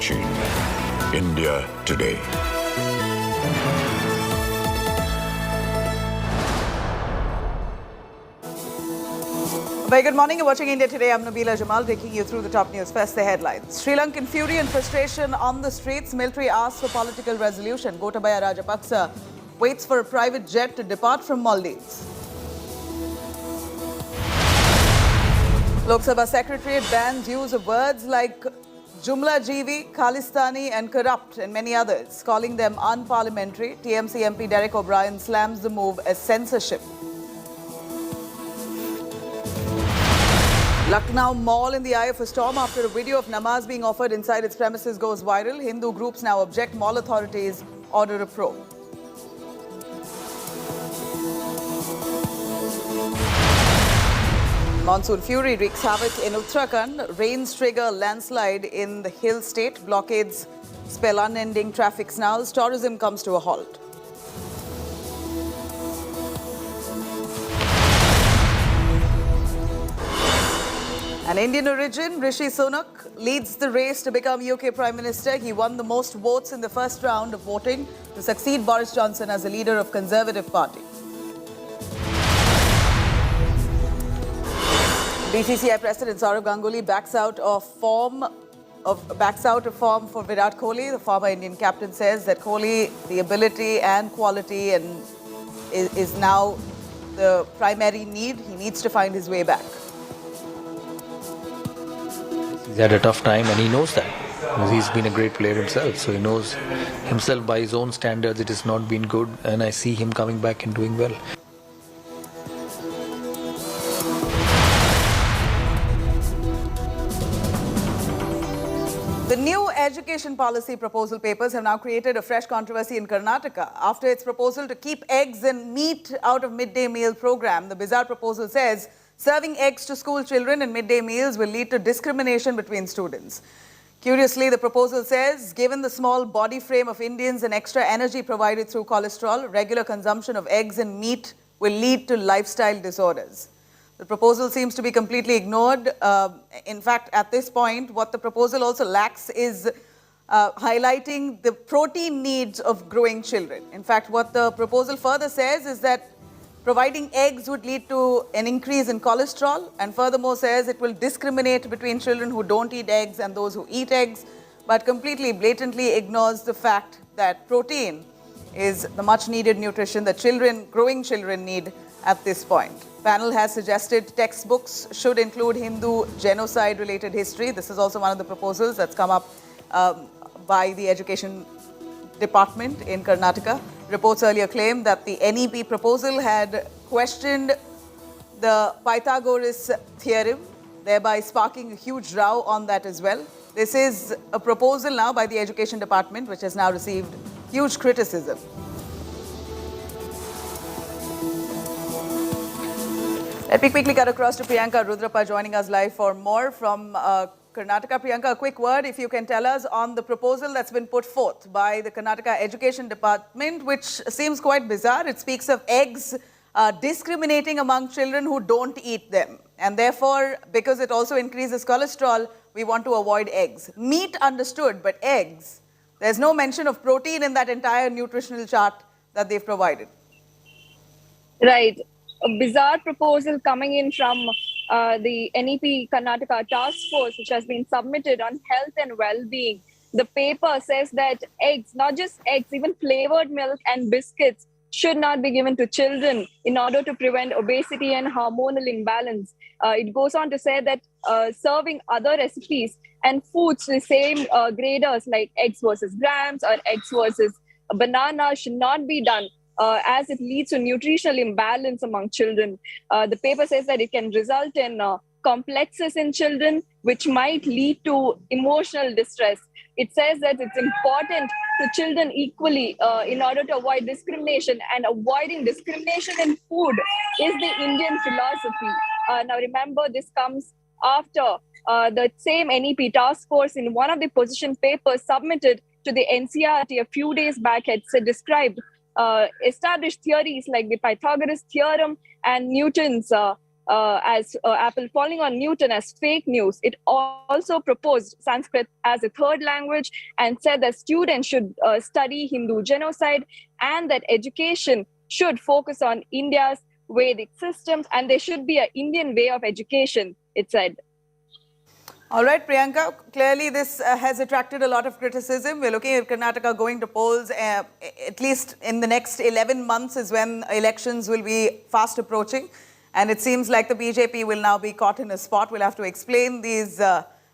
watching India Today. Very good morning. You're watching India Today. I'm Nabila Jamal taking you through the top news. First, the headlines. Sri Lankan fury and frustration on the streets. Military asks for political resolution. Gotabaya Rajapaksa waits for a private jet to depart from Maldives. Lok Sabha Secretariat bans use of words like jumlajeevi, khalistani and corrupt and many others, calling them unparliamentary. TMC MP Derek O'Brien slams the move as censorship. Lucknow Mall in the eye of a storm after a video of namaz being offered inside its premises goes viral. Hindu groups now object. Mall authorities order a probe. Monsoon fury wreaks havoc in Uttarakhand. Rains trigger landslide in the hill state. Blockades spell unending traffic snarls. Tourism comes to a halt. An Indian origin, Rishi Sunak, leads the race to become UK Prime Minister. He won the most votes in the first round of voting to succeed Boris Johnson as the leader of Conservative Party. BCCI President Saurav Ganguly backs out of form for Virat Kohli. The former Indian captain says that Kohli, the ability and quality is now the primary need. He needs to find his way back. He's had a tough time and he knows that. Because he's been a great player himself. So he knows himself by his own standards it has not been good, and I see him coming back and doing well. The new education policy proposal papers have now created a fresh controversy in Karnataka. After its proposal to keep eggs and meat out of midday meal program, the bizarre proposal says serving eggs to school children in midday meals will lead to discrimination between students. Curiously, the proposal says, given the small body frame of Indians and extra energy provided through cholesterol, regular consumption of eggs and meat will lead to lifestyle disorders. The proposal seems to be completely ignored. In fact, at this point, what the proposal also lacks is highlighting the protein needs of growing children. In fact, what the proposal further says is that providing eggs would lead to an increase in cholesterol, and furthermore says it will discriminate between children who don't eat eggs and those who eat eggs, but completely blatantly ignores the fact that protein is the much needed nutrition that growing children need at this point. Panel has suggested textbooks should include Hindu genocide related history. This is also one of the proposals that's come up by the Education Department in Karnataka. Reports earlier claimed that the NEP proposal had questioned the Pythagoras theorem, thereby sparking a huge row on that as well. This is a proposal now by the Education Department, which has now received huge criticism. Let me quickly cut across to Priyanka Rudrappa joining us live for more from Karnataka. Priyanka, a quick word, if you can tell us on the proposal that's been put forth by the Karnataka Education Department, which seems quite bizarre. It speaks of eggs discriminating among children who don't eat them. And therefore, because it also increases cholesterol, we want to avoid eggs. Meat understood, but eggs, there's no mention of protein in that entire nutritional chart that they've provided. Right. A bizarre proposal coming in from the NEP Karnataka task force, which has been submitted on health and well-being. The paper says that eggs, not just eggs, even flavored milk and biscuits should not be given to children in order to prevent obesity and hormonal imbalance. It goes on to say that serving other recipes and foods the same graders like eggs versus grams or eggs versus banana should not be done. As it leads to nutritional imbalance among children. The paper says that it can result in complexes in children, which might lead to emotional distress. It says that it's important to children equally in order to avoid discrimination, and avoiding discrimination in food is the Indian philosophy. Now remember, this comes after the same NEP task force in one of the position papers submitted to the NCERT a few days back had described established theories like the Pythagoras theorem and Newton's as Apple falling on Newton as fake news. It also proposed Sanskrit as a third language and said that students should study Hindu genocide and that education should focus on India's Vedic systems and there should be an Indian way of education, it said. All right, Priyanka, clearly this has attracted a lot of criticism. We're looking at Karnataka going to polls, at least in the next 11 months is when elections will be fast approaching. And it seems like the BJP will now be caught in a spot. We'll have to explain these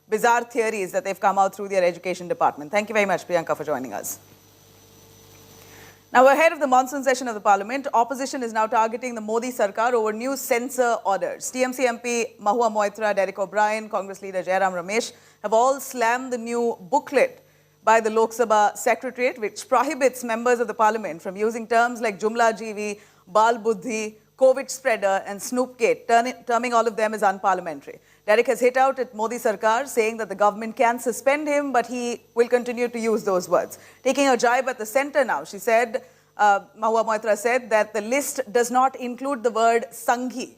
bizarre theories that they've come out through their education department. Thank you very much, Priyanka, for joining us. Now, ahead of the monsoon session of the parliament, opposition is now targeting the Modi Sarkar over new censor orders. TMC MP Mahua Moitra, Derek O'Brien, Congress leader Jairam Ramesh have all slammed the new booklet by the Lok Sabha Secretariat, which prohibits members of the parliament from using terms like jumlajeevi, baal, buddhi, COVID spreader and Snoopgate, terming all of them as unparliamentary. Derek has hit out at Modi Sarkar, saying that the government can suspend him, but he will continue to use those words. Taking a jibe at the centre now, she said, Mahua Moitra said that the list does not include the word Sanghi.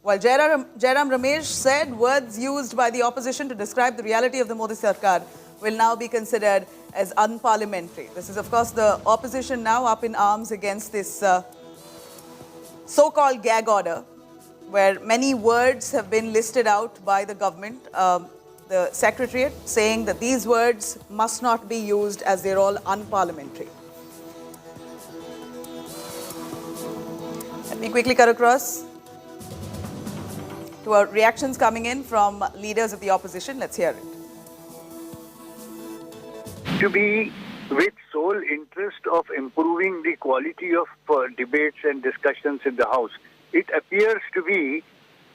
While Jairam Ramesh said words used by the opposition to describe the reality of the Modi Sarkar will now be considered as unparliamentary. This is, of course, the opposition now up in arms against this so-called gag order, where many words have been listed out by the government, the Secretariat, saying that these words must not be used as they're all unparliamentary. Let me quickly cut across to our reactions coming in from leaders of the opposition. Let's hear it. To be with sole interest of improving the quality of debates and discussions in the House. It appears to be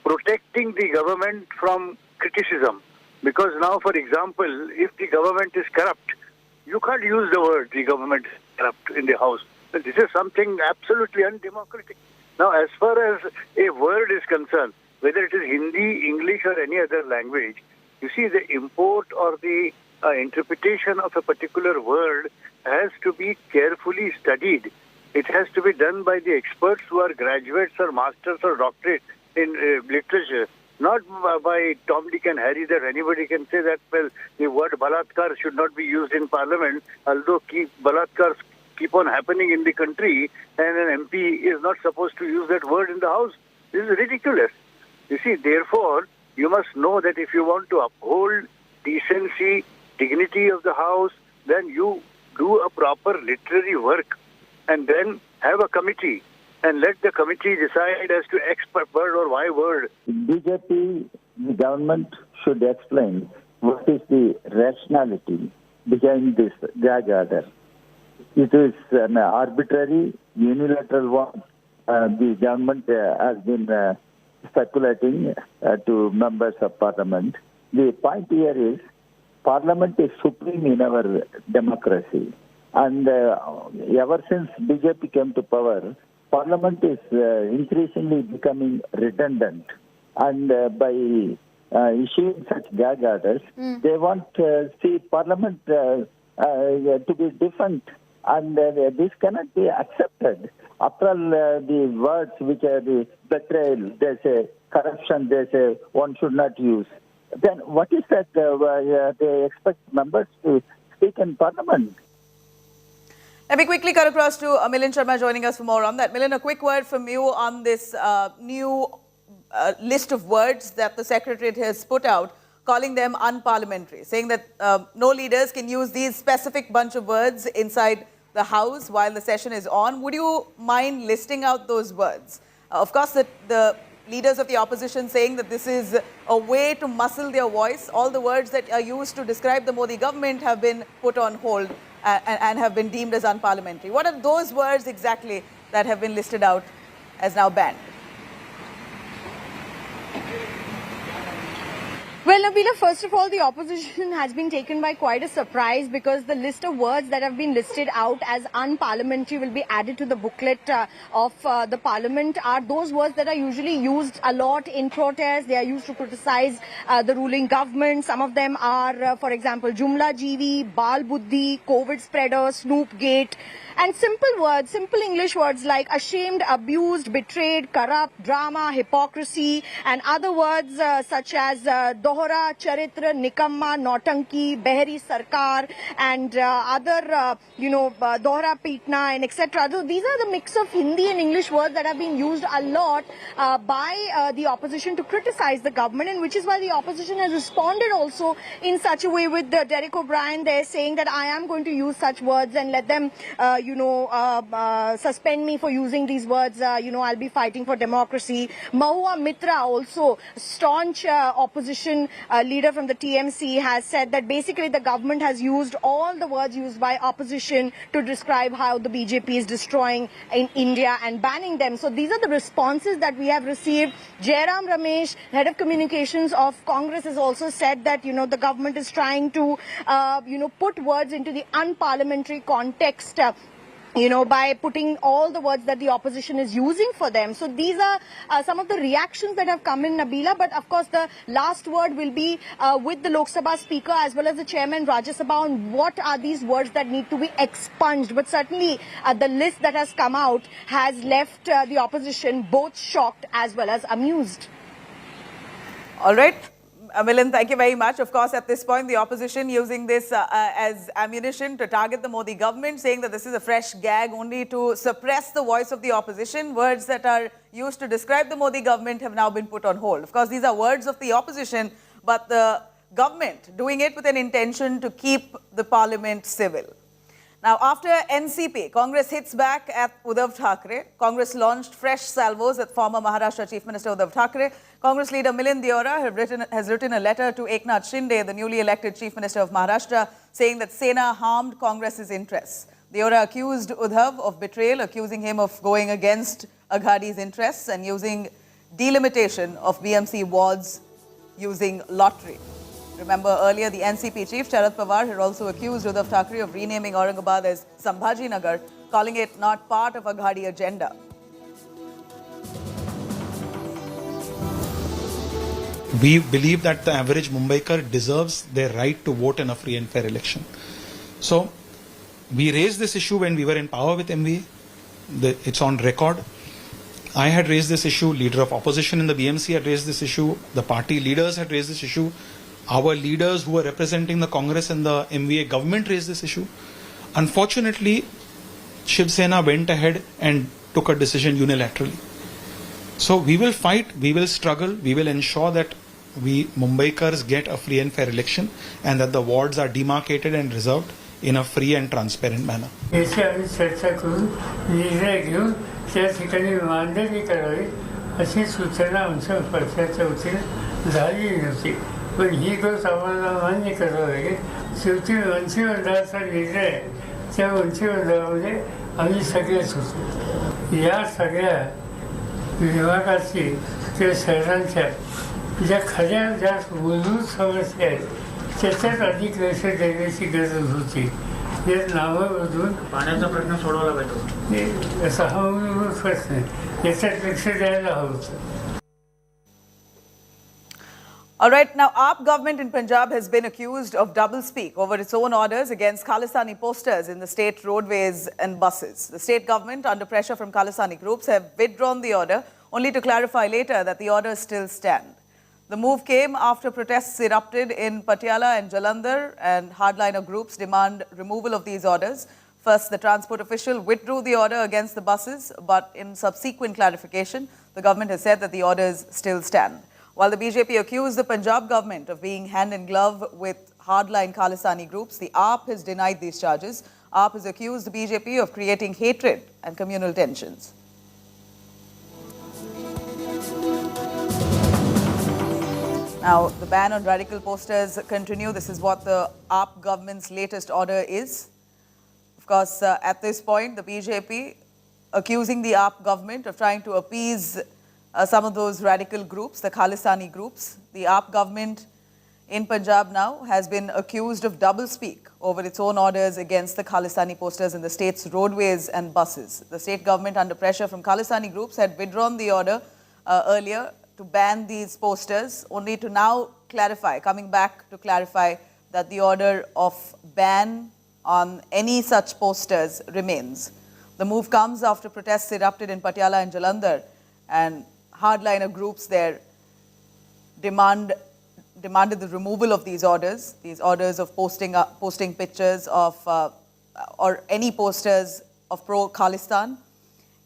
protecting the government from criticism. Because now, for example, if the government is corrupt, you can't use the word the government is corrupt in the House. But this is something absolutely undemocratic. Now, as far as a word is concerned, whether it is Hindi, English or any other language, you see the import or the interpretation of a particular word has to be carefully studied. It has to be done by the experts who are graduates or masters or doctorates in literature, not by Tom, Dick and Harry that anybody can say that, well, the word balatkar should not be used in parliament, although balatkars keep on happening in the country and an MP is not supposed to use that word in the House. This is ridiculous. You see, therefore, you must know that if you want to uphold decency, dignity of the House, then you do a proper literary work and then have a committee and let the committee decide as to X word or Y word. BJP, the government should explain what is the rationality behind this gag order. It is an arbitrary, unilateral one. The government has been speculating to members of parliament. The point here is, Parliament is supreme in our democracy. And ever since BJP came to power, Parliament is increasingly becoming redundant. And by issuing such gag orders, they want to see Parliament to be different. And this cannot be accepted. After all, the words which are the betrayal, they say corruption, they say one should not use. Then what is that they expect members to speak in Parliament? Let me quickly cut across to Milind Sharma joining us for more on that. Milind, a quick word from you on this new list of words that the Secretariat has put out, calling them unparliamentary, saying that no leaders can use these specific bunch of words inside the House while the session is on. Would you mind listing out those words? Of course, the leaders of the opposition saying that this is a way to muscle their voice. All the words that are used to describe the Modi government have been put on hold and have been deemed as unparliamentary. What are those words exactly that have been listed out as now banned? Well, Nabila, first of all, the opposition has been taken by quite a surprise because the list of words that have been listed out as unparliamentary will be added to the booklet of the parliament are those words that are usually used a lot in protest. They are used to criticize the ruling government. Some of them are, for example, jumlajeevi, baal, buddhi, COVID spreader, Snoopgate. And simple words, simple English words like ashamed, abused, betrayed, corrupt, drama, hypocrisy, and other words such as dohra, charitra, nikamma, nautanki, behri sarkar, and other, dohra pitna, and etc. So these are the mix of Hindi and English words that have been used a lot by the opposition to criticize the government, and which is why the opposition has responded also in such a way with Derek O'Brien there saying that I am going to use such words and let them suspend me for using these words. I'll be fighting for democracy. Mahua Mitra, also staunch opposition leader from the TMC, has said that basically the government has used all the words used by opposition to describe how the BJP is destroying in India and banning them. So these are the responses that we have received. Jairam Ramesh, head of communications of Congress, has also said that, the government is trying to, put words into the unparliamentary context. By putting all the words that the opposition is using for them. So these are some of the reactions that have come in, Nabila. But of course, the last word will be with the Lok Sabha Speaker as well as the Chairman Rajya Sabha on what are these words that need to be expunged. But certainly the list that has come out has left the opposition both shocked as well as amused. All right. Milind, thank you very much. Of course, at this point, the opposition using this as ammunition to target the Modi government, saying that this is a fresh gag only to suppress the voice of the opposition. Words that are used to describe the Modi government have now been put on hold. Of course, these are words of the opposition, but the government doing it with an intention to keep the parliament civil. Now, after NCP, Congress hits back at Uddhav Thackeray. Congress launched fresh salvos at former Maharashtra Chief Minister Uddhav Thackeray. Congress leader Milind Deora has written a letter to Eknath Shinde, the newly elected Chief Minister of Maharashtra, saying that Sena harmed Congress's interests. Deora accused Uddhav of betrayal, accusing him of going against Aghadi's interests and using delimitation of BMC wards using lottery. Remember earlier, the NCP chief, Sharad Pawar, had also accused Uddhav Thackeray of renaming Aurangabad as Sambhaji Nagar, calling it not part of Aghadi agenda. We believe that the average Mumbaikar deserves their right to vote in a free and fair election. So, we raised this issue when we were in power with MVA. It's on record. I had raised this issue, leader of opposition in the BMC had raised this issue, the party leaders had raised this issue. Our leaders who were representing the Congress and the MVA government raised this issue. Unfortunately, Shiv Sena went ahead and took a decision unilaterally. So we will fight, we will struggle, we will ensure that we Mumbaikars get a free and fair election and that the wards are demarcated and reserved in a free and transparent manner. पण ही गोष्ट आम्हाला मान्य करावं लागेल. शेवटी मंत्रिमंडळाचा निर्णय त्या मंत्रिमंडळामध्ये आम्ही सगळेच होतो. या सगळ्या विभागाची त्या शहरांच्या ज्या खऱ्या ज्या मूलभूत समस्या आहेत त्याच्यात अधिक लक्ष देण्याची गरज होती. या नावामधून पाण्याचा प्रश्न सोडवला पाहिजे असा हा मूलभूत प्रश्न आहे. याच्यात लक्ष द्यायला हवं होतं. All right, now AAP government in Punjab has been accused of doublespeak over its own orders against Khalistani posters in the state roadways and buses. The state government, under pressure from Khalistani groups, have withdrawn the order, only to clarify later that the orders still stand. The move came after protests erupted in Patiala and Jalandhar, and hardliner groups demand removal of these orders. First, the transport official withdrew the order against the buses, but in subsequent clarification, the government has said that the orders still stand. While the BJP accused the Punjab government of being hand in glove with hardline Khalistani groups, the AAP has denied these charges. AAP has accused the BJP of creating hatred and communal tensions. Now, the ban on radical posters continue. This is what the AAP government's latest order is. Of course, at this point, the BJP accusing the AAP government of trying to appease some of those radical groups, the Khalistani groups. The AAP government in Punjab now has been accused of doublespeak over its own orders against the Khalistani posters in the state's roadways and buses. The state government, under pressure from Khalistani groups, had withdrawn the order earlier to ban these posters, only to now clarify, coming back to clarify that the order of ban on any such posters remains. The move comes after protests erupted in Patiala and Jalandhar, and hardliner groups there demanded the removal of these orders of posting pictures of or any posters of pro-Khalistan.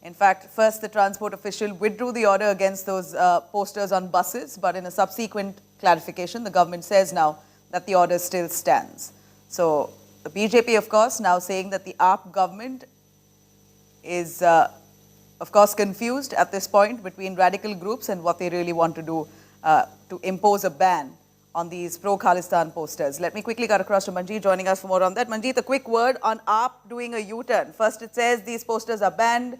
In fact, first the transport official withdrew the order against those posters on buses, but in a subsequent clarification, the government says now that the order still stands. So the BJP, of course, now saying that the AAP government is, of course, confused at this point between radical groups and what they really want to do to impose a ban on these pro-Khalistan posters. Let me quickly cut across to Manjeet joining us for more on that. Manjeet, a quick word on AAP doing a U-turn. First it says these posters are banned,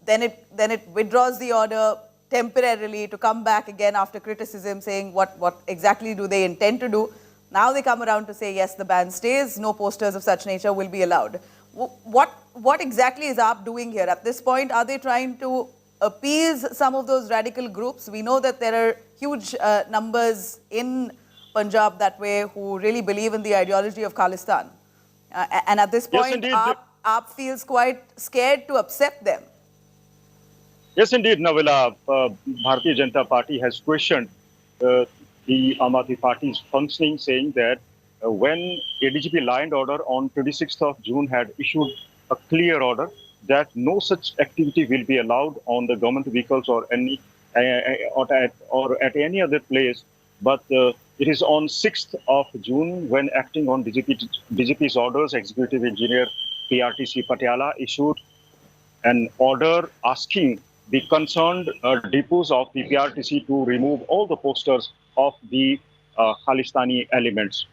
then it withdraws the order temporarily to come back again after criticism saying what exactly do they intend to do. Now they come around to say yes, the ban stays, no posters of such nature will be allowed. What exactly is AAP doing here? At this point, are they trying to appease some of those radical groups? We know that there are huge numbers in Punjab that way who really believe in the ideology of Khalistan. And at this point, yes, AAP feels quite scared to upset them. Yes, indeed, Navila. Bharatiya Janata Party has questioned the Aam Aadmi Party's functioning, saying that when ADGP Law and Order on 26th of June had issued a clear order that no such activity will be allowed on the government vehicles or any or at any other place, but it is on 6th of June when acting on DGP's orders, Executive Engineer PRTC Patiala issued an order asking the concerned depots of the PRTC to remove all the posters of the Khalistani elements.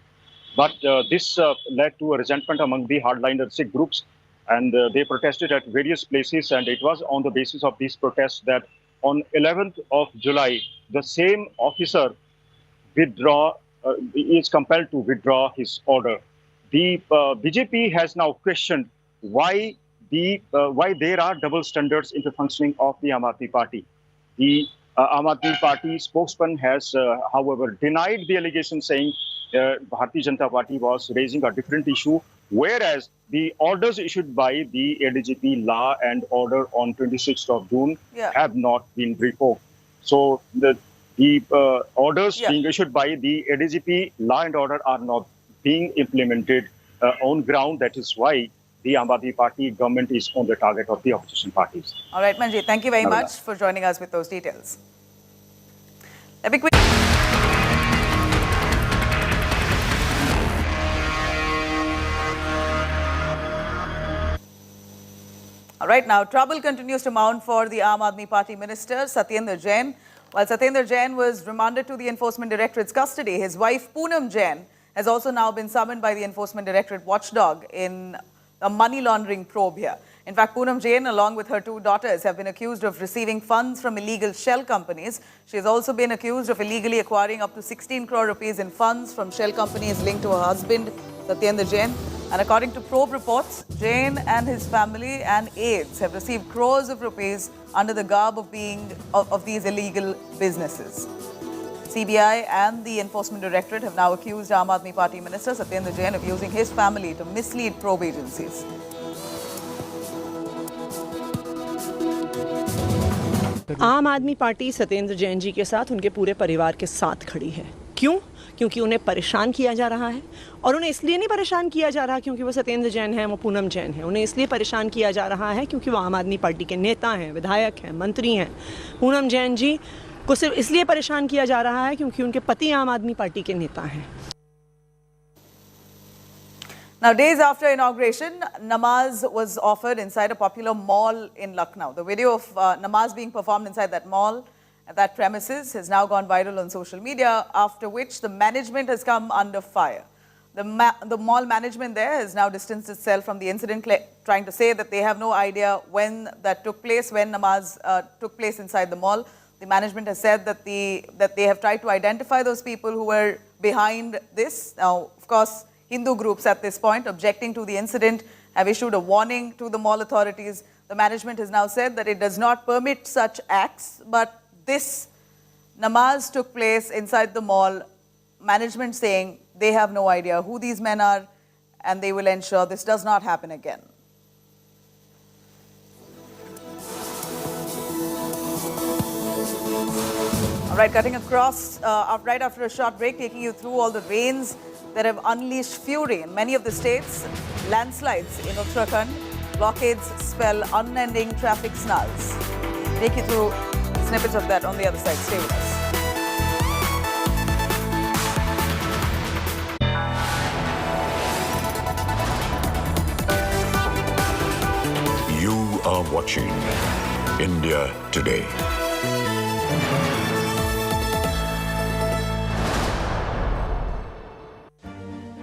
But this led to a resentment among the hardliner Sikh groups, and they protested at various places, and it was on the basis of these protests that on 11th of July, the same officer is compelled to withdraw his order. The BJP has now questioned why there are double standards in the functioning of the Aam Aadmi Party. The Aam Aadmi Party spokesman has, however, denied the allegation, saying Bharatiya Janata Party was raising a different issue, whereas the orders issued by the ADGP Law and Order on 26th of June have not been revoked. So the orders being issued by the ADGP Law and Order are not being implemented on ground. That is why the Aam Aadmi Party government is on the target of the opposition parties. All right, Manjeet, thank you very much for joining us with those details. Let me quick. All right, now trouble continues to mount for the Aam Aadmi Party minister, Satyendra Jain. While Satyendra Jain was remanded to the Enforcement Directorate's custody, his wife Poonam Jain has also now been summoned by the Enforcement Directorate watchdog in a money laundering probe here. In fact, Poonam Jain, along with her two daughters, have been accused of receiving funds from illegal shell companies. She has also been accused of illegally acquiring up to 16 crore rupees in funds from shell companies linked to her husband, Satyendra Jain. And according to probe reports, Jain and his family and aides have received crores of rupees under the garb of being of these illegal businesses. CBI and the Enforcement Directorate have now accused Aam Aadmi Party Minister Satyendra Jain of using his family to mislead probe agencies. आम आदमी party Satyendra Jain ji के साथ उनके पूरे परिवार के साथ खड़ी है। क्यों? क्योंकि उन्हें परेशान किया जा रहा है, और उन्हें इसलिए नहीं परेशान किया जा रहा क्योंकि वो सत्येंद्र जैन हैं, वो पूनम जैन हैं। उन्हें इसलिए परेशान किया जा रहा है क्योंकि वो आम आदमी पार्टी के नेता हैं, विधायक हैं, मंत्री हैं। पूनम जैन जी को सिर्फ इसलिए परेशान किया जा रहा है क्योंकि उनके पति आम आदमी पार्टी के नेता हैं। Now, days after inauguration, namaz was offered inside a popular mall in Lucknow. The video of namaz being performed inside that mall, at that premises, has now gone viral on social media, after which the management has come under fire. The mall management there has now distanced itself from the incident, trying to say that they have no idea when that took place, when namaz took place inside the mall. The management has said that they have tried to identify those people who were behind this. Now, of course, Hindu groups at this point objecting to the incident have issued a warning to the mall authorities. The management has now said that it does not permit such acts, but this namaz took place inside the mall. Management saying they have no idea who these men are and they will ensure this does not happen again. All right, cutting across right after a short break, taking you through all the rains that have unleashed fury in many of the states. Landslides in Uttarakhand, blockades spell unending traffic snarls. Take you through snippets of that on the other side. Stay with us. You are watching India Today.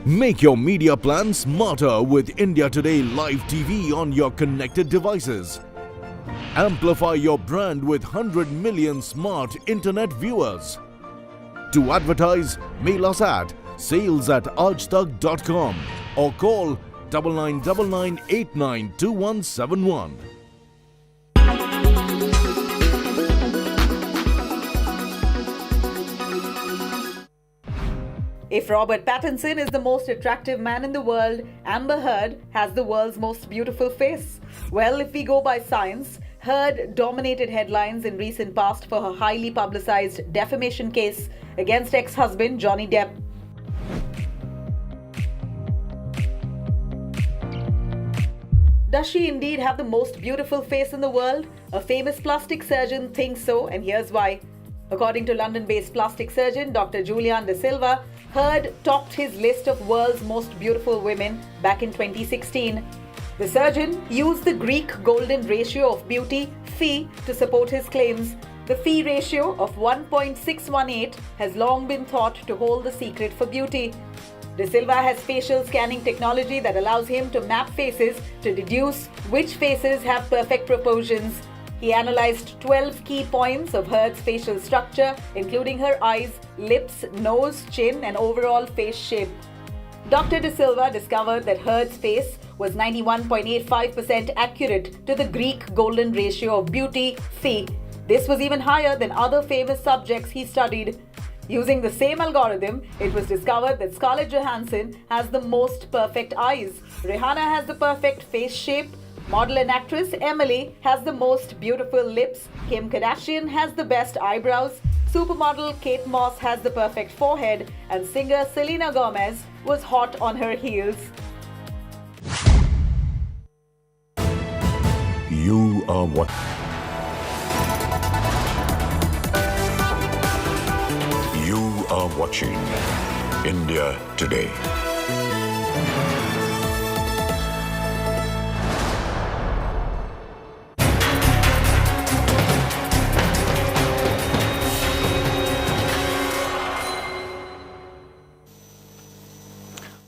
Make your media plan smarter with India Today Live TV on your connected devices. Amplify your brand with 100 million smart internet viewers. To advertise, mail us at sales@aajtak.com or call 9999892171. If Robert Pattinson is the most attractive man in the world, Amber Heard has the world's most beautiful face. Well, if we go by science, Heard dominated headlines in recent past for her highly publicized defamation case against ex-husband Johnny Depp. Does she indeed have the most beautiful face in the world? A famous plastic surgeon thinks so, and here's why. According to London-based plastic surgeon Dr. Julian De Silva, Heard topped his list of world's most beautiful women back in 2016. The surgeon used the Greek golden ratio of beauty, phi, to support his claims. The phi ratio of 1.618 has long been thought to hold the secret for beauty. De Silva has facial scanning technology that allows him to map faces to deduce which faces have perfect proportions. He analyzed 12 key points of Heard's facial structure, including her eyes, lips, nose, chin, and overall face shape. Dr. De Silva discovered that Heard's face was 91.85% accurate to the Greek golden ratio of beauty, phi. This was even higher than other famous subjects he studied. Using the same algorithm, it was discovered that Scarlett Johansson has the most perfect eyes. Rihanna has the perfect face shape. Model and actress Emily has the most beautiful lips. Kim Kardashian has the best eyebrows. Supermodel Kate Moss has the perfect forehead. And singer Selena Gomez was hot on her heels. You are what? You are watching India Today.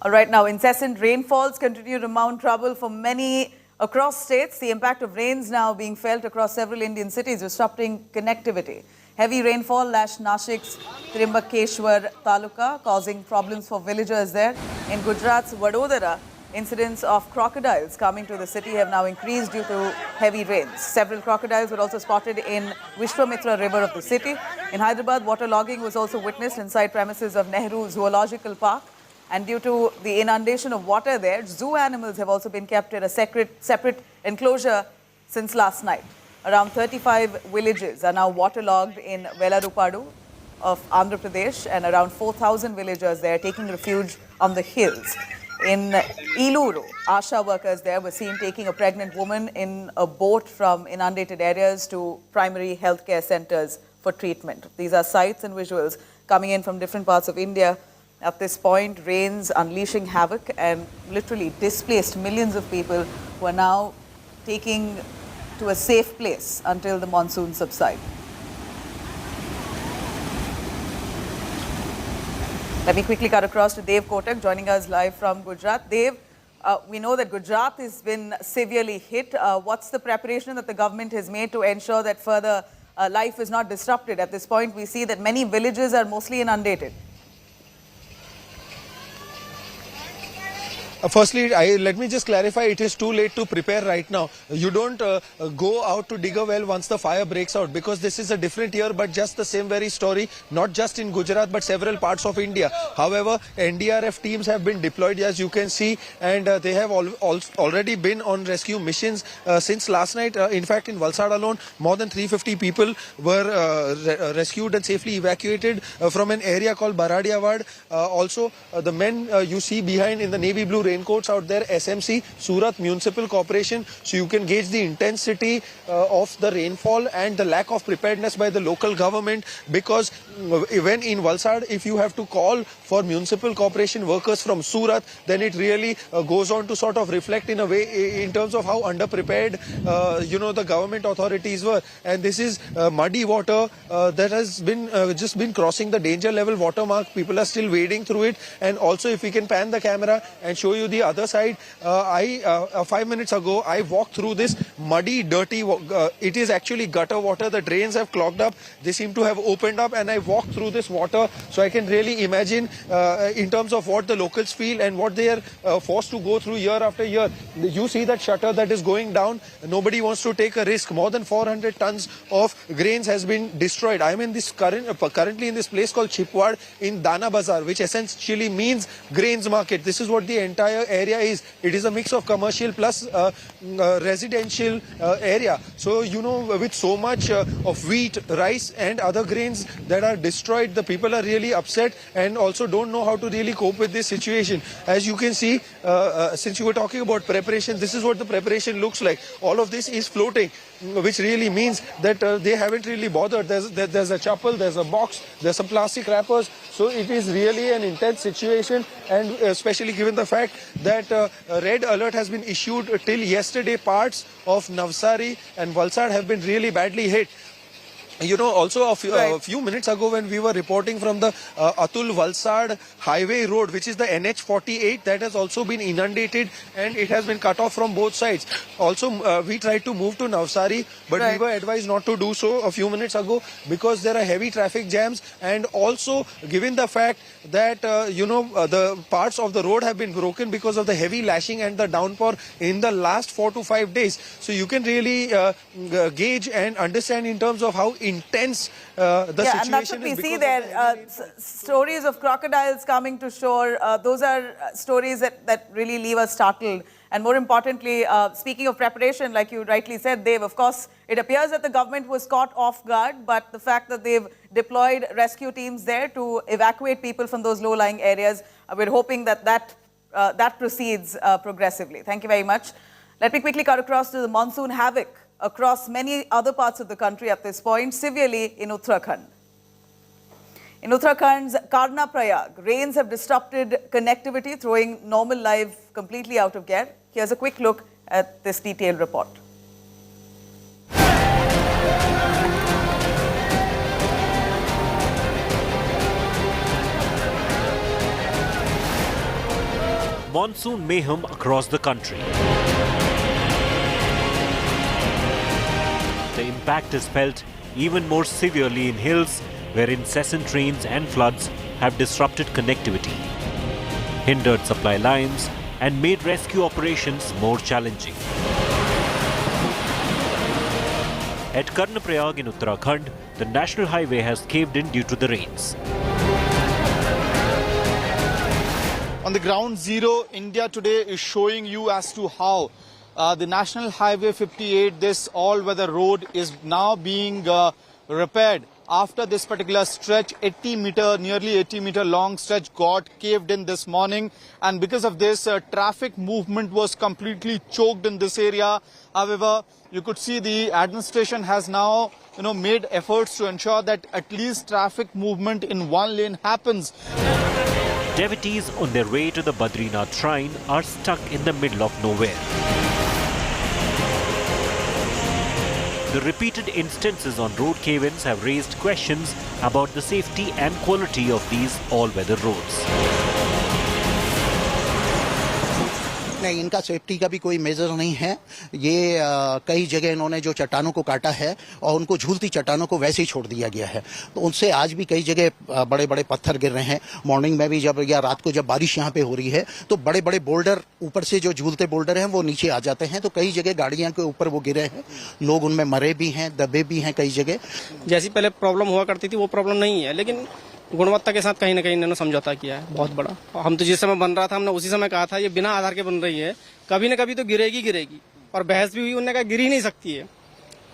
All right, now incessant rainfalls continue to mount trouble for many across states. The impact of rains now being felt across several Indian cities, disrupting connectivity. Heavy rainfall lashed Nasik's Trimbakeshwar Taluka, causing problems for villagers there. In Gujarat's Vadodara, incidents of crocodiles coming to the city have now increased due to heavy rains. Several crocodiles were also spotted in Vishwamitra River of the city. In Hyderabad, waterlogging was also witnessed inside premises of Nehru Zoological Park. And due to the inundation of water there, zoo animals have also been kept in a separate enclosure since last night. Around 35 villages are now waterlogged in Velarupadu of Andhra Pradesh, and around 4,000 villagers there taking refuge on the hills. In Iluru, Asha workers there were seen taking a pregnant woman in a boat from inundated areas to primary healthcare centers for treatment. These are sights and visuals coming in from different parts of India. At this point, rains unleashing havoc and literally displaced millions of people who are now taking to a safe place until the monsoon subside. Let me quickly cut across to Dev Kotak, joining us live from Gujarat. Dev, we know that Gujarat has been severely hit. What's the preparation that the government has made to ensure that further life is not disrupted? At this point, we see that many villages are mostly inundated. Firstly, let me just clarify, it is too late to prepare right now. You don't go out to dig a well once the fire breaks out, because this is a different year, but just the same very story, not just in Gujarat, but several parts of India. However, NDRF teams have been deployed, as you can see, and they have already been on rescue missions since last night. In fact, in Valsad alone, more than 350 people were rescued and safely evacuated from an area called Baradiawad. Also, the men you see behind in the navy blue raincoats out there, SMC, Surat Municipal Corporation. So you can gauge the intensity of the rainfall and the lack of preparedness by the local government, because when in Valsad, if you have to call for municipal corporation workers from Surat, then it really goes on to sort of reflect in a way in terms of how underprepared the government authorities were. And this is muddy water that has been just been crossing the danger level watermark. People are still wading through it. And also, if we can pan the camera and show you the other side, 5 minutes ago I walked through this muddy, dirty, it is actually gutter water. The drains have clogged up, they seem to have opened up, and I walked through this water. So I can really imagine in terms of what the locals feel and what they are forced to go through year after year. You see that shutter that is going down. Nobody wants to take a risk. More than 400 tons of grains has been destroyed. I'm in this currently in this place called Chipwad in Dana Bazar, which essentially means grains market. This is what the entire area is. It is a mix of commercial plus residential area. So, with so much of wheat, rice and other grains that are destroyed, the people are really upset and also don't know how to really cope with this situation. As you can see, since you were talking about preparation, this is what the preparation looks like. All of this is floating, which really means that they haven't really bothered. There's a chappal, there's a box, there's some plastic wrappers. So it is really an intense situation, and especially given the fact that a red alert has been issued till yesterday. Parts of Navsari and Valsad have been really badly hit. Also a few minutes ago when we were reporting from the Atul Valsad highway road, which is the NH48, that has also been inundated and it has been cut off from both sides. Also, we tried to move to Navsari, but we were advised not to do so a few minutes ago because there are heavy traffic jams, and also given the fact that, the parts of the road have been broken because of the heavy lashing and the downpour in the last 4 to 5 days. So you can really gauge and understand in terms of how intense the situation is. And that's what we see there. Stories of crocodiles coming to shore. Those are stories that really leave us startled. And more importantly, speaking of preparation, like you rightly said, Dev, of course, it appears that the government was caught off guard, but the fact that they've deployed rescue teams there to evacuate people from those low-lying areas, we're hoping that proceeds progressively. Thank you very much. Let me quickly cut across to the monsoon havoc across many other parts of the country at this point, severely in Uttarakhand. In Uttarakhand's Karnatakas, rains have disrupted connectivity, throwing normal life completely out of gear. Here's a quick look at this detailed report. Monsoon mayhem across the country. The impact is felt even more severely in hills where incessant rains and floods have disrupted connectivity, hindered supply lines and made rescue operations more challenging. At Karnatakas in Uttarakhand, the national highway has caved in due to the rains. On the ground zero, India today is showing you as to how the National Highway 58, this all-weather road, is now being repaired. After this particular stretch, nearly 80 meter long stretch got caved in this morning, and because of this, traffic movement was completely choked in this area. However, you could see the administration has now made efforts to ensure that at least traffic movement in one lane happens. Devotees on their way to the Badrinath shrine are stuck in the middle of nowhere. The repeated instances on road cave-ins have raised questions about the safety and quality of these all-weather roads. नहीं, इनका safety का भी कोई major नहीं है। ये कई जगह इन्होंने जो चट्टानों को काटा है और उनको झूलती चट्टानों को वैसे ही छोड़ दिया गया है, तो उनसे आज भी कई जगह बड़े बड़े पत्थर गिर रहे हैं। मॉर्निंग में भी जब या रात को जब बारिश यहाँ पे हो रही है तो बड़े बड़े बोल्डर, ऊपर से जो झूलते बोल्डर हैं वो नीचे आ जाते हैं, तो कई जगह गाड़ियां के ऊपर वो गिरे हैं, लोग उनमें मरे भी हैं, दबे भी हैं कई जगह। जैसी पहले प्रॉब्लम हुआ करती थी वो प्रॉब्लम नहीं है, लेकिन गुणवत्ता के साथ कहीं ना कहीं इन्होंने समझौता किया है बहुत बड़ा। हम तो जिस समय बन रहा था हमने उसी समय कहा था ये बिना आधार के बन रही है, कभी न कभी तो गिरेगी गिरेगी, और बहस भी हुई, उन्होंने कहा गिर ही नहीं सकती है,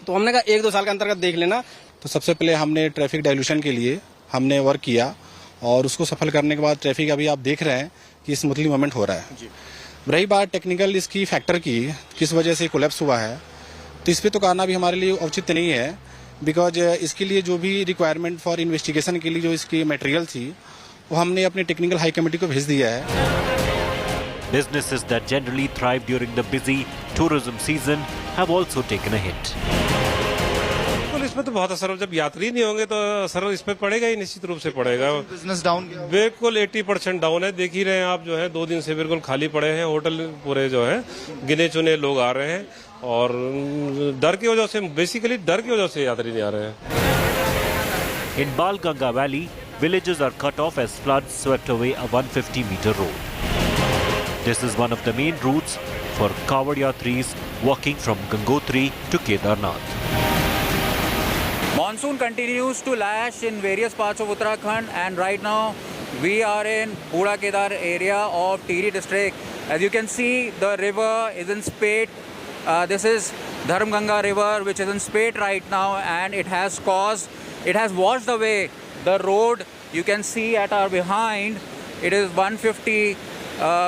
तो हमने कहा 1-2 साल के अंतर्गत देख लेना। तो सबसे पहले हमने ट्रैफिक डाइल्यूशन के लिए हमने वर्क किया और उसको सफल करने के बाद ट्रैफिक अभी आप देख रहे हैं कि स्मूथली मूवमेंट हो रहा है। रही बात टेक्निकल इसकी फैक्टर की, किस वजह से कोलैप्स हुआ है, तो इस पर तो कहना भी हमारे लिए औचित्य नहीं है, बिकॉज इसके लिए जो भी रिक्वायरमेंट फॉर इन्वेस्टिगेशन के लिए जो इसकी मटेरियल थी वो हमने अपने टेक्निकल हाई कमेटी को भेज दिया है। Businesses that generally thrive during the busy tourism season have also taken a hit. इसमें तो बहुत असर, जब यात्री नहीं होंगे तो असर इस पे पड़ेगा ही, निश्चित रूप से पड़ेगा। बिजनेस डाउन बिल्कुल 80% डाउन है, देख ही रहे हैं आप, जो है 2 दिन से बिल्कुल खाली पड़े हैं होटल, पूरे जो है गिने चुने लोग आ रहे हैं, और डर की वजह से, बेसिकली डर की वजह से यात्री नहीं आ रहे हैं। In Baal Ganga Valley, villages are cut off as floods swept away a 150-meter road. This is one of the main routes for Kawad Yatris walking from Gangotri to Kedarnath. Monsoon continues to lash in various parts of Uttarakhand, and right now we are in Pura Kedar area of Tiri district. As you can see, the river is in spate. This is Dharmganga river, which is in spate right now, and it has washed away the road. You can see at our behind, it is 150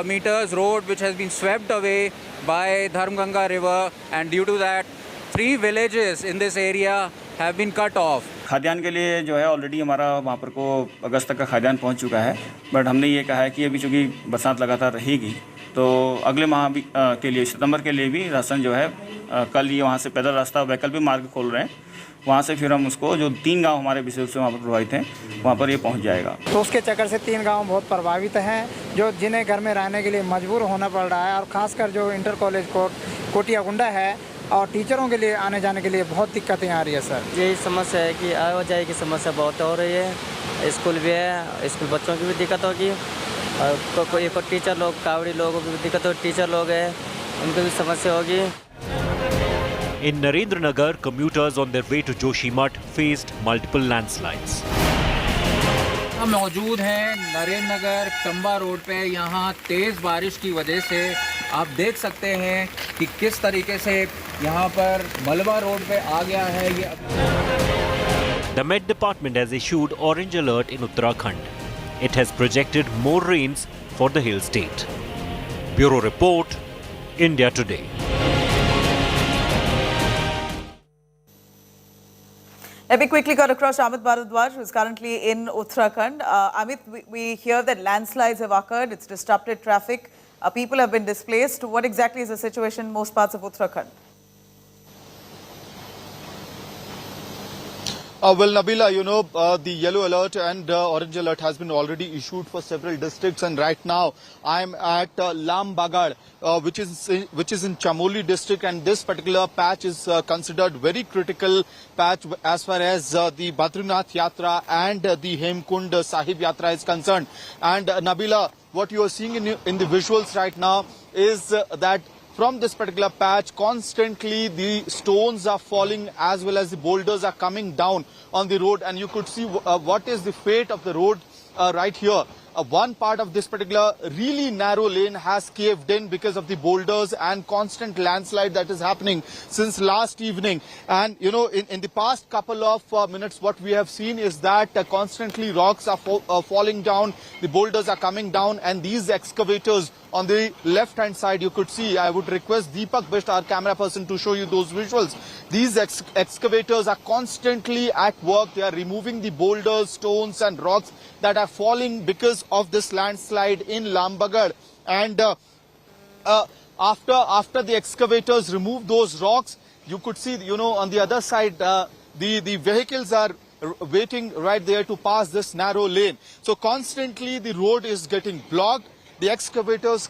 meters road which has been swept away by Dharmganga river, and due to that 3 villages in this area have been cut off. खाद्यान्न के लिए जो है already हमारा वहाँ पर को अगस्त तक का खाद्यान्न पहुँच चुका है, बट हमने ये कहा है कि अभी चूँकि बरसात लगातार रहेगी तो अगले माह भी के लिए, सितंबर के लिए भी राशन जो है कल ये वहाँ से पैदल रास्ता वैकल्पिक मार्ग खोल रहे हैं, वहाँ से फिर हम उसको जो 3 गांव हमारे विशेष रूप से वहाँ पर प्रभावित हैं वहाँ पर ये पहुँच जाएगा। तो उसके चक्कर से 3 गांव बहुत प्रभावित हैं, जो जिन्हें घर में रहने के लिए मजबूर होना पड़ रहा है, और ख़ासकर जो इंटर कॉलेज कोटिया गुंडा है और टीचरों के लिए आने जाने के लिए बहुत दिक्कतें आ रही है सर। यही समस्या है कि आवाजाही की समस्या बहुत हो रही है, स्कूल भी है, स्कूल बच्चों की भी दिक्कत होगी, और कोई टीचर लोग, कावड़ी लोगों की भी दिक्कत होगी, टीचर लोग हैं उनकी भी समस्या होगी। In Narendranagar, commuters on their way to Joshimath faced multiple landslides. हम मौजूद हैं नरेंद्र नगर चंबा रोड पे। यहाँ तेज बारिश की वजह से आप देख सकते हैं कि किस तरीके से यहाँ पर मलबा रोड पे आ गया है ये। The Met Department has issued orange alert in Uttarakhand. It has projected more rains for the hill state. Bureau Report, India Today. Let me quickly cut across Amit Bharadwaj, who is currently in Uttarakhand. Amit, we hear that landslides have occurred. It's disrupted traffic. People have been displaced. What exactly is the situation in most parts of Uttarakhand? Well, Nabila, you know, the yellow alert and orange alert has been already issued for several districts, and right now I'm at Lambagar, which is in Chamoli district, and this particular patch is considered very critical patch as far as the Badrinath Yatra and the Hemkund Sahib Yatra is concerned. And Nabila, what you are seeing in the visuals right now is that from this particular patch, constantly the stones are falling as well as the boulders are coming down on the road, and you could see what is the fate of the road right here. One part of this particular really narrow lane has caved in because of the boulders and constant landslide that is happening since last evening. And you know, in the past couple of minutes, what we have seen is that constantly rocks are falling down, the boulders are coming down, and these excavators on the left hand side, you could see, I would request Deepak Best, our camera person, to show you those visuals. These excavators are constantly at work. They are removing the boulders, stones and rocks that are falling because of this landslide in Lambagar. And after the excavators remove those rocks, you could see, you know, on the other side, the vehicles are waiting right there to pass this narrow lane. So constantly the road is getting blocked. the excavators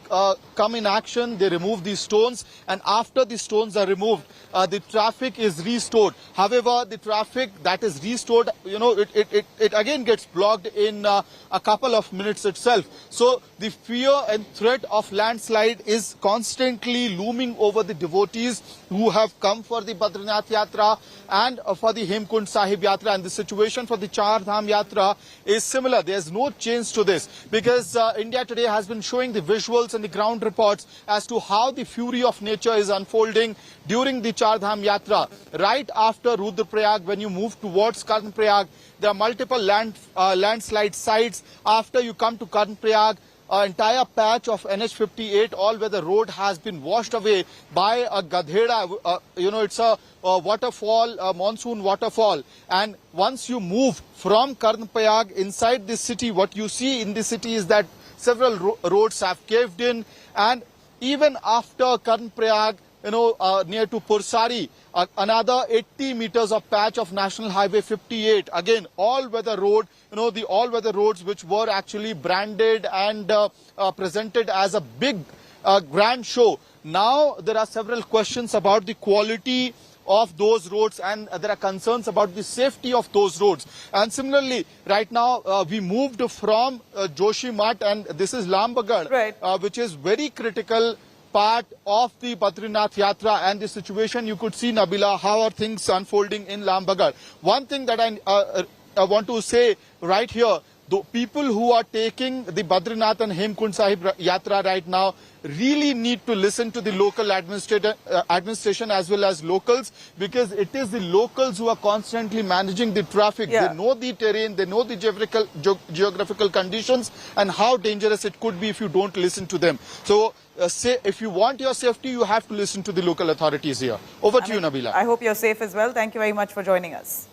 come in action, they remove these stones, and after the stones are removed, the traffic is restored. However, the traffic that is restored, it again gets blocked in a couple of minutes itself. So the fear and threat of landslide is constantly looming over the devotees who have come for the Badrinath Yatra and for the Hemkund Sahib Yatra. And the situation for the Char Dham Yatra is similar. There's no change to this because India Today has been showing the visuals and the ground reports as to how the fury of nature is unfolding during the Char Dham Yatra. Right after Rudraprayag, when you move towards Karnataka, there are multiple landslide sites. After you come to Karnataka, an entire patch of NH58, all-weather road, has been washed away by a gadheda. It's a waterfall, a monsoon waterfall. And once you move from Karnataka inside this city, what you see in the city is that several roads have caved in. And even after Karnataka, near to Pursari, another 80 meters of patch of National Highway 58. Again, all-weather road, the all-weather roads which were actually branded and presented as a big grand show. Now there are several questions about the quality of those roads, and there are concerns about the safety of those roads. And similarly, right now we moved from Joshimath, and this is Lambagar, which is very critical part of the Badrinath Yatra. And the situation, you could see, Nabila, how are things unfolding in Lambagar. One thing that I want to say right here, the people who are taking the Badrinath and Hemkund Sahib Yatra right now really need to listen to the local administration as well as locals, because it is the locals who are constantly managing the traffic. They know the terrain, they know the geographical conditions and how dangerous it could be if you don't listen to them. So if you want your safety, you have to listen to the local authorities here. Over to you, Nabila. I hope you're safe as well. Thank you very much for joining us.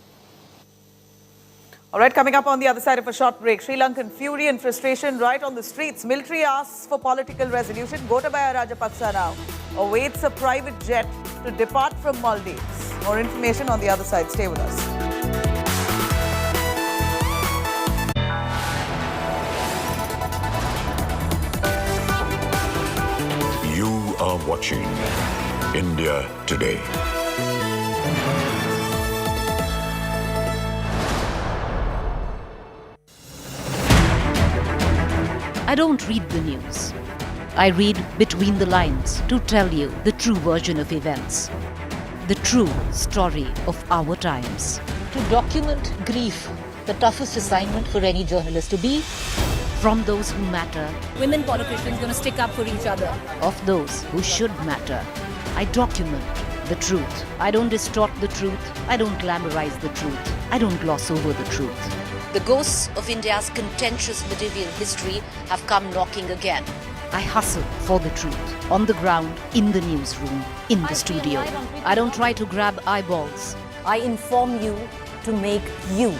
All right, coming up on the other side of a short break, Sri Lankan fury and frustration right on the streets. Military asks for political resolution. Gotabaya Rajapaksa now awaits a private jet to depart from Maldives. More information on the other side. Stay with us. You are watching India Today. I don't read the news. I read between the lines to tell you the true version of events, the true story of our times. To document grief, the toughest assignment for any journalist to be. From those who matter. Women politicians going to stick up for each other. Of those who should matter. I document the truth. I don't distort the truth. I don't glamorize the truth. I don't gloss over the truth. The ghosts of India's contentious medieval history have come knocking again. I hustle for the truth. On the ground, in the newsroom, in the studio. I don't try to grab eyeballs. I inform you to make you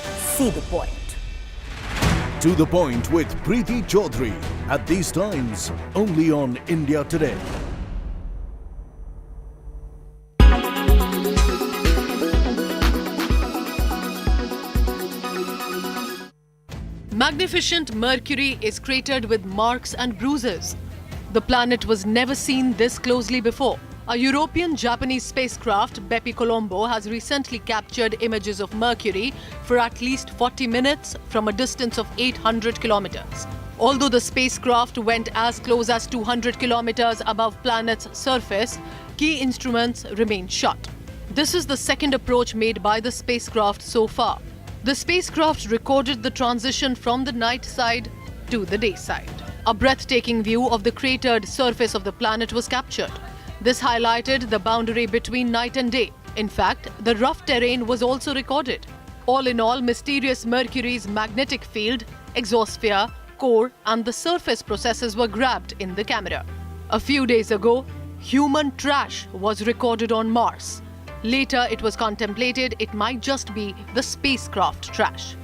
see the point. To the Point with Preeti Chaudhary. At these times, only on India Today. Magnificent Mercury is cratered with marks and bruises. The planet was never seen this closely before. A European-Japanese spacecraft, Bepi Colombo, has recently captured images of Mercury for at least 40 minutes from a distance of 800 kilometers. Although the spacecraft went as close as 200 kilometers above planet's surface, key instruments remain shut. This is the second approach made by the spacecraft so far. The spacecraft recorded the transition from the night side to the day side. A breathtaking view of the cratered surface of the planet was captured. This highlighted the boundary between night and day. In fact, the rough terrain was also recorded. All in all, mysterious Mercury's magnetic field, exosphere, core, and the surface processes were grabbed in the camera. A few days ago, human trash was recorded on Mars. Later, it was contemplated it might just be the spacecraft trash.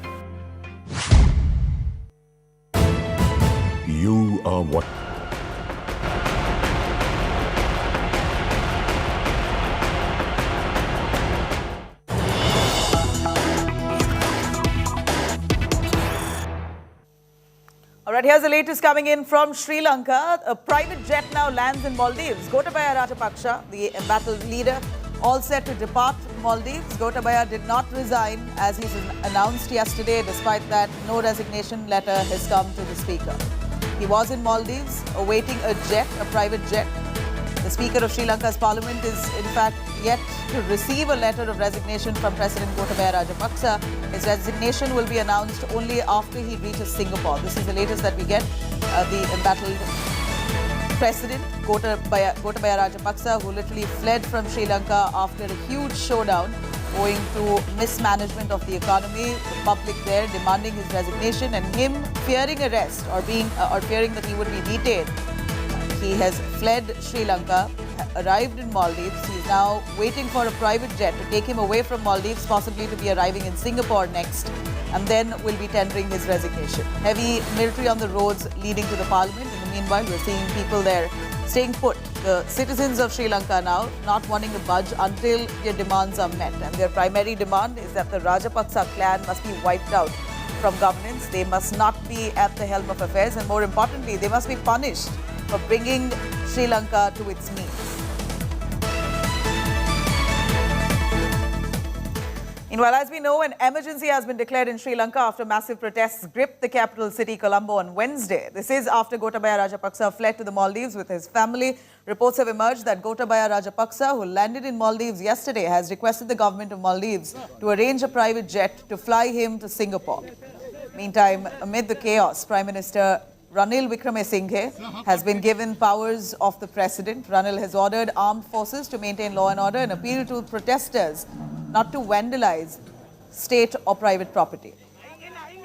You are what? All right. But here's the latest coming in from Sri Lanka. A private jet now lands in Maldives. Gotabaya Rajapaksa, the embattled leader, all set to depart Maldives. Gotabaya did not resign as he announced yesterday. Despite that, no resignation letter has come to the speaker. He was in Maldives awaiting a jet, a private jet. The Speaker of Sri Lanka's parliament is in fact yet to receive a letter of resignation from President Gotabaya Rajapaksa. His resignation will be announced only after he reaches Singapore. This is the latest that we get. The embattled President Gotabaya Rajapaksa, who literally fled from Sri Lanka after a huge showdown owing to mismanagement of the economy, the public there demanding his resignation and him fearing arrest or fearing that he would be detained. He has fled Sri Lanka, arrived in Maldives. He is now waiting for a private jet to take him away from Maldives, possibly to be arriving in Singapore next, and then will be tendering his resignation. Heavy military on the roads leading to the parliament. In the meanwhile, we're seeing people there staying put. The citizens of Sri Lanka now not wanting to budge until their demands are met. And their primary demand is that the Rajapaksa clan must be wiped out from governance. They must not be at the helm of affairs, and more importantly, they must be punished for bringing Sri Lanka to its knees. Meanwhile, as we know, an emergency has been declared in Sri Lanka after massive protests gripped the capital city, Colombo, on Wednesday. This is after Gotabaya Rajapaksa fled to the Maldives with his family. Reports have emerged that Gotabaya Rajapaksa, who landed in Maldives yesterday, has requested the government of Maldives to arrange a private jet to fly him to Singapore. Meantime, amid the chaos, Prime Minister Ranil Wickremesinghe has been given powers of the president. Ranil has ordered armed forces to maintain law and order and appeal to protesters not to vandalize state or private property.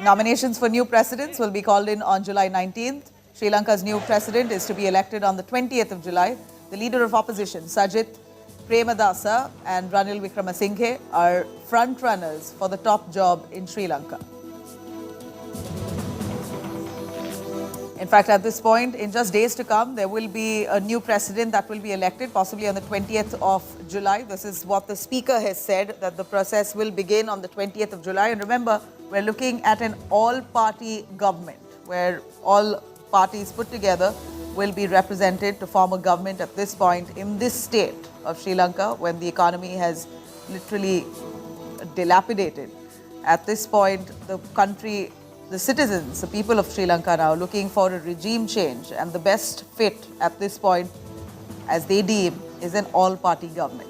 Nominations for new presidents will be called in on July 19th. Sri Lanka's new president is to be elected on the 20th of July. The leader of opposition, Sajith Premadasa, and Ranil Wickremesinghe are front runners for the top job in Sri Lanka. In fact, at this point, in just days to come, there will be a new president that will be elected, possibly on the 20th of July. This is what the Speaker has said, that the process will begin on the 20th of July. And remember, we're looking at an all-party government, where all parties put together will be represented to form a government at this point in this state of Sri Lanka, when the economy has literally dilapidated. At this point, the country, the citizens, the people of Sri Lanka now looking for a regime change, and the best fit at this point, as they deem, is an all-party government.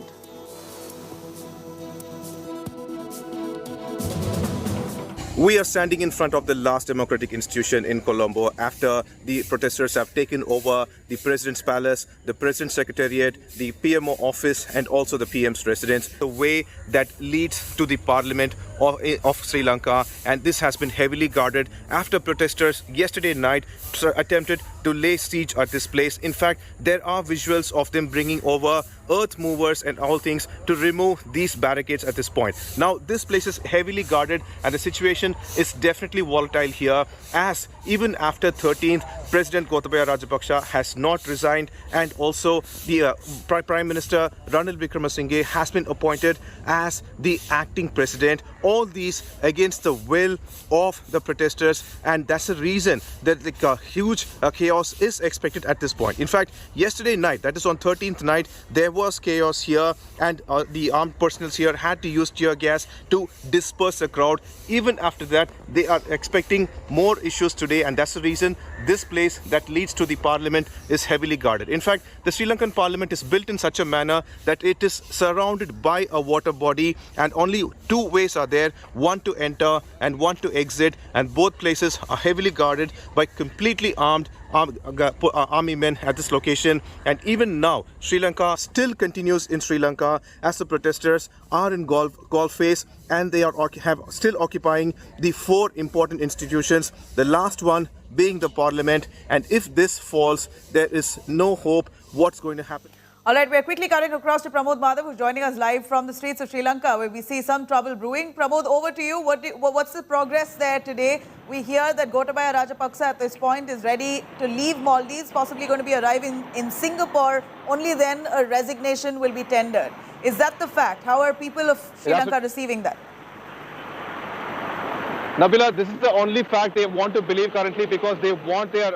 We are standing in front of the last democratic institution in Colombo after the protesters have taken over the President's Palace, the President's Secretariat, the PMO office, and also the PM's residence. The way that leads to the Parliament of Sri Lanka, and this has been heavily guarded after protesters yesterday night attempted to lay siege at this place. In fact, there are visuals of them bringing over earth movers and all things to remove these barricades at this point. Now, this place is heavily guarded and the situation is definitely volatile here, as even after 13th, President Gotabaya Rajapaksa has not resigned, and also the Prime Minister Ranil Wickremesinghe has been appointed as the acting president. All these against the will of the protesters, and that's the reason that the huge chaos is expected at this point. In fact, yesterday night, that is on 13th night, there was chaos here, and the armed personnel here had to use tear gas to disperse the crowd. Even after that, they are expecting more issues today, and that's the reason this place that leads to the parliament is heavily guarded. In fact, the Sri Lankan parliament is built in such a manner that it is surrounded by a water body, and only two ways are there, one to enter and one to exit, and both places are heavily guarded by completely armed army men at this location. And even now, Sri Lanka still continues in Sri Lanka as the protesters are in golf phase, and they are still occupying the four important institutions, the last one being the parliament. And if this falls, there is no hope what's going to happen. All right, we're quickly cutting across to Pramod Madhav, who's joining us live from the streets of Sri Lanka, where we see some trouble brewing. Pramod, over to you. What's the progress there today? We hear that Gotabaya Rajapaksa at this point is ready to leave Maldives, possibly going to be arriving in Singapore. Only then a resignation will be tendered. Is that the fact? How are people of Sri Lanka receiving that? Nabila, this is the only fact they want to believe currently because they want their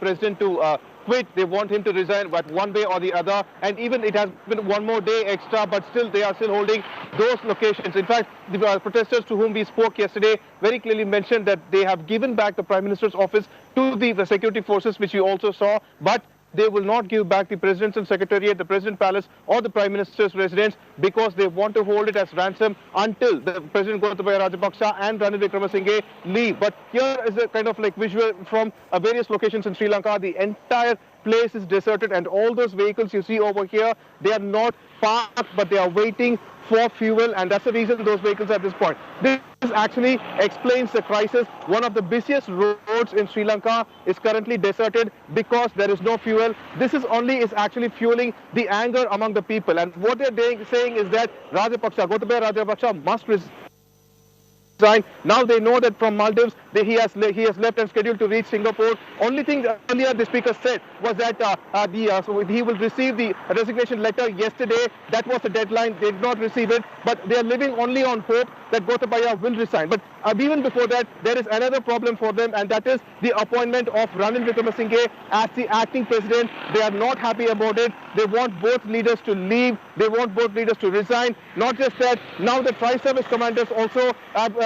president to quit. They want him to resign, but one way or the other. And even it has been one more day extra, but still they are still holding those locations. In fact, the protesters to whom we spoke yesterday very clearly mentioned that they have given back the Prime Minister's office to the security forces, which you also saw, but they will not give back the Presidential Secretariat, the President Palace or the Prime Minister's residence because they want to hold it as ransom until the President Govt Rajapaksa and Ranil Wickremesinghe leave. But here is a kind of like visual from various locations in Sri Lanka. The entire place is deserted and all those vehicles you see over here, they are not parked but they are waiting for fuel, and that's the reason those vehicles are at this point. This actually explains the crisis. One of the busiest roads in Sri Lanka is currently deserted because there is no fuel. This is actually fueling the anger among the people, and what they're saying is that Govt Rajapaksa must resign. Now they know that from Maldives he has left and scheduled to reach Singapore. Only thing earlier the speaker said was that so he will receive the resignation letter yesterday. That was the deadline. They did not receive it, but they are living only on hope that Gotabaya will resign. But even before that, there is another problem for them, and that is the appointment of Ranil Wickremesinghe as the acting president. They are not happy about it. They want both leaders to leave. They want both leaders to resign. Not just that, now the tri-service commanders also have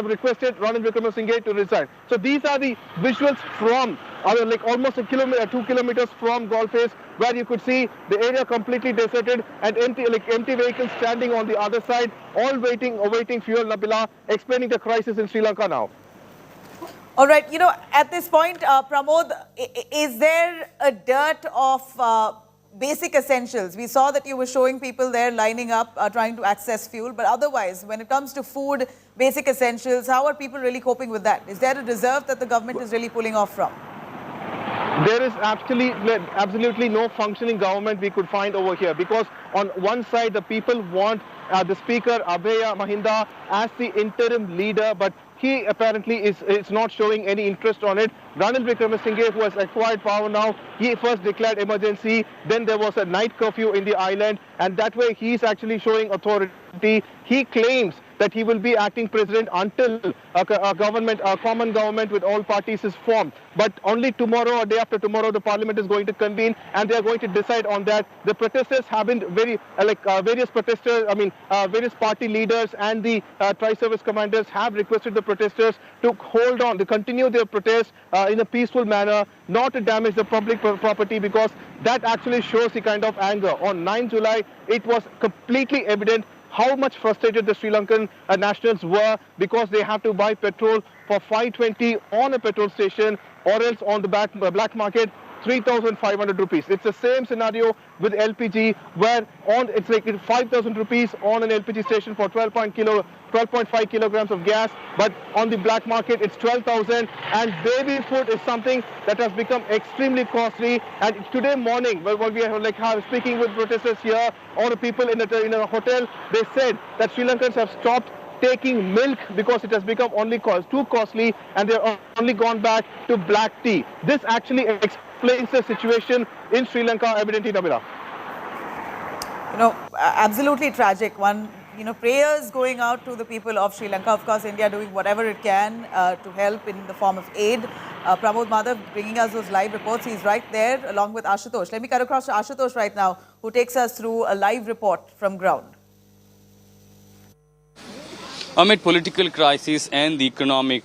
requested Ranil Wickremesinghe to resign. So these are the visuals from like almost 2 kilometers from Golface, where you could see the area completely deserted and empty vehicles standing on the other side, all awaiting fuel. Nabila, explaining the crisis in Sri Lanka now. All right, at this point, Pramod, is there a dearth of basic essentials? We saw that you were showing people there lining up, trying to access fuel, but otherwise, when it comes to food, basic essentials, how are people really coping with that? Is there a reserve that the government is really pulling off from? There is absolutely no functioning government we could find over here, because on one side the people want the speaker Abheya Mahinda as the interim leader, but he apparently is not showing any interest on it. Ranil Wickremesinghe, who has acquired power now, he first declared emergency, then there was a night curfew in the island, and that way he is actually showing authority. He claims that he will be acting president until a common government with all parties is formed. But only tomorrow or day after tomorrow, the parliament is going to convene and they are going to decide on that. The protesters have been various party leaders and the tri-service commanders have requested the protesters to hold on, to continue their protest in a peaceful manner, not to damage the public property, because that actually shows the kind of anger. On 9 July, it was completely evident how much frustrated the Sri Lankan nationals were, because they have to buy petrol for 520 on a petrol station, or else on the black market 3,500 rupees. It's the same scenario with LPG, where it's like 5,000 rupees on an LPG station for 12.5 kilograms of gas, but on the black market it's 12,000. And baby food is something that has become extremely costly. And today morning, when we are speaking with protesters here, all the people in a hotel, they said that Sri Lankans have stopped taking milk because it has become too costly, and they're only gone back to black tea. This actually explains the situation in Sri Lanka, evidently, Nabila. Absolutely tragic. Prayers going out to the people of Sri Lanka. Of course, India doing whatever it can to help in the form of aid. Pramod Madhav bringing us those live reports. He's right there along with Ashutosh. Let me cut across to Ashutosh right now, who takes us through a live report from ground. Amid political crisis and the economic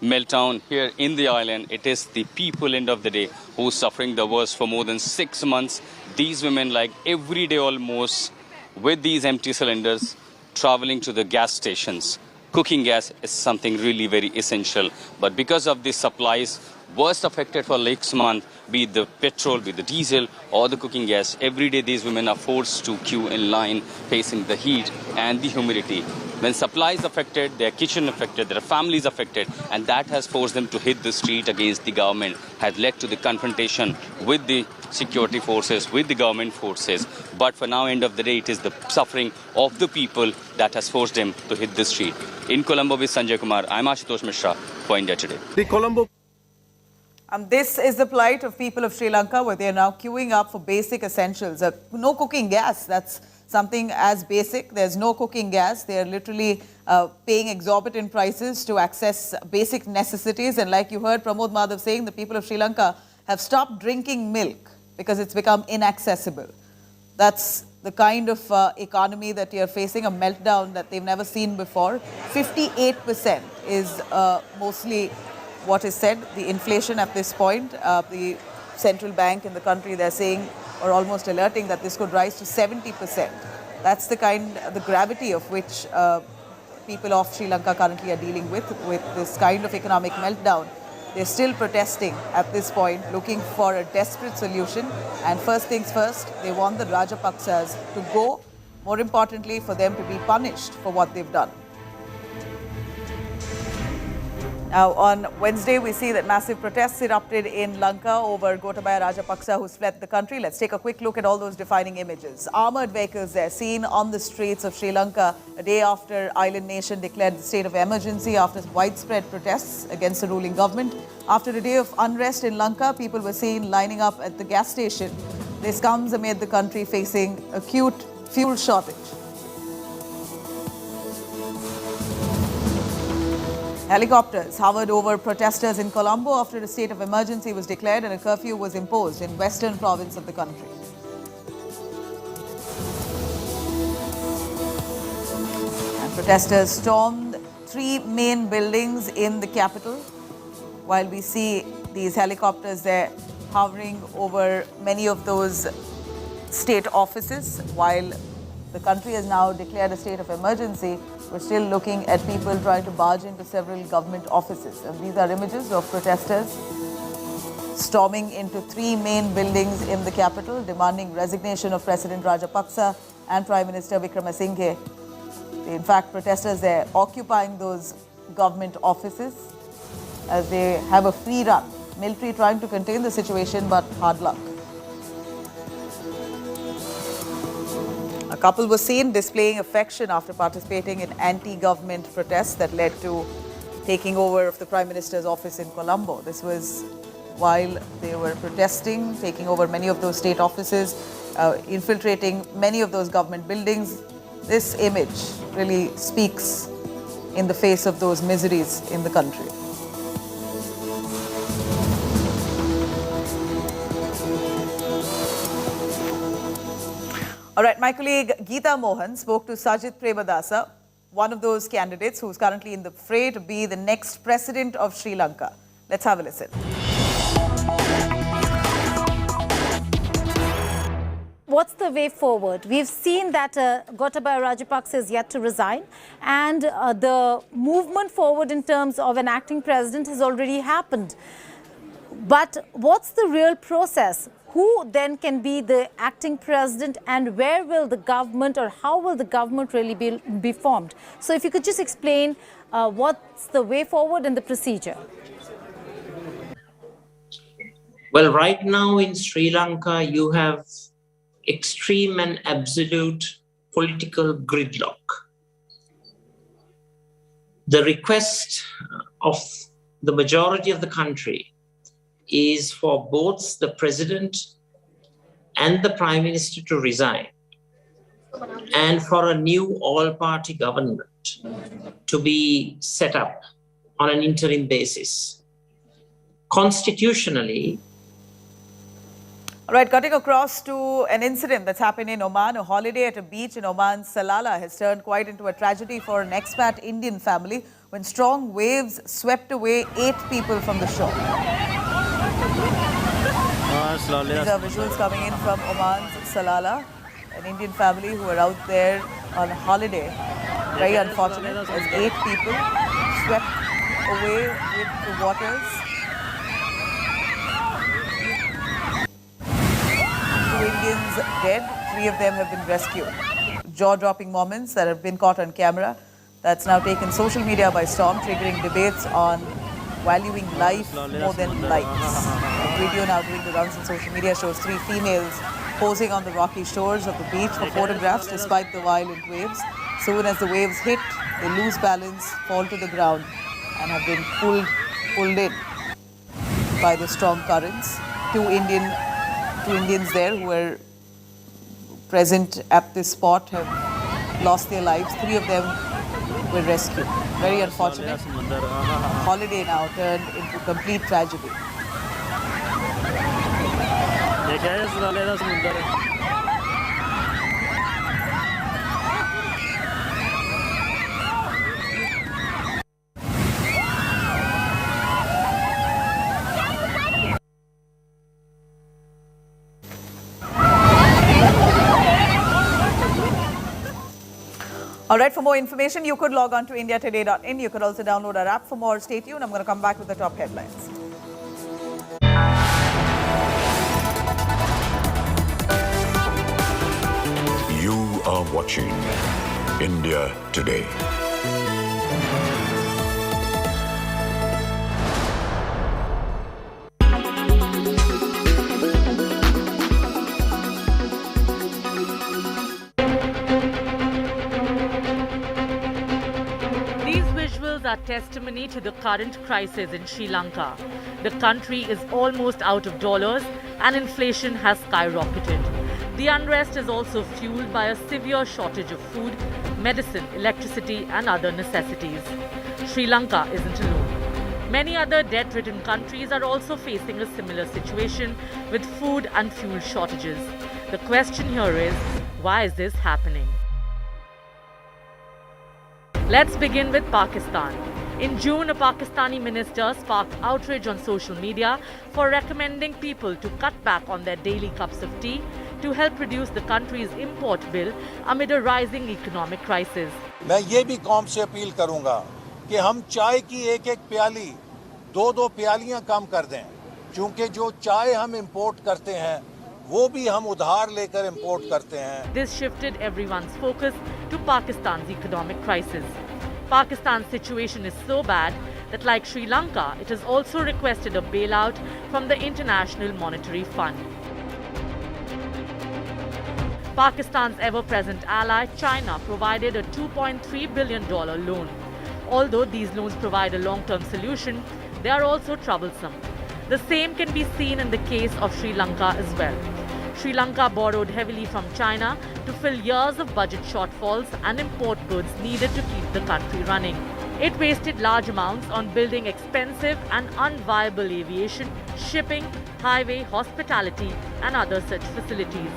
meltdown here in the island, it is the people, end of the day, who are suffering the worst for more than 6 months. These women, like every day almost, with these empty cylinders, traveling to the gas stations. Cooking gas is something really very essential. But because of the supplies, worst affected for next month, be it the petrol, be it the diesel or the cooking gas, every day these women are forced to queue in line, facing the heat and the humidity. When supply is affected, their kitchen affected, their families affected, and that has forced them to hit the street against the government, has led to the confrontation with the security forces, with the government forces. But for now, end of the day, it is the suffering of the people that has forced them to hit the street. In Colombo with Sanjay Kumar, I'm Ashutosh Mishra for India Today. The Colombo. This is the plight of people of Sri Lanka, where they are now queuing up for basic essentials. No cooking gas, that's something as basic. There's no cooking gas. They're literally paying exorbitant prices to access basic necessities. And like you heard Pramod Madhav saying, the people of Sri Lanka have stopped drinking milk because it's become inaccessible. That's the kind of economy that you're facing, a meltdown that they've never seen before. 58% is mostly what is said, the inflation at this point. The central bank in the country, they're saying, or almost alerting that this could rise to 70%. That's the gravity of which people of Sri Lanka currently are dealing with this kind of economic meltdown. They're still protesting at this point, looking for a desperate solution. And first things first, they want the Rajapaksas to go. More importantly, for them to be punished for what they've done. Now, on Wednesday, we see that massive protests erupted in Lanka over Gotabaya Rajapaksa, who's fled the country. Let's take a quick look at all those defining images. Armoured vehicles there, seen on the streets of Sri Lanka a day after island nation declared the state of emergency after widespread protests against the ruling government. After a day of unrest in Lanka, people were seen lining up at the gas station. This comes amid the country facing acute fuel shortage. Helicopters hovered over protesters in Colombo after a state of emergency was declared and a curfew was imposed in western province of the country. And protesters stormed 3 main buildings in the capital, while we see these helicopters there hovering over many of those state offices. While the country has now declared a state of emergency, we're still looking at people trying to barge into several government offices. And these are images of protesters storming into 3 main buildings in the capital, demanding resignation of President Rajapaksa and Prime Minister Wickremesinghe. In fact, protesters there occupying those government offices as they have a free run. Military trying to contain the situation, but hard luck. A couple was seen displaying affection after participating in anti-government protests that led to taking over of the Prime Minister's office in Colombo. This was while they were protesting, taking over many of those state offices, infiltrating many of those government buildings. This image really speaks in the face of those miseries in the country. All right, my colleague Geeta Mohan spoke to Sajith Premadasa, one of those candidates who's currently in the fray to be the next president of Sri Lanka. Let's have a listen. What's the way forward? We've seen that Gotabaya Rajapaksa is yet to resign, and the movement forward in terms of an acting president has already happened. But what's the real process? Who then can be the acting president, and where will the government, or how will the government really be formed? So if you could just explain what's the way forward and the procedure. Well, right now in Sri Lanka, you have extreme and absolute political gridlock. The request of the majority of the country is for both the president and the prime minister to resign, and for a new all-party government to be set up on an interim basis. Constitutionally, all right, cutting across to an incident that's happened in Oman. A holiday at a beach in Oman's Salalah has turned quite into a tragedy for an expat Indian family when strong waves swept away 8 people from the shore. These are visuals coming in from Oman's Salalah, an Indian family who were out there on holiday. Very unfortunate as 8 people swept away with the waters. 2 Indians dead, 3 of them have been rescued. Jaw-dropping moments that have been caught on camera. That's now taken social media by storm, triggering debates on valuing life more than likes. A video now doing the rounds on social media shows 3 females posing on the rocky shores of the beach for photographs despite the violent waves. Soon as the waves hit, they lose balance, fall to the ground, and have been pulled in by the strong currents. 2 Indians there who were present at this spot have lost their lives. 3 of them were rescued. Very unfortunate. Holiday now turned into complete tragedy. All right, for more information, you could log on to indiatoday.in. You could also download our app for more. Stay tuned. I'm going to come back with the top headlines. You are watching India Today. Are testimony to the current crisis in Sri Lanka. The country is almost out of dollars and inflation has skyrocketed. The unrest is also fueled by a severe shortage of food, medicine, electricity and other necessities. Sri Lanka isn't alone. Many other debt-ridden countries are also facing a similar situation with food and fuel shortages. The question here is, why is this happening? Let's begin with Pakistan. In June, a Pakistani minister sparked outrage on social media for recommending people to cut back on their daily cups of tea to help reduce the country's import bill amid a rising economic crisis. मैं ये भी कौम से appeal करूंगा कि हम चाय की एक-एक प्याली, 2-2 प्यालियां कम कर दें, क्योंकि जो चाय हम इंपोर्ट करते हैं वो भी हम उधार लेकर इंपोर्ट करते हैं. This shifted everyone's focus to Pakistan's economic crisis. Pakistan's situation is so bad that, like Sri Lanka, it has also requested a bailout from the International Monetary Fund. Pakistan's ever-present ally, China, provided a $2.3 billion loan. Although these loans provide a long-term solution, they are also troublesome. The same can be seen in the case of Sri Lanka as well. Sri Lanka borrowed heavily from China to fill years of budget shortfalls and import goods needed to keep the country running. It wasted large amounts on building expensive and unviable aviation, shipping, highway, hospitality and other such facilities.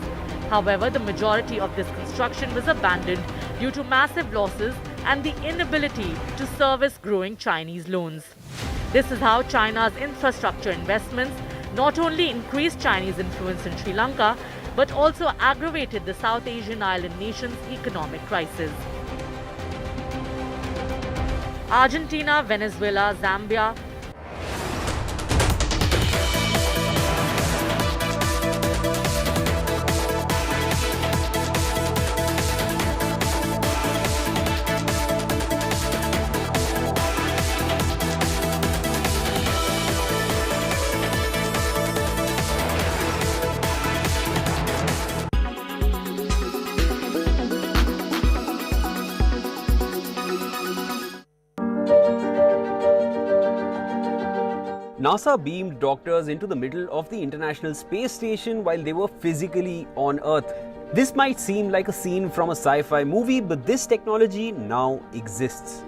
However, the majority of this construction was abandoned due to massive losses and the inability to service growing Chinese loans. This is how China's infrastructure investments not only increased Chinese influence in Sri Lanka, but also aggravated the South Asian island nation's economic crisis. Argentina, Venezuela, Zambia, NASA beamed doctors into the middle of the International Space Station while they were physically on Earth. This might seem like a scene from a sci-fi movie, but this technology now exists.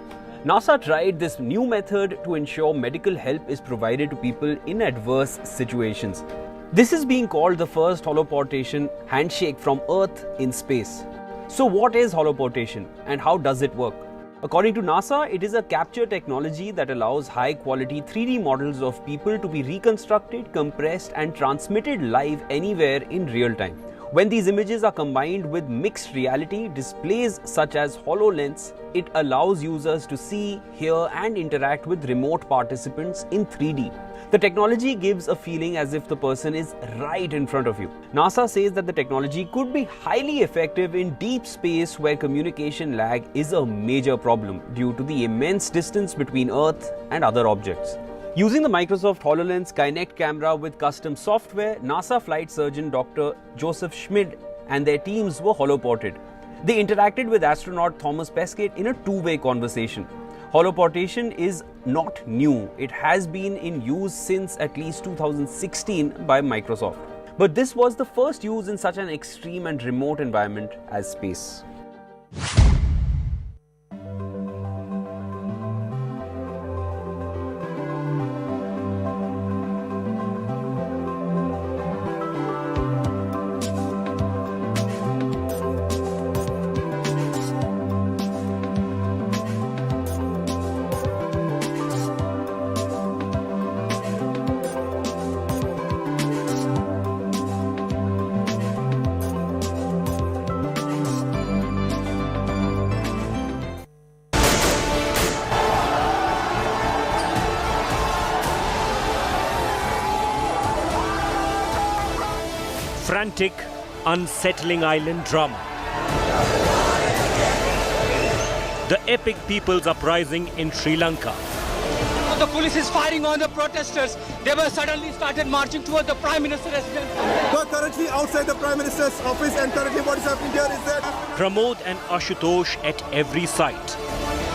NASA tried this new method to ensure medical help is provided to people in adverse situations. This is being called the first holoportation handshake from Earth in space. So what is holoportation and how does it work? According to NASA, it is a capture technology that allows high-quality 3D models of people to be reconstructed, compressed and transmitted live anywhere in real time. When these images are combined with mixed reality displays such as HoloLens, it allows users to see, hear and interact with remote participants in 3D. The technology gives a feeling as if the person is right in front of you. NASA says that the technology could be highly effective in deep space where communication lag is a major problem due to the immense distance between Earth and other objects. Using the Microsoft HoloLens Kinect camera with custom software, NASA flight surgeon Dr. Joseph Schmid and their teams were holoported. They interacted with astronaut Thomas Pesquet in a two-way conversation. Holoportation is not new. It has been in use since at least 2016 by Microsoft. But this was the first use in such an extreme and remote environment as space. Frantic, unsettling island drama. The epic people's uprising in Sri Lanka. The police is firing on the protesters. They were suddenly started marching toward the Prime Minister's residence. We are currently outside the Prime Minister's office, and currently what is happening here is that Pramod and Ashutosh at every site.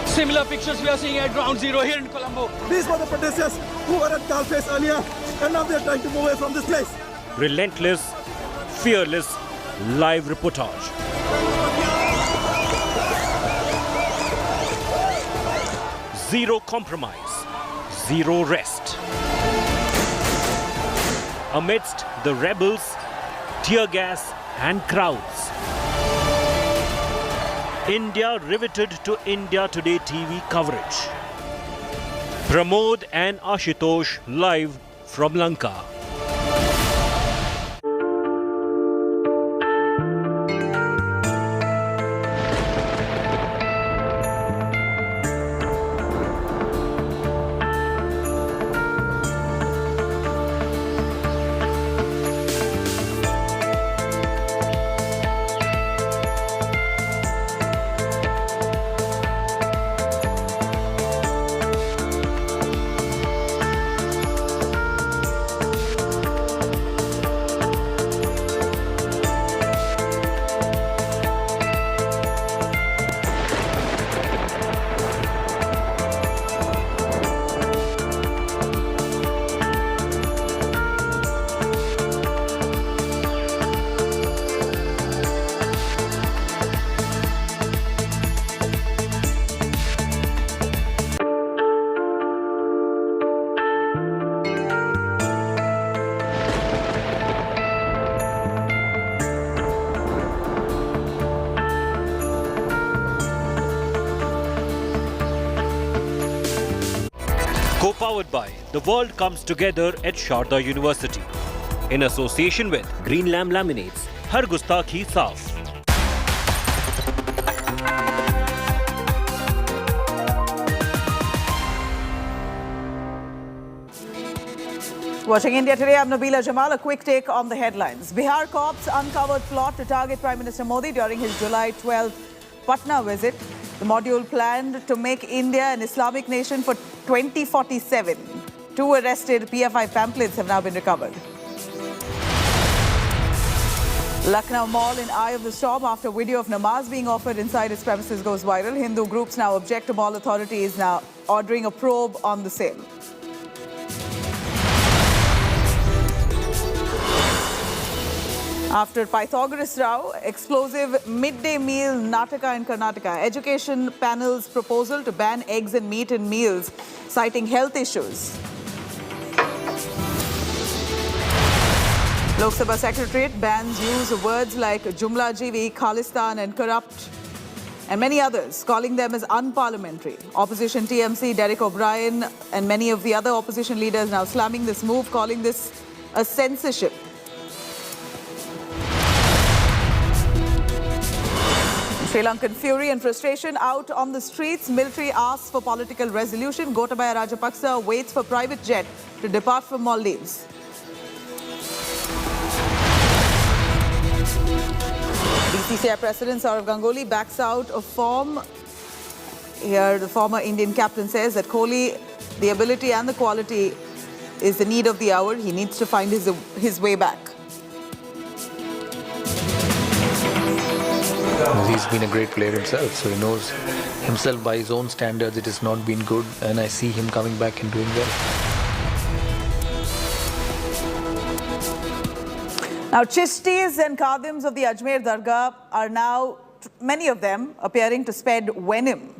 Similar pictures we are seeing at Ground Zero here in Colombo. These were the protesters who were at Kalpes earlier, and now they are trying to move away from this place. Relentless, fearless live reportage. Zero compromise, zero rest. Amidst the rebels, tear gas and crowds. India riveted to India Today TV coverage. Pramod and Ashutosh live from Lanka. Co-powered by The World Comes Together at Sharda University. In association with Green Lamb Laminates, Har Gustakhi Saaf. Watching India Today, I'm Nabila Jamal. A quick take on the headlines. Bihar cops uncovered plot to target Prime Minister Modi during his July 12th Patna visit. The module planned to make India an Islamic nation for 2047. 2 arrested PFI pamphlets have now been recovered. Lucknow Mall in eye of the storm after video of namaz being offered inside its premises goes viral. Hindu groups now object to mall authorities now ordering a probe on the same. After Pythagoras Rao, explosive midday meal Nataka in Karnataka. Education panel's proposal to ban eggs and meat in meals, citing health issues. Lok Sabha Secretariat bans use of words like jumlajeevi, khalistan and corrupt and many others, calling them as unparliamentary. Opposition TMC, Derek O'Brien and many of the other opposition leaders now slamming this move, calling this a censorship. Sri Lankan fury and frustration out on the streets. Military asks for political resolution. Gotabaya Rajapaksa waits for private jet to depart from Maldives. BCCI President Saurav Ganguly backs out of form. Here, the former Indian captain says that Kohli, the ability and the quality is the need of the hour. He needs to find his way back. He's been a great player himself, so he knows himself by his own standards it has not been good, and I see him coming back and doing well. Now, Chishtis and Khadims of the Ajmer Dargah are now, many of them, appearing to spread venom.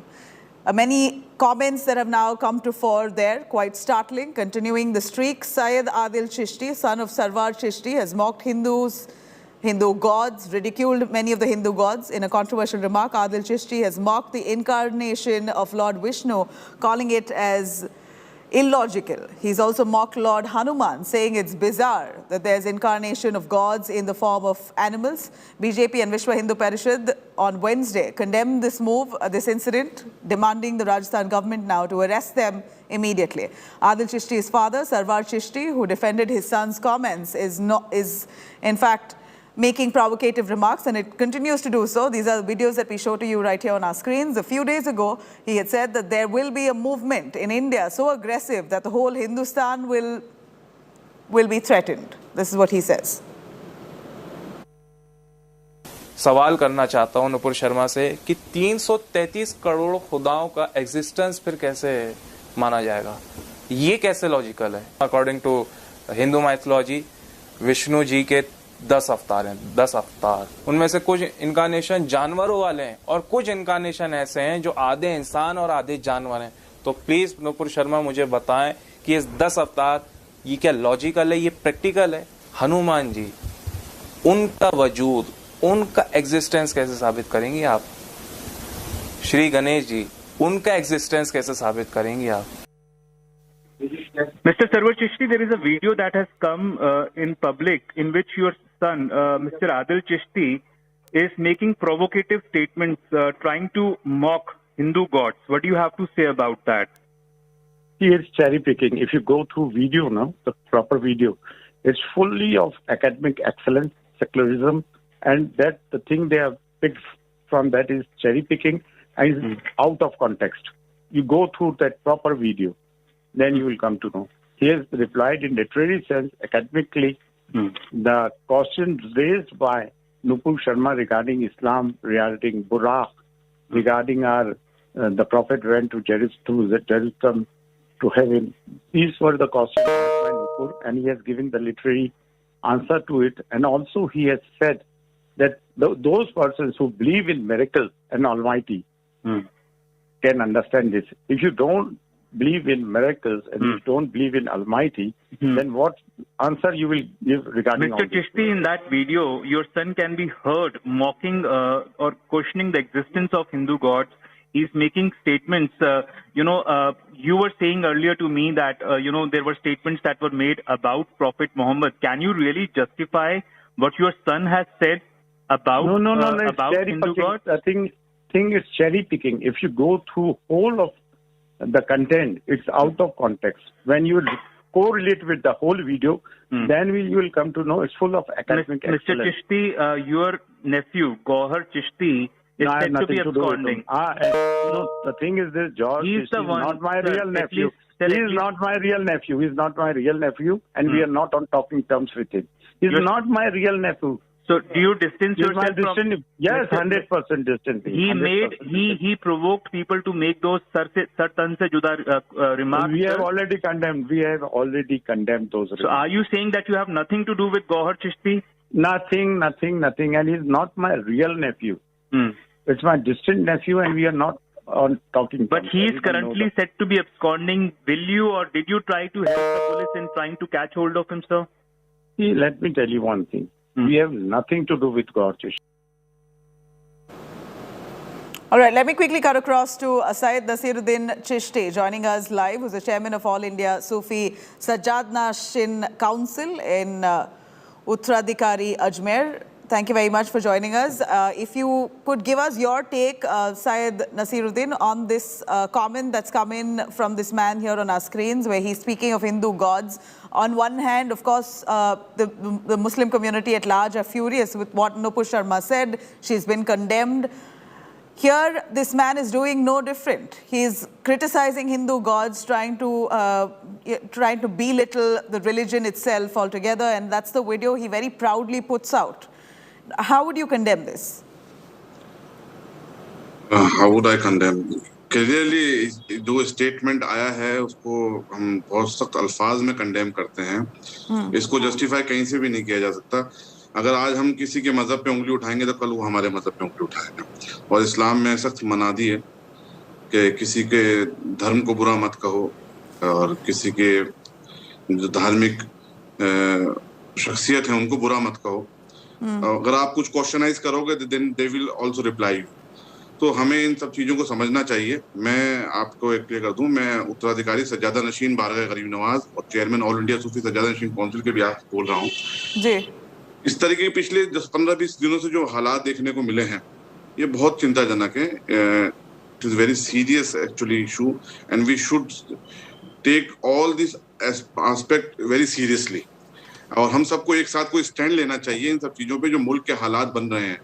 Many comments that have now come to fore there, quite startling. Continuing the streak, Syed Adil Chishti, son of Sarwar Chishti, has mocked Hindus, Hindu gods, ridiculed many of the Hindu gods. In a controversial remark, Adil Chishti has mocked the incarnation of Lord Vishnu, calling it as illogical. He's also mocked Lord Hanuman, saying it's bizarre that there's incarnation of gods in the form of animals. BJP and Vishwa Hindu Parishad on Wednesday condemned this move, this incident, demanding the Rajasthan government now to arrest them immediately. Adil Chishti's father, Sarwar Chishti, who defended his son's comments, is in fact making provocative remarks, and it continues to do so. These are the videos that we show to you right here on our screens. A few days ago, he had said that there will be a movement in India so aggressive that the whole Hindustan will be threatened. This is what he says. सवाल करना चाहता हूं नुपुर शर्मा से कि 333 करोड़ खुदाओं का existence फिर कैसे माना जाएगा? ये कैसे लॉजिकल है? According to Hindu mythology, Vishnu ji के 10 अवतार हैं, 10 अवतार। उनमें से कुछ इनकारनेशन जानवरों वाले हैं और कुछ इनकारनेशन ऐसे हैं जो आधे इंसान और आधे जानवर हैं। तो प्लीज नुपुर शर्मा मुझे बताएं कि इस 10 अवतार ये क्या लॉजिकल है, ये प्रैक्टिकल है? हनुमान जी, उनका वजूद, उनका एग्जिस्टेंस कैसे साबित करेंगी आप? श्री गणेश जी, उनका एग्जिस्टेंस कैसे साबित करेंगी आप? Mr. Sarwar Chishti, there is a video that has come in public in which your son, Mr. Adil Chishti, is making provocative statements, trying to mock Hindu gods. What do you have to say about that? He is cherry picking. If you go through video now, the proper video, it's fully of academic excellence, secularism, and that the thing they have picked from that is cherry picking and is out of context. You go through that proper video, then you will come to know. He has replied in literary sense, academically, the questions raised by Nupur Sharma regarding Islam, regarding Buraq, regarding our the Prophet went to Jerusalem to heaven. These were the questions by Nupur, and he has given the literary answer to it. And also he has said that those persons who believe in miracles and Almighty can understand this. If you don't believe in miracles and you don't believe in Almighty, then what answer you will give regarding Mr. Chishti, in that video, your son can be heard mocking or questioning the existence of Hindu gods. He's making statements. You were saying earlier to me that, there were statements that were made about Prophet Muhammad. Can you really justify what your son has said about, about Hindu gods? I think it's cherry picking. If you go through whole of the content, it's out of context. When you correlate with the whole video, then you will come to know it's full of academic excellence. Mr. Chishti, your nephew, Govt Chishti, is said to be absconding. The thing is this, George, he's not my real nephew. He is not my real nephew. He's not my real nephew, and we are not on talking terms with him. He's not my real nephew. So do you distance yourself from? Yes, 100% distance. He provoked people to make those sar tan se juda remarks. We have already condemned. We have already condemned those remarks. So are you saying that you have nothing to do with Govt Chishti? Nothing. And he's not my real nephew. It's my distant nephew, and we are not on talking. But he is currently said to be absconding. Will you or did you try to help the police in trying to catch hold of him, sir? See, let me tell you one thing. We have nothing to do with Govt Chishti. All right, let me quickly cut across to Syed Nasiruddin Chishti, joining us live, who's the chairman of All India Sufi Sajjadna Shin Council in Uttarakhand, Ajmer. Thank you very much for joining us. If you could give us your take, Syed Nasiruddin, on this comment that's come in from this man here on our screens, where he's speaking of Hindu gods. On one hand, of course, the Muslim community at large are furious with what Nupur Sharma said. She's been condemned. Here, this man is doing no different. He's criticizing Hindu gods, trying to belittle the religion itself altogether, and that's the video he very proudly puts out. How would you condemn this? How would I condemn? Clearly, जो statement आया है उसको हम बहुत सख्त अल्फाज में condemn करते हैं. इसको justify कहीं से भी नहीं किया जा सकता. अगर आज हम किसी के मजहब पे उंगली उठाएंगे तो कल वो हमारे मजहब पे उंगली उठाएगा। और इस्लाम में सख्त मनादी है कि किसी के धर्म को बुरा मत कहो और किसी के जो धार्मिक शख्सियत है उनको बुरा मत कहो। अगर आप कुछ क्वेश्चनाइज करोगे then they will also reply you. तो हमें इन सब चीजों को समझना चाहिए। मैं आपको एक क्लियर कर दूं, मैं उत्तराधिकारी सज्जादा नशीन बारगाह गरीब नवाज और चेयरमैन ऑल इंडिया सूफी सज्जादा नशीन काउंसिल के बिहाफ बोल रहा हूँ जी। इस तरीके के पिछले 10-15-20 दिनों से जो हालात देखने को मिले हैं ये बहुत चिंताजनक है। It is very serious actually issue and we should take all this aspect very seriously. और हम सबको एक साथ कोई स्टैंड लेना चाहिए इन सब चीजों पे जो मुल्क के हालात बन रहे हैं,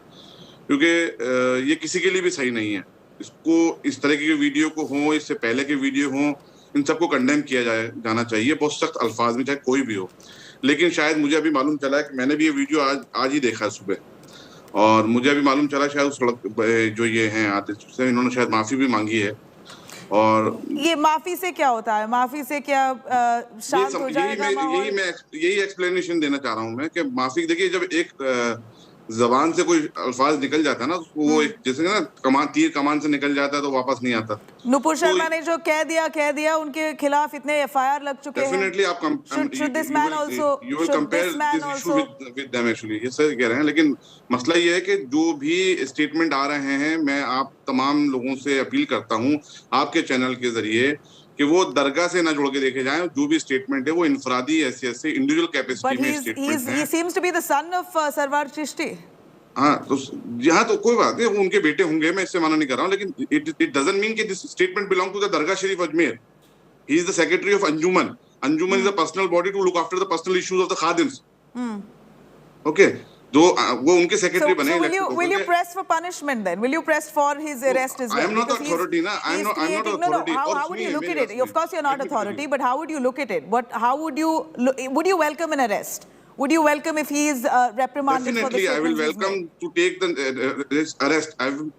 क्योंकि ये किसी के लिए भी सही नहीं है। इसको इस तरह के वीडियो को हो, इससे पहले के वीडियो हो, इन सबको कंडेम किया जाना चाहिए बहुत सख्त अल्फाज में, चाहे कोई भी हो। लेकिन शायद मुझे अभी मालूम चला है कि मैंने भी ये वीडियो आज ही देखा सुबह, और मुझे अभी मालूम चला शायद उस जो ये हैं आतिश से इन्होंने शायद माफी भी मांगी है। और ये माफी से क्या होता है? माफी से क्या शांत हो जाएगा माहौल? यही एक्सप्लेनेशन देना चाह रहा हूँ मैं कि माफी, देखिए जब एक जबान से कोई अल्फाज निकल जाता है ना, वो एक जैसे ना तीर कमान से निकल जाता है तो वापस नहीं आता। नुपुर शर्मा ने जो कह दिया उनके खिलाफ इतने एफआईआर लग चुके हैं। डेफिनेटली आप should this man also with them actually, ये सर कह रहे हैं। लेकिन मसला ये है कि जो भी स्टेटमेंट आ रहे हैं, मैं आप तमाम लोगों से अपील करता हूँ आपके चैनल के जरिए कि वो दरगाह से ना जोड़ के देखे जाएं। जो भी स्टेटमेंट है वो इनफरादी हैसियत से इंडिविजुअल कैपेसिटी में स्टेटमेंट है। He seems to be the son of Sarwar Chishti. हाँ, तो यहाँ तो कोई बात नहीं, वो उनके बेटे होंगे, मैं इससे मना नहीं कर रहा हूँ, लेकिन इट डजंट मीन कि this statement belong to the Dargah Sharif Ajmer. He is the secretary of Anjuman. Anjuman is a personal body to look after the personal issues of the खादिम्स। ओके, जो वो उनके सेक्रेटरी बने। Will you press for punishment then? Will you press for his arrest as well? I am not authority, na. I am not authority. How would you look at it? Of course, you're not authority, but how would you look at it? How would you welcome an arrest? Would you welcome if he is reprimanded for the statements? Definitely, I will welcome to take the arrest.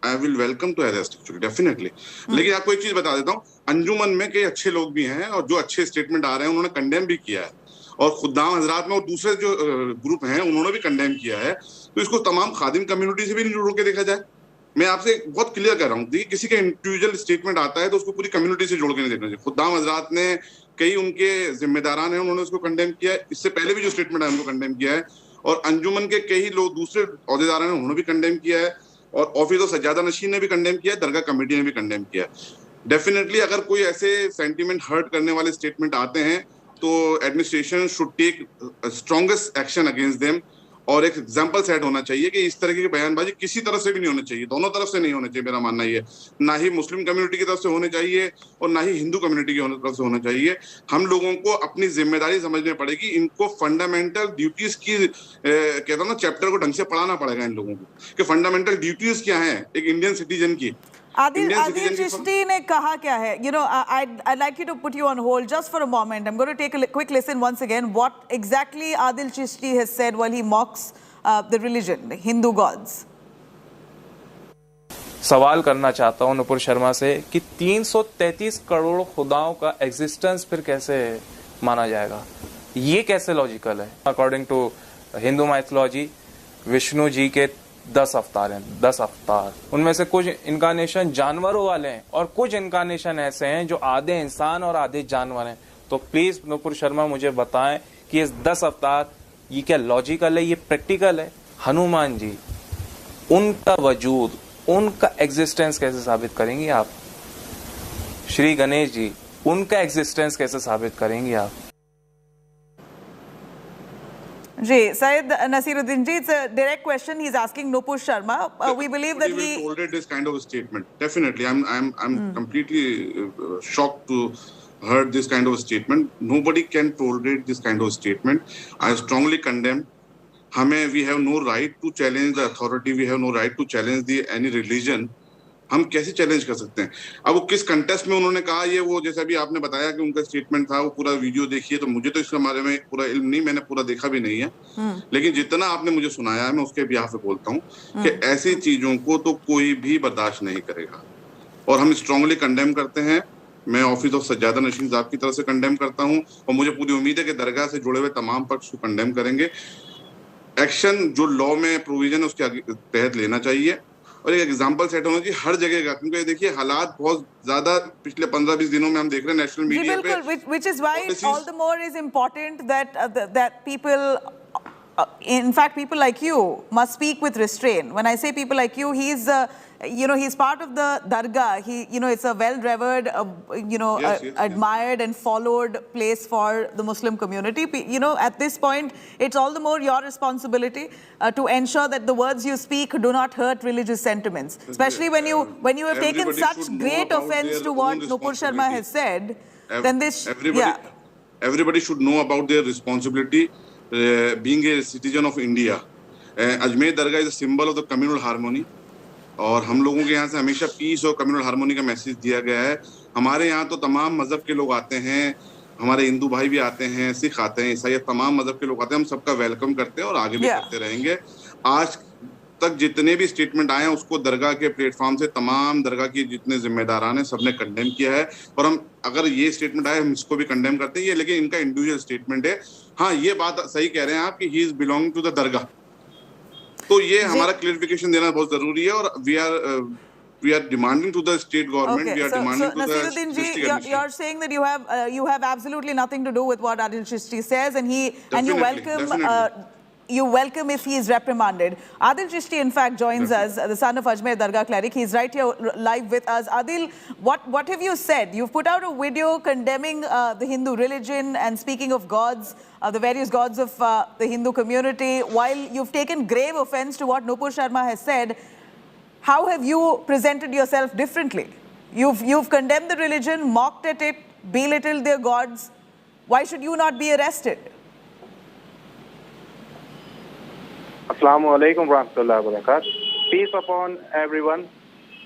I will welcome to arrest actually, definitely. लेकिन आपको एक चीज बता देता हूँ, अंजुमन में कई अच्छे लोग भी हैं और जो अच्छे स्टेटमेंट आ रहे हैं उन्होंने कंडेम भी किया है, और खुदाम हजरात में और दूसरे जो ग्रुप हैं उन्होंने भी कंडेम किया है। तो इसको तमाम खादिम कम्युनिटी से भी नहीं जोड़ के देखा जाए। मैं आपसे बहुत क्लियर कर रहा हूँ, देखिए किसी का इंडिविजुअल स्टेटमेंट आता है तो उसको पूरी कम्युनिटी से जोड़ के नहीं देखना चाहिए। खुदाम हजरात ने, कई उनके जिम्मेदारान हैं, उन्होंने उसको कंडेम किया है। इससे पहले भी जो स्टेटमेंट है उनको कंडेम किया है, और अंजुमन के कई लोग दूसरे अहदेदार हैं उन्होंने भी कंडेम किया है, और ऑफिस ऑफ सज्जादा नशीन ने भी कंडेम किया है, दरगाह कमेटी ने भी कंडेम किया है। डेफिनेटली अगर कोई ऐसे सेंटीमेंट हर्ट करने वाले स्टेटमेंट आते हैं तो administration should take strongest action against them, और एक एग्जाम्पल सेट होना चाहिए कि इस तरह की बयानबाजी किसी तरफ से भी नहीं होनी चाहिए, दोनों तरफ से नहीं होना चाहिए। मेरा मानना ये, ना ही मुस्लिम कम्युनिटी की तरफ से होने चाहिए और ना ही हिंदू कम्युनिटी की तरफ से होना चाहिए। हम लोगों को अपनी जिम्मेदारी समझनी पड़ेगी। इनको फंडामेंटल ड्यूटीज की कहता हूँ ना, चैप्टर को ढंग से पढ़ाना पड़ेगा इन लोगों को कि फंडामेंटल ड्यूटीज क्या है एक इंडियन सिटीजन की। Adil Chishti ने कहा क्या है? You know, I'd like you to put you on hold just for a moment. I'm going to take a quick listen once again. What exactly Adil Chishti has said while he mocks the religion, the Hindu gods. सवाल करना चाहता हूं नुपुर शर्मा से कि 333 करोड़ खुदाओं का existence फिर कैसे माना जाएगा? ये कैसे लॉजिकल है? According to Hindu mythology, Vishnu ji के 10 अवतार हैं, 10 अवतार। उनमें से कुछ इनकारनेशन जानवरों वाले हैं और कुछ इनकारनेशन ऐसे हैं जो आधे इंसान और आधे जानवर हैं। तो प्लीज नुपुर शर्मा मुझे बताएं कि इस 10 अवतार ये क्या लॉजिकल है, ये प्रैक्टिकल है? हनुमान जी, उनका वजूद, उनका एग्जिस्टेंस कैसे साबित करेंगी आप? श्री गणेश जी, उनका एग्जिस्टेंस कैसे साबित करेंगी आप? जी, Syed Nasiruddin ji, it's a direct question. He's asking Nupur Sharma. We believe that he tolerate this kind of a statement. Definitely, I'm completely shocked to heard this kind of a statement. Nobody can tolerate this kind of a statement. I strongly condemn. We have no right to challenge the authority. We have no right to challenge any religion. हम कैसे challenge कर सकते हैं? अब वो किस contest में उन्होंने कहा, ये वो जैसा भी आपने बताया कि उनका स्टेटमेंट था, वो पूरा वीडियो देखिए, तो मुझे तो इसके बारे में पूरा इल्म नहीं, मैंने पूरा देखा भी नहीं है, लेकिन जितना आपने मुझे सुनाया है मैं उसके बिहाफ पे बोलता हूँ कि ऐसी चीजों को तो कोई भी बर्दाश्त नहीं करेगा और हम स्ट्रांगली कंडेम करते हैं। मैं ऑफिस ऑफ सज्जादा नशीन साहब की तरफ से कंडेम करता हूँ और मुझे पूरी उम्मीद है कि दरगाह से जुड़े हुए तमाम पक्ष को कंडेम करेंगे। एक्शन जो लॉ में प्रोविजन है उसके तहत लेना चाहिए और एक एग्जांपल सेट होना चाहिए हर जगह का, क्योंकि देखिए हालात बहुत ज्यादा पिछले 15-20 दिनों में हम देख रहे हैं नेशनल मीडिया पे, which is why all the more is important that people, in fact people like you must speak with restraint. When I say people like you, he's he's part of the dargah. It's a well revered, admired and followed place for the Muslim community. At this point it's all the more your responsibility to ensure that the words you speak do not hurt religious sentiments, especially when you have taken such great offense to what Nupur Sharma has said. Then this everybody should know about their responsibility being a citizen of India. Ajmer Dargah is a symbol of the communal harmony और हम लोगों के यहाँ से हमेशा piece और communal harmony का message दिया गया है। हमारे यहाँ तो तमाम मजहब के लोग आते हैं, हमारे हिंदू भाई भी आते हैं, सिख आते हैं, ईसाई, तमाम मजहब के लोग आते हैं, हम सबका वेलकम करते हैं और आगे भी करते रहेंगे। आज तक जितने भी स्टेटमेंट आए हैं उसको दरगाह के प्लेटफॉर्म से तमाम दरगाह की जितने जिम्मेदारान हैं सबने कंडेम किया है और हम अगर ये स्टेटमेंट आए हम इसको भी कंडेम करते हैं, ये लेकिन इनका इंडिविजुअल स्टेटमेंट है। हाँ, ये बात सही कह रहे हैं आप कि he is belonging to the dargah, तो ये हमारा क्लियरिफिकेशन देना बहुत जरूरी है और we are demanding to the state government, we are demanding to the Nasiruddin ji, you're saying that you have absolutely nothing to do with what Adil Chishti says, and you welcome if he is reprimanded. Adil Chishti, in fact, joins us, the son of Ajmer Dargah cleric. He's right here live with us. Adil, what have you said? You've put out a video condemning the Hindu religion and speaking of gods, the various gods of the Hindu community. While you've taken grave offense to what Nupur Sharma has said, how have you presented yourself differently? You've condemned the religion, mocked at it, belittled their gods. Why should you not be arrested? अस्सलामु अलैकुम रहमतुल्लाहि व बरकातहू। Piece upon everyone.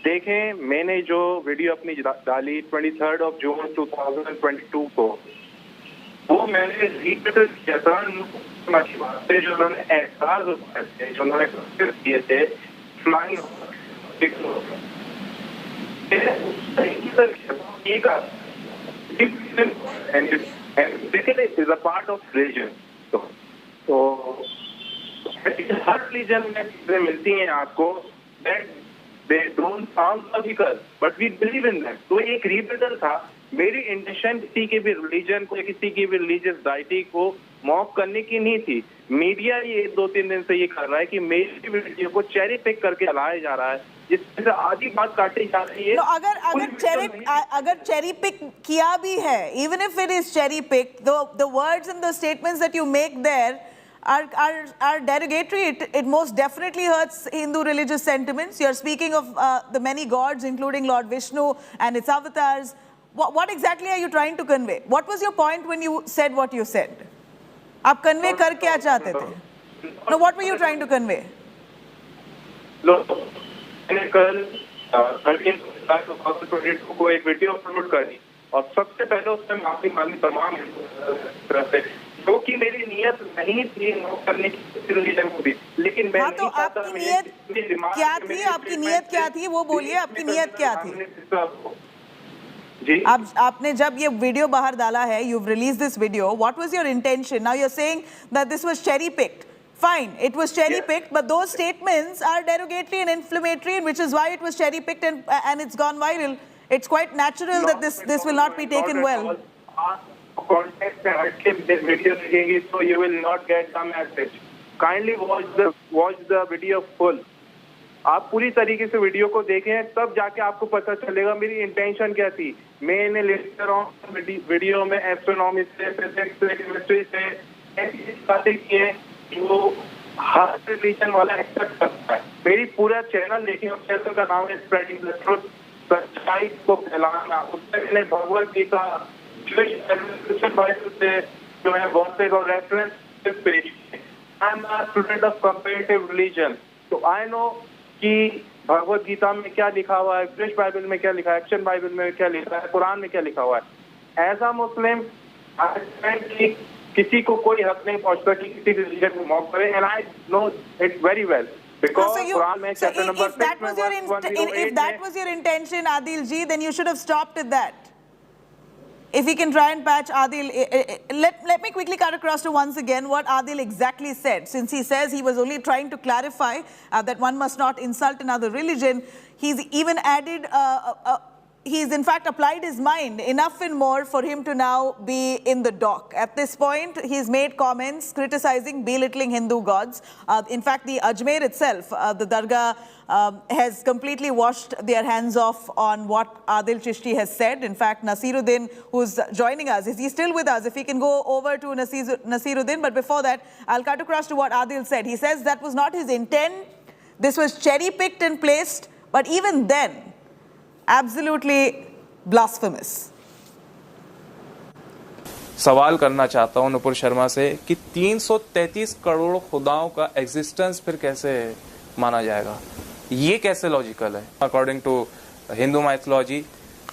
देखें, मैंने जो video अपनी डाली 23rd of June 2022 को, वो मैंने रिपीट किया था जो उन्होंने एहसास थे, जो उन्होंने किए थे flying is a part of religion. तो हर रिलीजन में चीजें मिलती हैं आपको that they don't sound logical but we believe in them. तो एक रिबेटल था। मेरी इंटेंशन किसी के भी रिलीजन को या किसी की भी रिलीजियस डाइटी को मॉक करने की नहीं थी। मीडिया ये 2-3 दिन से ये कर रहा है कि मेरी वीडियो को चेरी पिक करके लाया जा रहा है, जिससे आधी बात काटी जा रही है। अगर चेरी पिक किया भी है, even if it is cherry picked, the words and the statements that you make there are derogatory. It most definitely hurts Hindu religious sentiments. You're speaking of the many gods, including Lord Vishnu and its avatars. What exactly are you trying to convey? What was your point when you said what you said? आप convey कर क्या चाहते थे? No, what were you trying to convey? मैंने कल 13/2022 को एक video upload करी और सबसे पहले उसमें माफी मांगी तमाम तरफ से, जो कि मेरी नियत नहीं थी नोट करने की रिलीजन को भी, लेकिन मैं तो आपकी नियत क्या थी? आपकी नियत क्या थी वो बोलिए, आपकी नियत क्या थी? जी, आपने जब ये वीडियो बाहर डाला है, you've released this video, what was your intention? Now you're saying that this was cherry picked. Fine, it was cherry picked, but those statements are derogatory and inflammatory, which is why it was cherry picked and it's gone viral. It's quite natural that this will not be taken well. Context and this video देखेंगे so you will not get the message. Kindly watch the video full. आप पूरी तरीके से video को देखें, तब जाके आपको पता चलेगा मेरी इंटेंशन क्या थी। मैंने लेटर ऑन वीडियो में एस्ट्रोनॉमी से, फिजिक्स से, केमिस्ट्री से ऐसी बातें की हैं जो हर रिलीजन वाला एक्सेप्ट करता है। मेरी पूरा चैनल देखिए, उस चैनल का नाम है स्प्रेडिंग द ट्रुथ, सच्चाई को फैलाना। उसमें मैंने भगवत गीता, क्रिश्चियन बाइबल से जो है वर्सेस और रेफरेंस पेश किए। I am a student of comparative religion, तो आई नो कि भगवत गीता में क्या लिखा हुआ है, क्रिश्चियन बाइबल में क्या लिखा है, एक्शन बाइबल में क्या लिखा है, कुरान में क्या लिखा हुआ है। एज अ मुस्लिम कि किसी को कोई हक नहीं पहुंचता कि किसी रिलीजन को मॉक करे, and I know it very well because Quran में chapter number 6 if that was your intention, Adil ji, then you should have stopped at that. if we can try and patch Adil, let me quickly cut across to once again what Adil exactly said. Since he says he was only trying to clarify that one must not insult another religion, he's even added, he's in fact applied his mind enough and more for him to now be in the dock. At this point, he's made comments criticizing, belittling Hindu gods. In fact, the Ajmer itself, the Dargah, has completely washed their hands off on what Adil Chishti has said. In fact, Nasiruddin, who's joining us, is he still with us? If he can go over to Nasiruddin. But before that, I'll cut across to what Adil said. He says that was not his intent. This was cherry-picked and placed. But even then, absolutely blasphemous. सवाल करना चाहता हूं नुपुर शर्मा से कि 333 करोड़ खुदाओं का existence फिर कैसे माना जाएगा, ये कैसे लॉजिकल है? According to Hindu mythology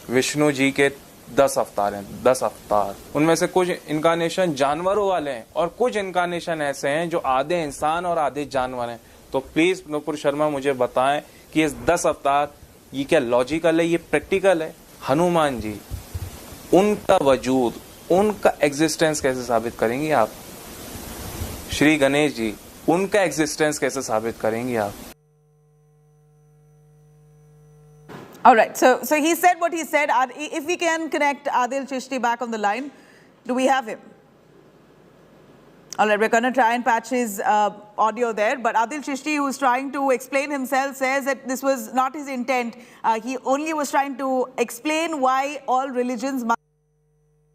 Vishnu ji के 10 अवतार हैं, 10 अवतार, उनमें से कुछ इनकारनेशन जानवरों वाले हैं और कुछ इनकारनेशन ऐसे हैं जो आधे इंसान और आधे जानवर हैं। तो प्लीज नुपुर शर्मा मुझे बताएं कि इस 10 अवतार ये क्या लॉजिकल है, ये प्रैक्टिकल है? हनुमान जी, उनका वजूद, उनका एग्जिस्टेंस कैसे साबित करेंगी आप? श्री गणेश जी, उनका एग्जिस्टेंस कैसे साबित करेंगी आप? All right, so he said what he said. If we can connect Adil Chishti back on the line, do we have him? All right, we're going to try and patch his audio there. But Adil Chishti, who's trying to explain himself, says that this was not his intent. He only was trying to explain why all religions,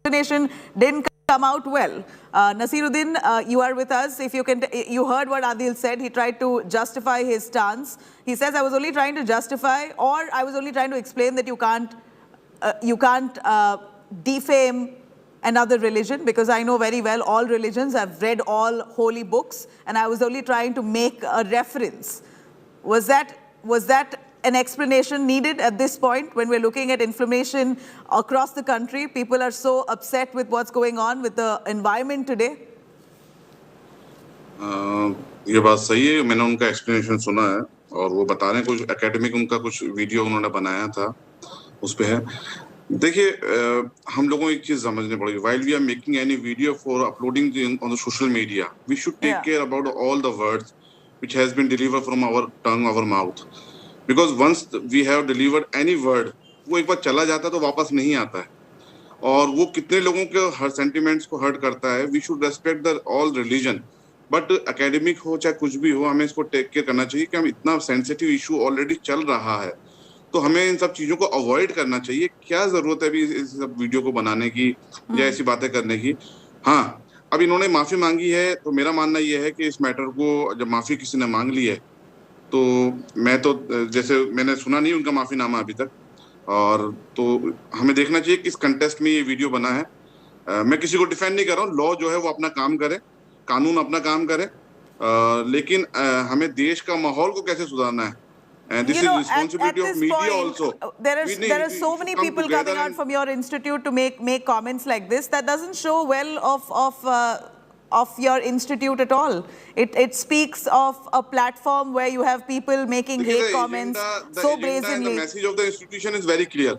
nation didn't come out well. Nasiruddin, you are with us. If you can, you heard what Adil said. He tried to justify his stance. He says, I was only trying to justify, or I was only trying to explain that you can't defame another religion, because I know very well all religions. I've read all holy books, and I was only trying to make a reference. Was that an explanation needed at this point when we're looking at inflammation across the country? People are so upset with what's going on with the environment today. ये बात सही है, मैंने उनका explanation सुना है और वो बता रहे हैं कुछ एकेडमिक उनका कुछ वीडियो उन्होंने बनाया था, उस पे है। देखिए, हम लोगों को एक चीज समझनी पड़ेगी, while we are making any video for uploading on the social media, we should take care about all the words which has been delivered from our tongue, our mouth, because once we have delivered any word, वो एक बार चला जाता है तो वापस नहीं आता है, और वो कितने लोगों के हर सेंटिमेंट्स को हर्ट करता है। We should respect the all religion, but academic हो चाहे कुछ भी हो, हमें इसको टेक केयर करना चाहिए कि हम इतना सेंसिटिव इशू ऑलरेडी चल रहा है, तो हमें इन सब चीजों को अवॉइड करना चाहिए। क्या जरूरत है अभी इस सब वीडियो को बनाने की या ऐसी बातें करने की? हाँ, अब इन्होंने माफी मांगी है, तो मेरा मानना यह है कि इस मैटर को जब माफी किसी ने मांग ली है, तो मैं तो जैसे मैंने सुना नहीं उनका माफीनामा अभी तक, और तो हमें देखना चाहिए किस कंटेस्ट में ये वीडियो बना है। मैं किसी को डिफेंड नहीं कर रहा हूँ, लॉ जो है वो अपना काम करे, कानून अपना काम करे, लेकिन हमें देश का माहौल को कैसे सुधारना है, and this is responsibility of media also. There are so many people coming out from your institute to make comments like this. That doesn't show well of your institute at all. It speaks of a platform where you have people making hate comments so brazenly. The message of the institution is very clear.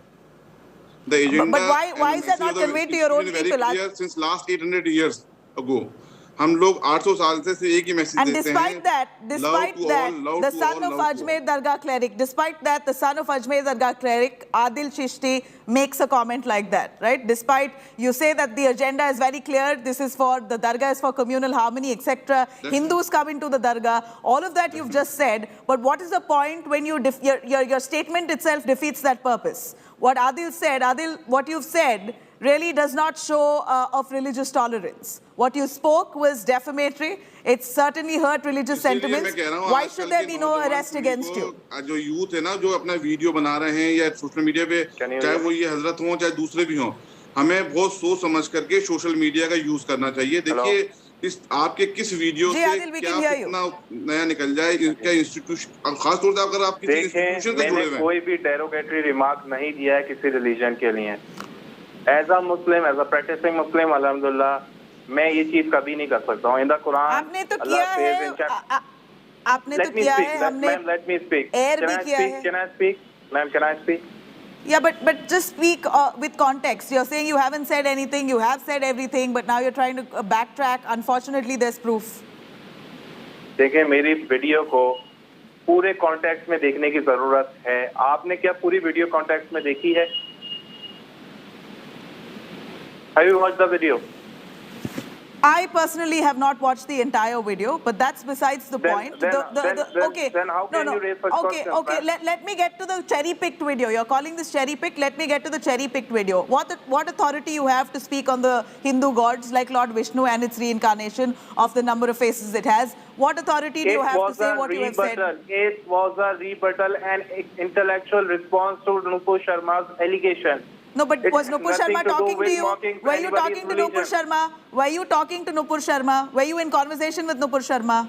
The agenda, but why is that not conveyed to your own people? Very clear since last 800 years ago. हम लोग 800 साल से एक ही message देते हैं। And despite that, the son of Ajmer Dargah cleric, the son of Ajmer Dargah cleric, Adil Chishti, makes a comment like that, right? Despite you say that the agenda is very clear, this is for, the Dargah is for communal harmony, etc. Hindus come into the Dargah, all of that you've just said, but what is the point when your statement itself defeats that purpose? What Adil said, what you've said really does not show of religious tolerance. What you spoke was defamatory. It certainly hurt religious sentiments. Why should there be no arrest against you? जो youth है ना, जो अपना video बना रहे हैं या social media पे, चाहे वो ये हजरत हो चाहे दूसरे भी हों, हमें बहुत सोच समझ करके सोशल मीडिया का यूज करना चाहिए। देखिए, इस आपके किस वीडियो से क्या कितना नया निकल जाए, क्या इंस्टीट्यूशन, खासतौर से अगर आप किसी इंस्टीट्यूशन से जुड़े हुए हैं। कोई भी डेरोगेटरी रिमार्क नहीं दिया है किसी रिलीजन के लिए। As a Muslim, as a practising Muslim, अल्हम्दुलिल्लाह मैं ये चीज कभी नहीं कर सकता हूँ। इन द कुरान आपने तो किया है, आपने तो किया है, हमने लेट मी स्पीक, एयर भी किया है। Can I speak ma'am, can I speak? Yeah, but just speak with context. You're saying you haven't said anything, you have said everything, but now you're trying to backtrack. Unfortunately, there's proof. देखिए, मेरी video को पूरे context में देखने की जरूरत है. आपने क्या पूरी वीडियो कॉन्टेक्स्ट में देखी है? Have you watched the video? I personally have not watched the entire video, but that's besides the point. Okay. Then how can you raise such questions? Okay. Let me get to the cherry-picked video. You're calling this cherry-picked. Let me get to the cherry-picked video. What authority you have to speak on the Hindu gods like Lord Vishnu and its reincarnation of the number of faces it has? What authority do you have to say what you have said? It was a rebuttal and intellectual response to Nupur Sharma's allegation. No, but was Nupur Sharma talking to you? Were you talking to Nupur Sharma? Were you talking to Nupur Sharma? Were you in conversation with Nupur Sharma?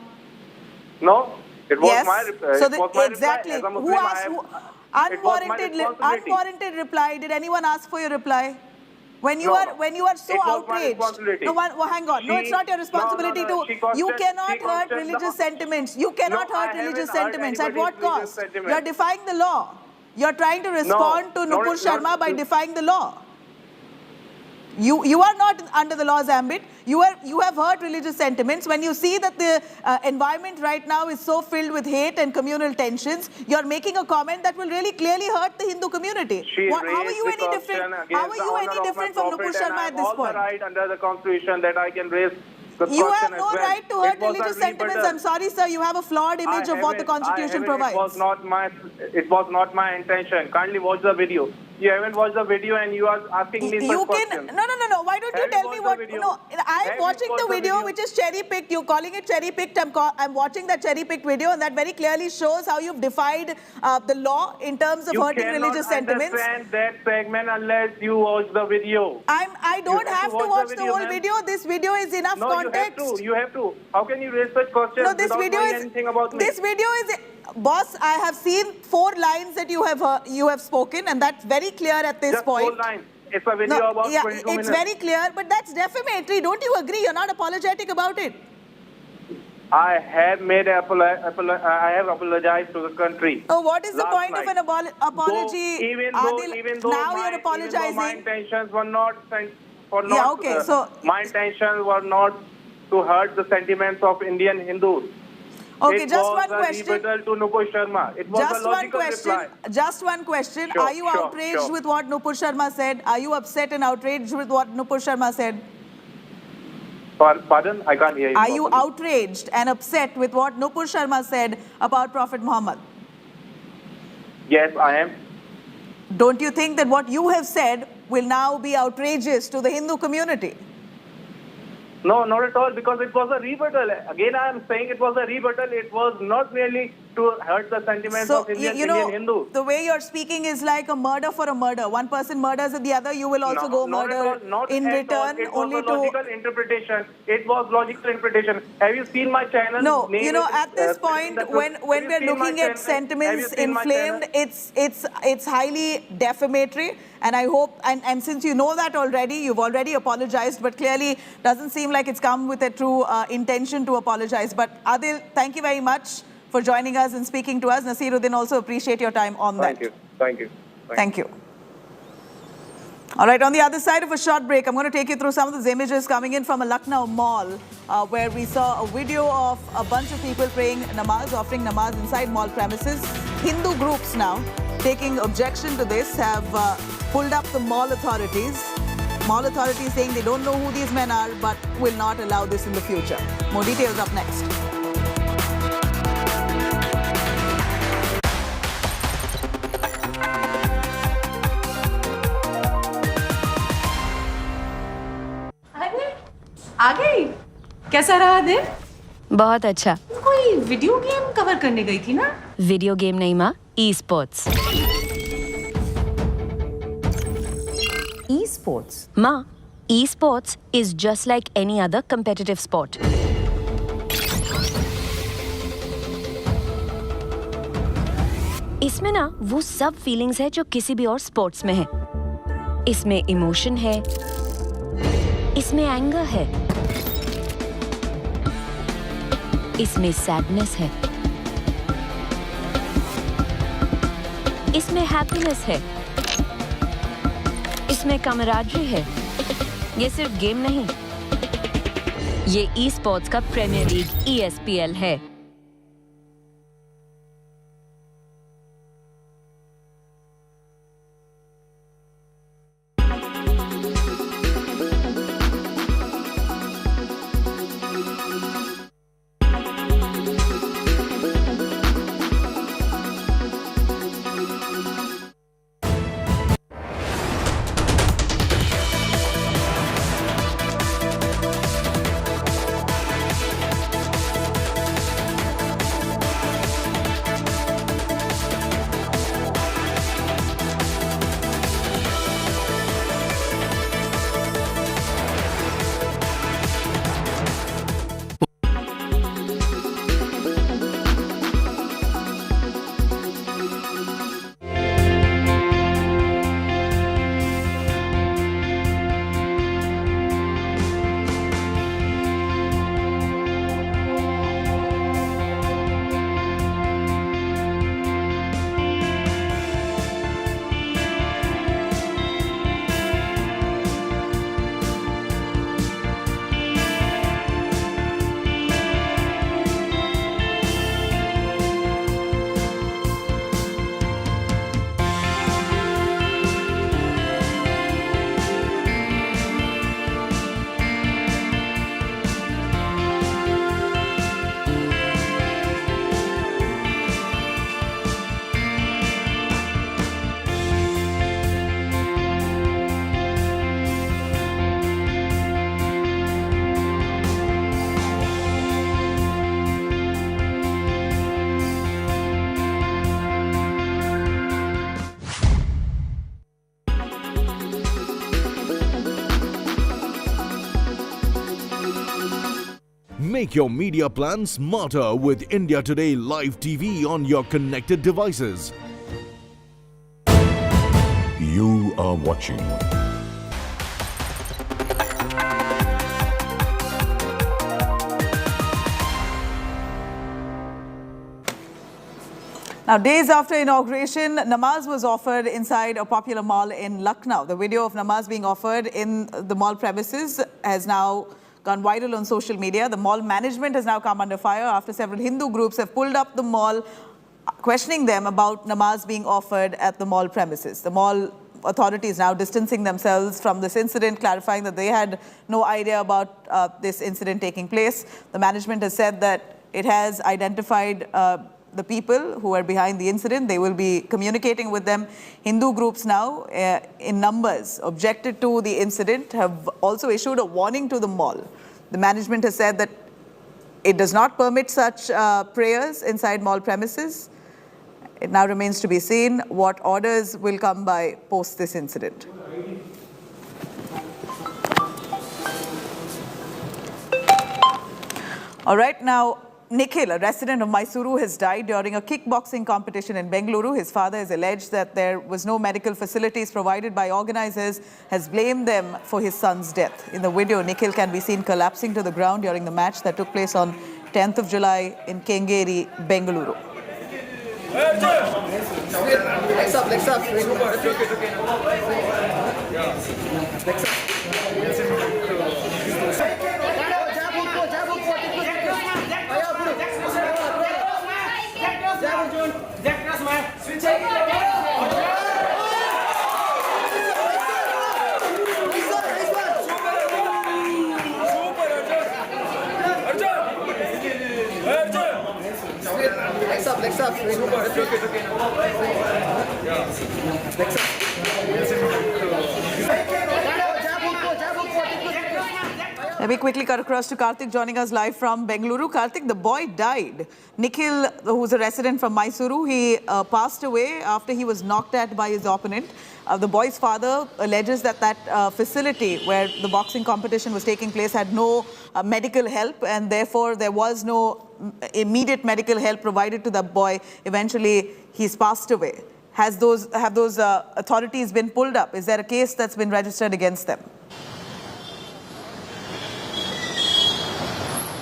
No, it was yes. my exactly. Reply. As a Muslim, who asked unwarranted reply? Did anyone ask for your reply? When you are so outraged. No, hang on. No, it's not your responsibility to. You cannot hurt religious sentiments. You cannot hurt religious sentiments. At what cost? You are defying the law. You're trying to respond to Nupur Sharma by defying the law. You are not under the law's ambit. You have hurt religious sentiments. When you see that the environment right now is so filled with hate and communal tensions, you're making a comment that will really clearly hurt the Hindu community. How are you any different? How are you any different from Nupur Sharma at this point? I have all the right under the constitution that I can raise. You have no right to hurt religious sentiments. I'm sorry, sir. You have a flawed image of what the Constitution provides. It was not my intention. Kindly watch the video. You haven't watched the video and you are asking me such questions. No. Why don't you tell me what? No, I'm watching the video, which is cherry-picked. You're calling it cherry-picked. I'm watching that cherry-picked video, and that very clearly shows how you've defied the law in terms of hurting religious sentiments. You cannot understand that segment unless you watch the video. I don't have to watch the whole video. This video is enough context. You have to. How can you raise such questions without knowing anything about me? This video is... Boss, I have seen 4 lines that you have spoken, and that's very clear at this point. Just 4 lines. It's a video about 22 minutes. It's very clear, but that's defamatory. Don't you agree? You're not apologetic about it. I have apologized to the country. Oh, what is the point of an apology? Even though you're apologizing. My intentions were not my intentions were not to hurt the sentiments of Indian Hindus. Okay, just one question. It was a rebuttal to Nupur Sharma. It was a logical reply. Just one question. Are you outraged with what Nupur Sharma said? Are you upset and outraged with what Nupur Sharma said? Pardon? I can't hear you. Are you outraged and upset with what Nupur Sharma said about Prophet Muhammad? Yes, I am. Don't you think that what you have said will now be outrageous to the Hindu community? No, not at all, because it was a rebuttal. Again, I am saying it was a rebuttal. It was not merely to hurt the sentiments of Indian Hindus. The way you're speaking is like a murder for a murder. One person murders the other, you will also go murder in return. It was a logical interpretation. It was logical interpretation. Have you seen my channel? No, at this point, when we're looking at sentiments inflamed, it's highly defamatory. And I hope, and since you know that already, you've already apologized, but clearly doesn't seem like it's come with a true intention to apologize. But Adil, thank you very much for joining us and speaking to us. Nasiruddin, also appreciate your time on that. Thank you. Thank you. All right, on the other side of a short break, I'm going to take you through some of those images coming in from a Lucknow mall where we saw a video of a bunch of people praying namaz, offering namaz inside mall premises. Hindu groups now taking objection to this have pulled up the mall authorities. Mall authorities saying they don't know who these men are but will not allow this in the future. More details up next. आ गई? कैसा रहा दिन? बहुत अच्छा। कोई video game cover करने गई थी ना? वीडियो गेम नहीं माँ, e-sports। E-sports? माँ, e-sports is just like any other competitive sport. इसमें ना वो सब फीलिंग्स है जो किसी भी और स्पोर्ट्स में है। इसमें इमोशन है, इसमें एंगर है, इसमें सैडनेस है, इसमें हैप्पीनेस है, इसमें camaraderie है। ये सिर्फ गेम नहीं, ये ई-स्पोर्ट्स का प्रीमियर लीग ESPL है। Make your media plan smarter with India Today Live TV on your connected devices. You are watching Now, days after inauguration, namaz was offered inside a popular mall in Lucknow. The video of namaz being offered in the mall premises has now gone viral on social media. The mall management has now come under fire after several Hindu groups have pulled up the mall, questioning them about namaz being offered at the mall premises. The mall authorities now distancing themselves from this incident, clarifying that they had no idea about this incident taking place. The management has said that it has identified the people who are behind the incident. They will be communicating with them. Hindu groups now, in numbers, objected to the incident, have also issued a warning to the mall. The management has said that it does not permit such prayers inside mall premises. It now remains to be seen what orders will come by post this incident. All right, now, Nikhil, a resident of Mysuru, has died during a kickboxing competition in Bengaluru. His father has alleged that there was no medical facilities provided by organizers, has blamed them for his son's death. In the video, Nikhil can be seen collapsing to the ground during the match that took place on 10th of July in Kengeri, Bengaluru. Legs up, legs up. Legs up. Let me quickly cut across to Karthik joining us live from Bengaluru. Karthik, the boy died. Nikhil, who's a resident from Mysuru, he passed away after he was knocked at by his opponent. The boy's father alleges that that facility where the boxing competition was taking place had no medical help, and therefore there was no immediate medical help provided to the boy. Eventually, he's passed away. Have those authorities been pulled up? Is there a case that's been registered against them?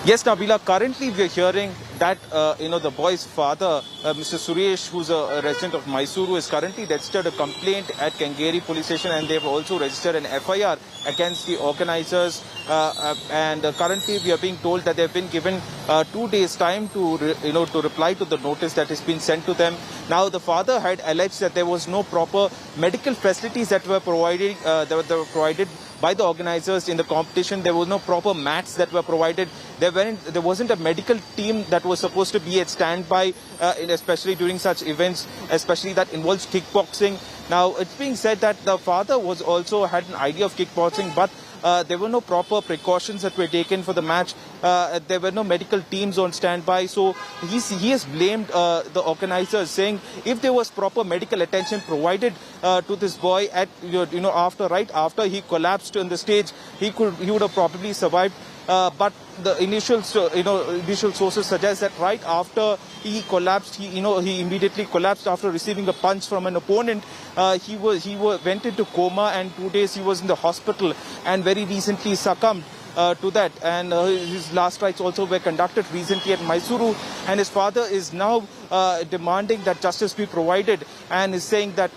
Yes, Nabila, currently we're hearing that, the boy's father Mr. Suresh, who's a resident of Mysuru, has currently registered a complaint at Kangeri police station, and they've also registered an FIR against the organizers. And currently, we are being told that they've been given 2 days' time to reply to the notice that has been sent to them. Now, the father had alleged that there was no proper medical facilities that were provided by the organizers in the competition. There was no proper mats that were provided. There wasn't a medical team that was supposed to be at standby, especially during such events, especially that involves kickboxing. Now, it's being said that the father was also had an idea of kickboxing, but there were no proper precautions that were taken for the match. There were no medical teams on standby. So he has blamed the organizers, saying if there was proper medical attention provided to this boy at right after he collapsed on the stage, he would have probably survived. But the initial sources suggest that right after he collapsed, he immediately collapsed after receiving a punch from an opponent. He went into coma, and 2 days he was in the hospital, and very recently succumbed to that. And his last rites also were conducted recently at Mysuru, and his father is now demanding that justice be provided, and is saying that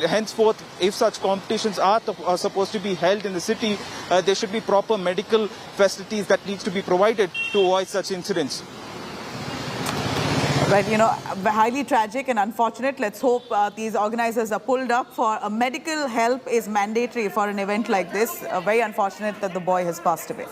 henceforth, if such competitions are supposed to be held in the city, there should be proper medical facilities that needs to be provided to avoid such incidents. Right, highly tragic and unfortunate. Let's hope these organizers are pulled up. For a medical help is mandatory for an event like this. Very unfortunate that the boy has passed away.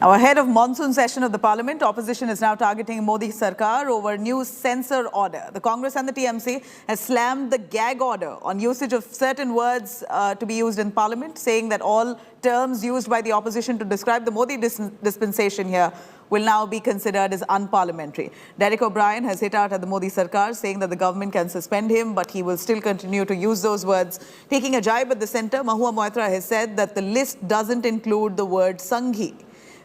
Now, ahead of monsoon session of the parliament, opposition is now targeting Modi Sarkar over new censor order. The Congress and the TMC has slammed the gag order on usage of certain words to be used in parliament, saying that all terms used by the opposition to describe the Modi dispensation here will now be considered as unparliamentary. Derek O'Brien has hit out at the Modi Sarkar, saying that the government can suspend him, but he will still continue to use those words. Taking a jibe at the centre, Mahua Moitra has said that the list doesn't include the word Sanghi.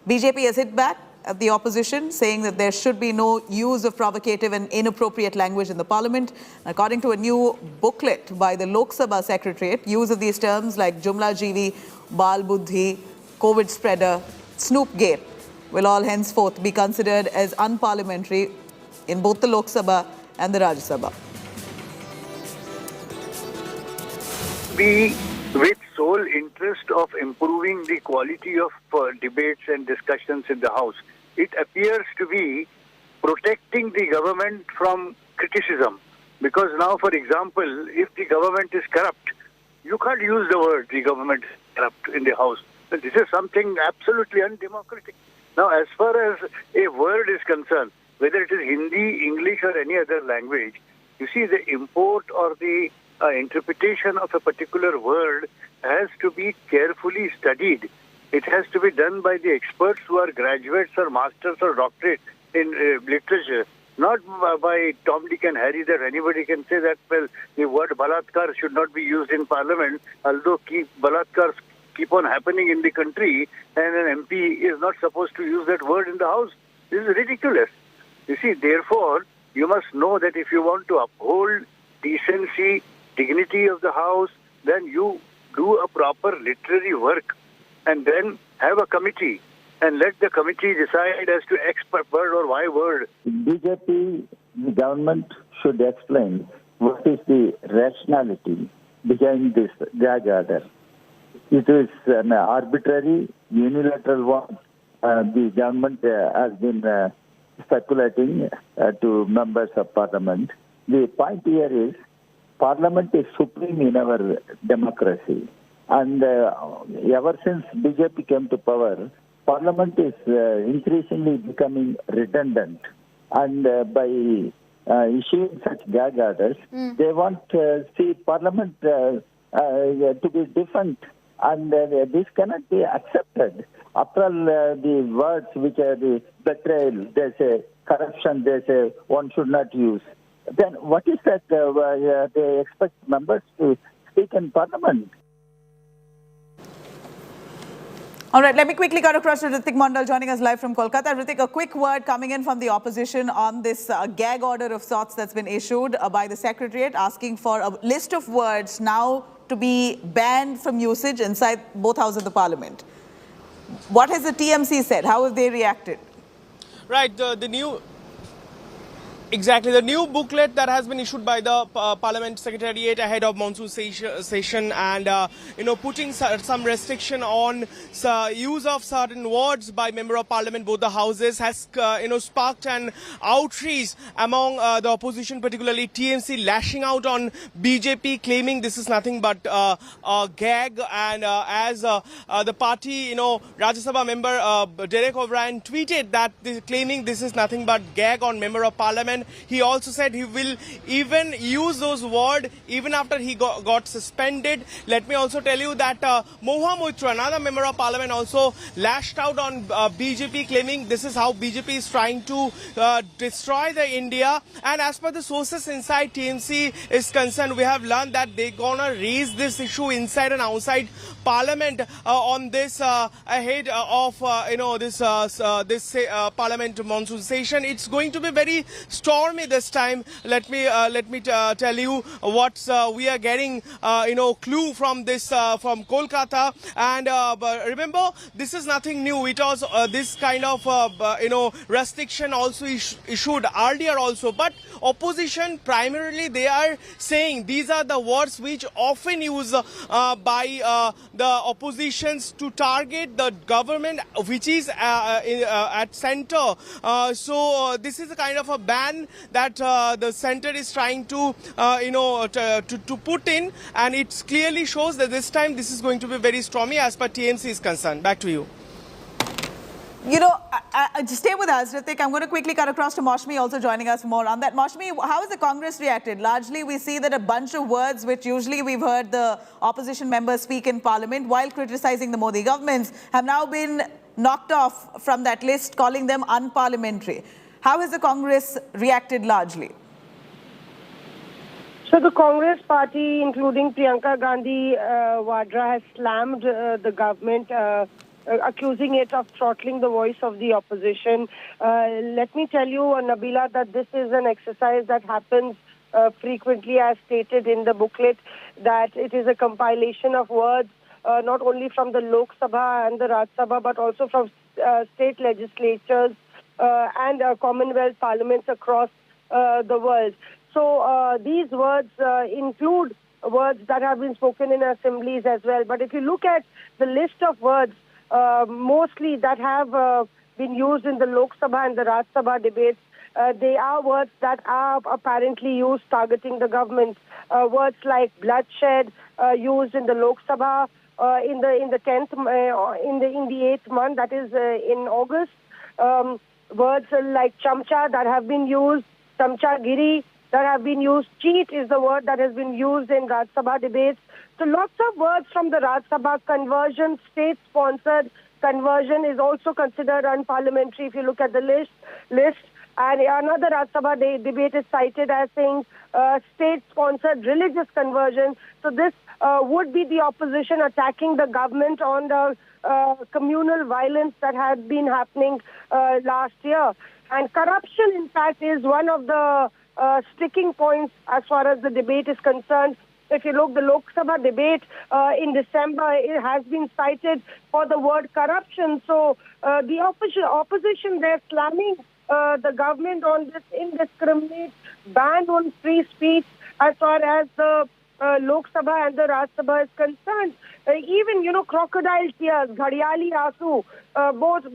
BJP has hit back at the opposition, saying that there should be no use of provocative and inappropriate language in the parliament. According to a new booklet by the Lok Sabha Secretariat, use of these terms like jumlajeevi, baal, buddhi, COVID spreader, Snoopgate will all henceforth be considered as unparliamentary in both the Lok Sabha and the Rajya Sabha. With sole interest of improving the quality of debates and discussions in the House, it appears to be protecting the government from criticism. Because now, for example, if the government is corrupt, you can't use the word the government is corrupt in the House. But this is something absolutely undemocratic. Now, as far as a word is concerned, whether it is Hindi, English or any other language, you see the import or the interpretation of a particular word has to be carefully studied. It has to be done by the experts who are graduates or masters or doctorate in literature, not by Tom, Dick and Harry that anybody can say that, well, the word balatkar should not be used in parliament, although balatkars keep on happening in the country and an MP is not supposed to use that word in the House. This is ridiculous. You see, therefore, you must know that if you want to uphold decency, dignity of the House, then you do a proper literary work and then have a committee and let the committee decide as to X word or Y word. BJP, the government should explain what is the rationality behind this gag order. It is an arbitrary, unilateral one. The government has been speculating to members of parliament. The point here is, Parliament is supreme in our democracy. And ever since BJP came to power, Parliament is increasingly becoming redundant. And by issuing such gag orders, they want to see Parliament to be different. And this cannot be accepted. After all, the words which are the betrayal, they say corruption, they say one should not use. Then what is that they expect members to speak in Parliament? All right, let me quickly cut across to Ritik Mandal joining us live from Kolkata. Ritik, a quick word coming in from the opposition on this gag order of sorts that's been issued by the Secretariat, asking for a list of words now to be banned from usage inside both houses of the Parliament. What has the TMC said? How have they reacted? Right, the new... Exactly. The new booklet that has been issued by the Parliament Secretariat ahead of Monsoon session and, putting some restriction on use of certain words by Member of Parliament, both the houses, has, sparked an outrage among the opposition, particularly TMC, lashing out on BJP, claiming this is nothing but a gag. And as the party, Rajya Sabha member Derek O'Brien tweeted that claiming this is nothing but gag on Member of Parliament. He also said he will even use those words even after he got suspended. Let me also tell you that Moha Moitra, another Member of Parliament, also lashed out on BJP, claiming this is how BJP is trying to destroy the India. And as per the sources inside TMC is concerned, we have learned that they're gonna raise this issue inside and outside Parliament on this ahead of this Parliament monsoon session. It's going to be very stormy this time. Let me tell you what we are getting clue from this from Kolkata. And remember, this is nothing new. It was this kind of restriction also issued earlier also, but opposition primarily they are saying these are the words which often used by the oppositions to target the government which is at center. So this is a kind of a ban that the center is trying to to put in, and it clearly shows that this time this is going to be very stormy as per TMC is concerned. Back to you. Just stay with us, Ritik. I'm going to quickly cut across to Maushmi, also joining us more on that. Maushmi, how has the Congress reacted? Largely, we see that a bunch of words which usually we've heard the opposition members speak in Parliament while criticizing the Modi governments have now been knocked off from that list, calling them unparliamentary. How has the Congress reacted largely? So the Congress party, including Priyanka Gandhi Vadra, has slammed the government, accusing it of throttling the voice of the opposition. Let me tell you, Nabila, that this is an exercise that happens frequently, as stated in the booklet, that it is a compilation of words not only from the Lok Sabha and the Rajya Sabha, but also from state legislatures and Commonwealth parliaments across the world. So these words include words that have been spoken in assemblies as well. But if you look at the list of words, mostly that have been used in the Lok Sabha and the Rajya Sabha debates, they are words that are apparently used targeting the government. Words like bloodshed used in the Lok Sabha in the 10th in the 8th month, that is in August. Words like chamcha that have been used, chamchagiri that have been used, cheat is the word that has been used in Rajya Sabha debates. So lots of words from the Rajya Sabha. Conversion, state-sponsored conversion is also considered unparliamentary if you look at the list. And another Rajya Sabha debate is cited as saying state-sponsored religious conversion. So this would be the opposition attacking the government on the communal violence that had been happening last year. And corruption, in fact, is one of the sticking points as far as the debate is concerned. If you look, the Lok Sabha debate in December, it has been cited for the word corruption. So the opposition, they're slamming the government on this indiscriminate ban on free speech as far as the Lok Sabha and the Rajya Sabha is concerned. Even, crocodile tears, ghadiali asu,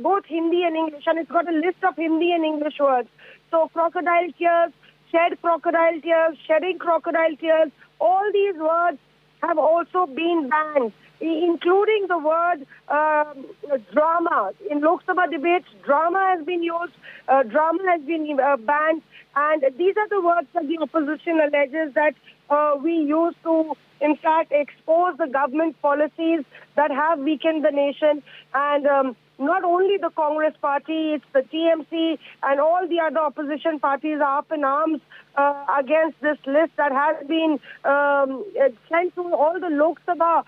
both Hindi and English, and it's got a list of Hindi and English words. So crocodile tears, shed crocodile tears, shedding crocodile tears, all these words have also been banned, including the word drama. In Lok Sabha debates, drama has been used, drama has been banned, and these are the words that the opposition alleges that we use to, in fact, expose the government policies that have weakened the nation. And not only the Congress party, it's the TMC and all the other opposition parties are up in arms against this list that has been sent to all the Lok Sabha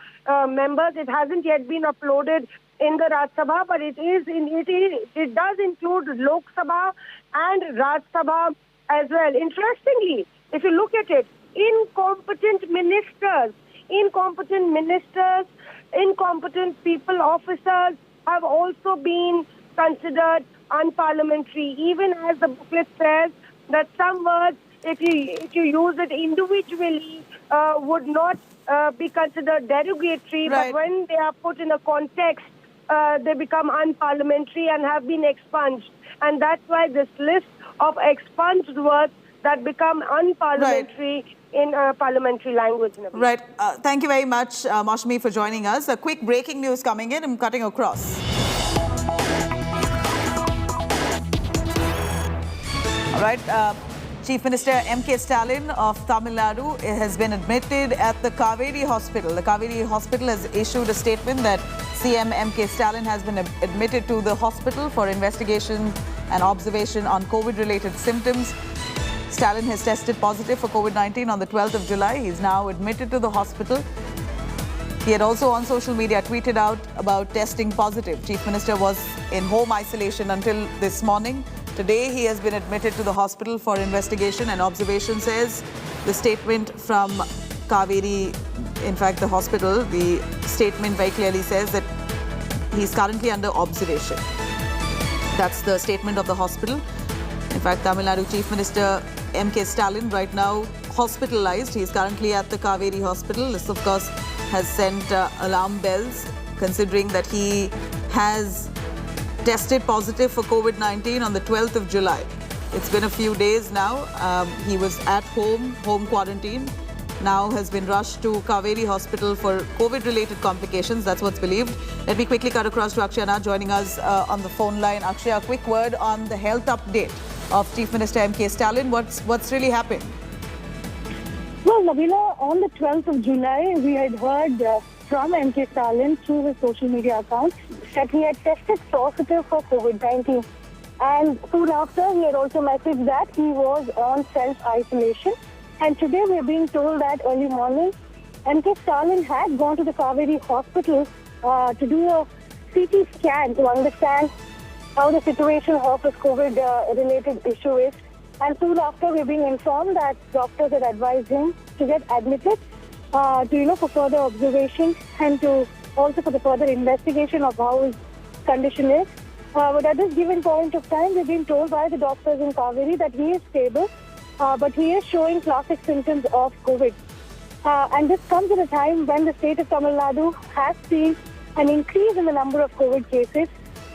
members. It hasn't yet been uploaded in the Rajya Sabha, but it does include Lok Sabha and Rajya Sabha as well. Interestingly, if you look at it, incompetent ministers, incompetent people, officers have also been considered unparliamentary, even as the booklet says that some words, if you use it individually, would not be considered derogatory, Right. but when they are put in a context, they become unparliamentary and have been expunged. And that's why this list of expunged words that become unparliamentary in parliamentary language. Right. Thank you very much, Maushami, for joining us. A quick breaking news coming in. I'm cutting across. All right. Chief Minister M.K. Stalin of Tamil Nadu has been admitted at the Kaveri Hospital. The Kaveri Hospital has issued a statement that CM M.K. Stalin has been admitted to the hospital for investigation and observation on COVID-related symptoms. Stalin has tested positive for COVID-19 on the 12th of July. He is now admitted to the hospital. He had also on social media tweeted out about testing positive. Chief Minister was in home isolation until this morning. Today, he has been admitted to the hospital for investigation and observation, says the statement from Kaveri. In fact, the hospital, the statement very clearly says that he's currently under observation. That's the statement of the hospital. In fact, Tamil Nadu Chief Minister M.K. Stalin right now hospitalized. He is currently at the Kaveri Hospital. This, of course, has sent alarm bells, considering that he has tested positive for COVID-19 on the 12th of July. It's been a few days now. He was at home quarantine. Now has been rushed to Kaveri Hospital for COVID-related complications. That's what's believed. Let me quickly cut across to Akshaya joining us on the phone line. Akshaya, a quick word on the health update of Chief Minister M.K. Stalin. What's really happened? Well, Nabila, on the 12th of July, we had heard from M.K. Stalin through his social media account that he had tested positive for COVID-19. And soon after, he had also messaged that he was on self-isolation. And today, we are being told that early morning, M.K. Stalin had gone to the Kaveri Hospital to do a CT scan to understand how the situation of his COVID-related issue is. And soon after, we're being informed that doctors had advised him to get admitted for further observation and to also for the further investigation of how his condition is. But at this given point of time, we've been told by the doctors in Kaveri that he is stable, but he is showing classic symptoms of COVID. And this comes at a time when the state of Tamil Nadu has seen an increase in the number of COVID cases.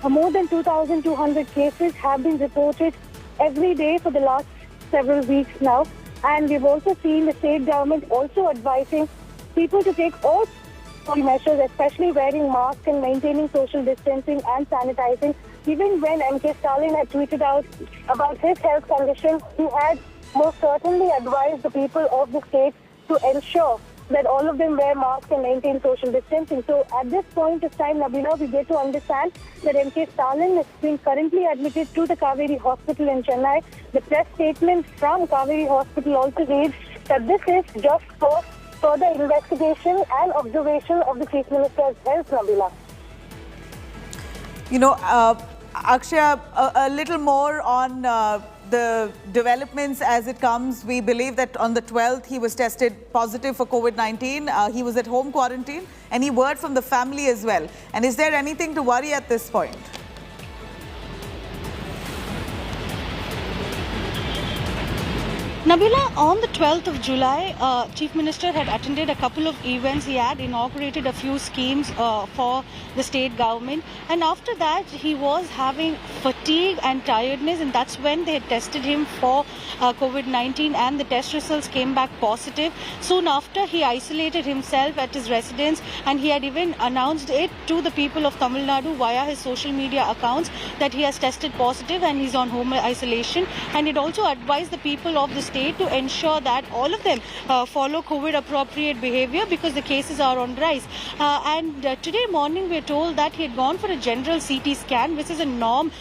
More than 2,200 cases have been reported every day for the last several weeks now. And we've also seen the state government also advising people to take all measures, especially wearing masks and maintaining social distancing and sanitizing. Even when M.K. Stalin had tweeted out about his health condition, he had most certainly advised the people of the state to ensure that all of them wear masks and maintain social distancing. So at this point of time, Nabila, we get to understand that M.K. Stalin is being currently admitted to the Kaveri Hospital in Chennai. The press statement from Kaveri Hospital also reads that this is just for further investigation and observation of the Chief Minister's health, Nabila. You know, Akshaya, a little more on the developments as it comes. We believe that on the 12th, he was tested positive for COVID-19. He was at home quarantine. Any word from the family as well? And is there anything to worry at this point? Nabila, on the 12th of July, Chief Minister had attended a couple of events. He had inaugurated a few schemes for the state government. And after that, he was having fatigue and tiredness. And that's when they had tested him for COVID-19 and the test results came back positive. Soon after, he isolated himself at his residence and he had even announced it to the people of Tamil Nadu via his social media accounts that he has tested positive and he's on home isolation. And it also advised the people of the state state to ensure that all of them follow COVID appropriate behavior, because the cases are on rise. And today morning we are told that he had gone for a general CT scan, which is a norm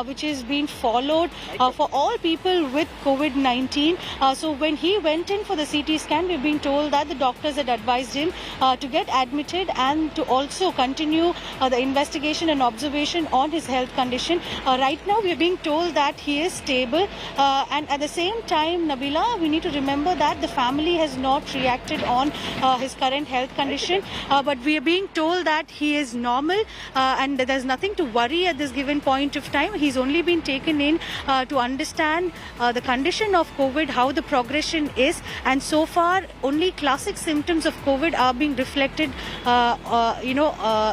which is being followed for all people with COVID-19. So when he went in for the CT scan, we've been told that the doctors had advised him to get admitted and to also continue the investigation and observation on his health condition. Right now we are being told that he is stable, and at the same time, Nabila, we need to remember that the family has not reacted on his current health condition, but we are being told that he is normal and there's nothing to worry at this given point of time. He's only been taken in to understand the condition of COVID, how the progression is, and so far only classic symptoms of COVID are being reflected,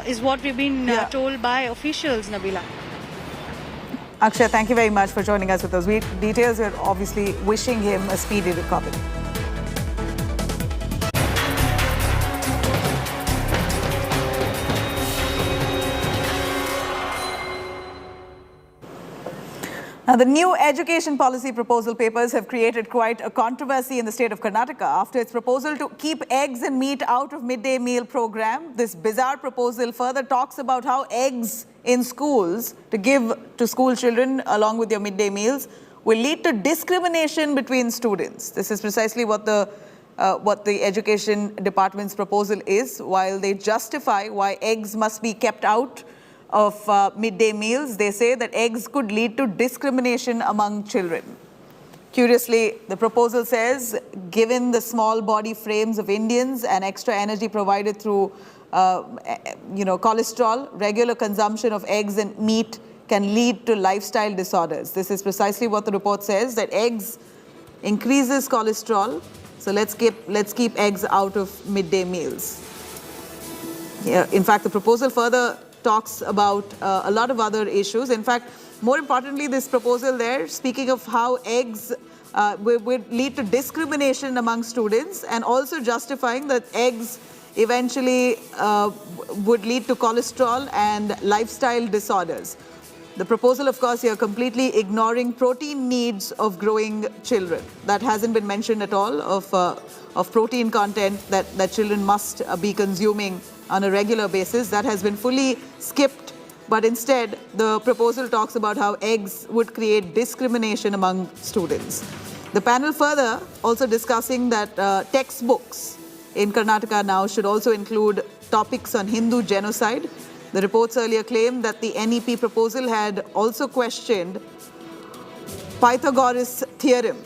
is what we've been told by officials, Nabila. Akshay, thank you very much for joining us with those details. We're obviously wishing him a speedy recovery. Now, the new education policy proposal papers have created quite a controversy in the state of Karnataka after its proposal to keep eggs and meat out of midday meal program. This bizarre proposal further talks about how eggs in schools to give to school children along with their midday meals will lead to discrimination between students. This is precisely what the education department's proposal is. While they justify why eggs must be kept out of midday meals, they say that eggs could lead to discrimination among children. Curiously, the proposal says, given the small body frames of Indians and extra energy provided through cholesterol, regular consumption of eggs and meat can lead to lifestyle disorders. This is precisely what the report says, that eggs increases cholesterol. So let's keep eggs out of midday meals. Yeah, in fact, the proposal further talks about a lot of other issues. In fact, more importantly, this proposal there, speaking of how eggs would lead to discrimination among students, and also justifying that eggs eventually would lead to cholesterol and lifestyle disorders. The proposal, of course, here completely ignoring protein needs of growing children. That hasn't been mentioned at all, of protein content that children must be consuming on a regular basis. That has been fully skipped, but instead the proposal talks about how eggs would create discrimination among students. The panel further also discussing that textbooks in Karnataka now should also include topics on Hindu genocide. The reports earlier claimed that the NEP proposal had also questioned Pythagoras' theorem,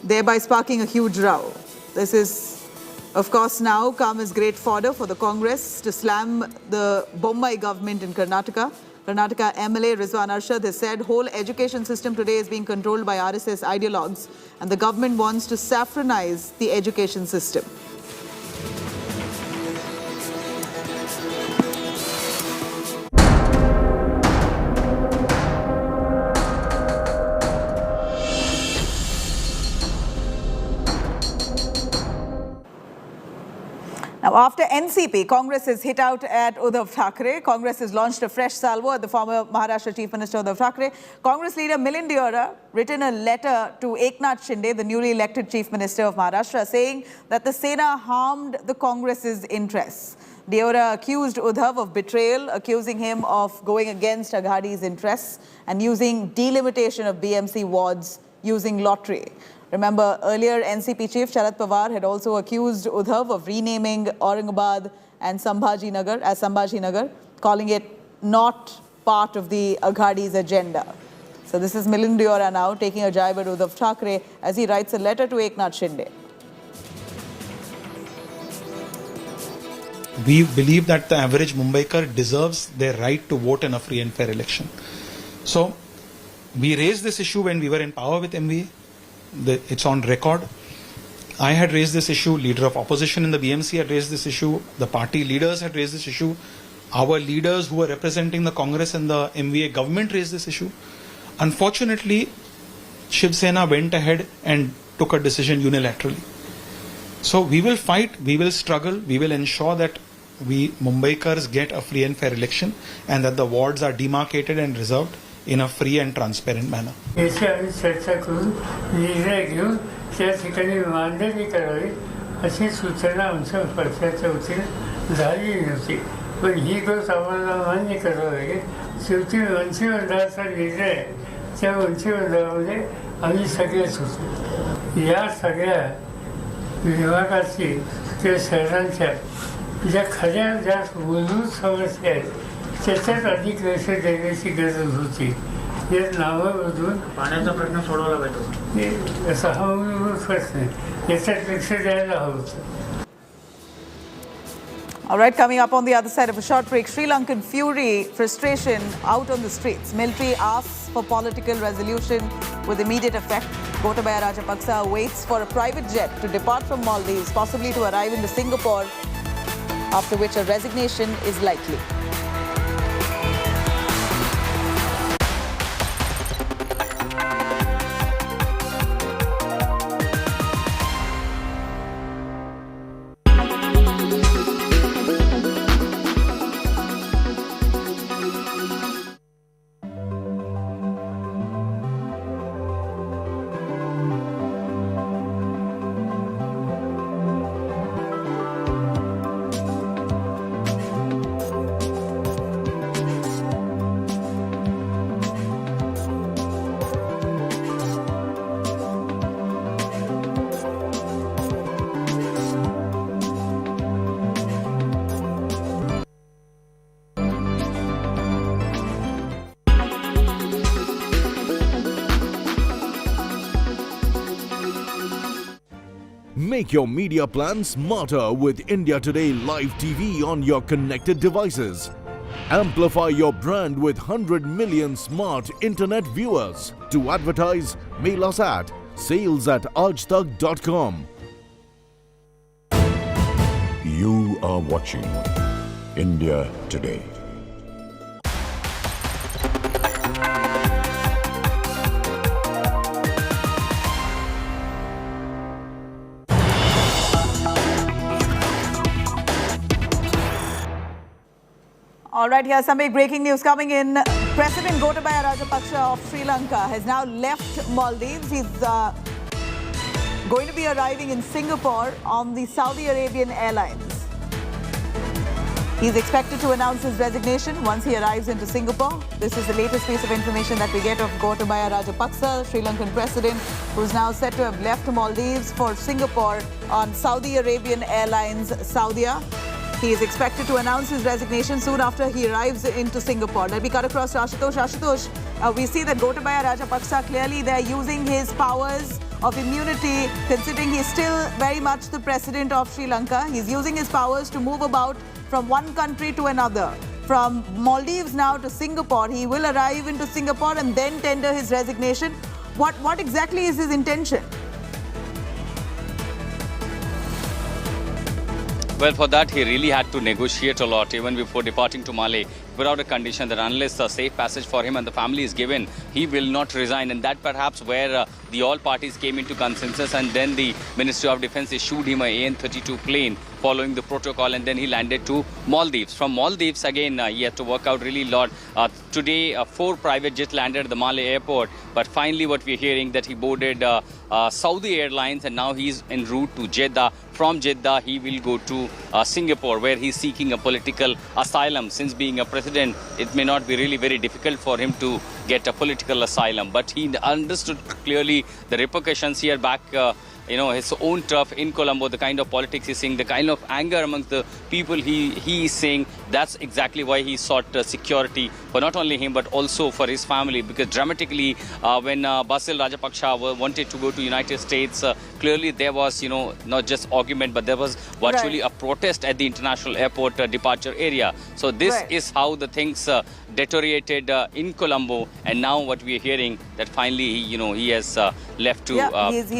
thereby sparking a huge row. This is, of course, now come as great fodder for the Congress to slam the Bommai government in Karnataka. Karnataka MLA Rizwan Arshad has said whole education system today is being controlled by RSS ideologues, and the government wants to saffronize the education system. Now, after NCP, Congress has hit out at Uddhav Thackeray. Congress has launched a fresh salvo at the former Maharashtra Chief Minister Uddhav Thackeray. Congress leader Milind Deora written a letter to Eknath Shinde, the newly elected Chief Minister of Maharashtra, saying that the Sena harmed the Congress's interests. Deora accused Uddhav of betrayal, accusing him of going against Aghadi's interests and using delimitation of BMC wards using lottery. Remember, earlier NCP chief Sharad Pawar had also accused Uddhav of renaming Aurangabad and Sambhaji Nagar as Sambhaji Nagar, calling it not part of the Aghadi's agenda. So this is Milind Deora now taking a jibe at Uddhav Thackeray as he writes a letter to Eknath Shinde. We believe that the average Mumbaikar deserves their right to vote in a free and fair election. So we raised this issue when we were in power with MVA. It's on record. I had raised this issue, leader of opposition in the BMC had raised this issue, the party leaders had raised this issue, our leaders who were representing the Congress and the MVA government raised this issue. Unfortunately, Shiv Sena went ahead and took a decision unilaterally. So we will fight, we will struggle, we will ensure that we Mumbaikars get a free and fair election and that the wards are demarcated and reserved. in a free and transparent manner. याची आम्ही चर्चा करून निर्णय घेऊन त्या ठिकाणी मांडणी करावी अशी सूचना आमच्या पक्षाच्या वतीने झाली नव्हती. पण ही गोष्ट आम्हाला मान्य करावं लागेल. शेवटी मंत्रिमंडळाचा निर्णय त्या मंत्रिमंडळामध्ये आम्ही सगळेच होतो. या सगळ्या विभागाची किंवा शहरांच्या ज्या खऱ्या ज्या मूलभूत समस्या आहेत त्याच्यात अधिक लक्ष देण्याची गरज होती. या नावामधून पाण्याचा प्रश्न सोडवला पाहिजे असा हा मूलभूत प्रश्न आहे. याच्यात लक्ष द्यायला हवं होतं. All right, coming up on the other side of a short break, Sri Lankan fury, frustration out on the streets. Military asks for political resolution with immediate effect. Gotabaya Rajapaksa waits for a private jet to depart from Maldives, possibly to arrive into Singapore, after which a resignation is likely. Make your media plan smarter with India Today Live TV on your connected devices. Amplify your brand with 100 million smart internet viewers. To advertise, mail us at sales@aajtak.com. You are watching India Today. All right, here's some big breaking news coming in. President Gotabaya Rajapaksa of Sri Lanka has now left Maldives. He's going to be arriving in Singapore on the Saudi Arabian Airlines. He's expected to announce his resignation once he arrives into Singapore. This is the latest piece of information that we get of Gotabaya Rajapaksa, Sri Lankan president, who's now said to have left Maldives for Singapore on Saudi Arabian Airlines Saudia. He is expected to announce his resignation soon after he arrives into Singapore. Let me cut across to Ashutosh. Ashutosh, we see that Gotabaya Rajapaksa, clearly they're using his powers of immunity, considering he's still very much the president of Sri Lanka. He's using his powers to move about from one country to another. From Maldives now to Singapore. He will arrive into Singapore and then tender his resignation. What exactly is his intention? Well, for that, he really had to negotiate a lot even before departing to Mali. Put out a condition that unless a safe passage for him and the family is given, he will not resign. And that perhaps where the all parties came into consensus, and then the Ministry of Defence issued him a AN-32 plane following the protocol, and then he landed to Maldives. From Maldives, again, he had to work out really a lot. Today, 4 private jets landed at the Mali airport, but finally what we're hearing that he boarded Saudi Airlines, and now he's en route to Jeddah. From Jeddah, he will go to Singapore, where he's seeking a political asylum. Since being a president, it may not be really very difficult for him to get a political asylum. But he understood clearly the repercussions here back, his own turf in Colombo, the kind of politics he's seeing, the kind of anger amongst the people he is seeing. That's exactly why he sought security for not only him but also for his family. Because dramatically, when Basil Rajapaksa wanted to go to United States, clearly there was, not just argument, but there was virtually a protest at the international airport departure area. So this is how the things deteriorated in Colombo, and now what we are hearing that finally he has left to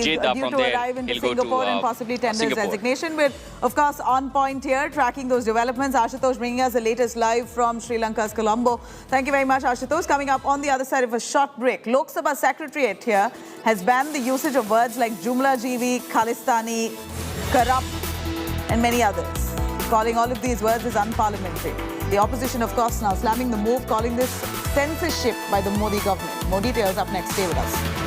Jeddah. From there arrive into Singapore and possibly tender his resignation. But of course, on point here, tracking those developments. Ashutosh bringing us the latest live from Sri Lanka's Colombo. Thank you very much, Ashutosh. Coming up on the other side of a short break, Lok Sabha Secretariat here has banned the usage of words like jumlajeevi, khalistani, corrupt, and many others. calling all of these words as unparliamentary. The opposition, of course, now slamming the move, calling this censorship by the Modi government. More details up next. Stay with us.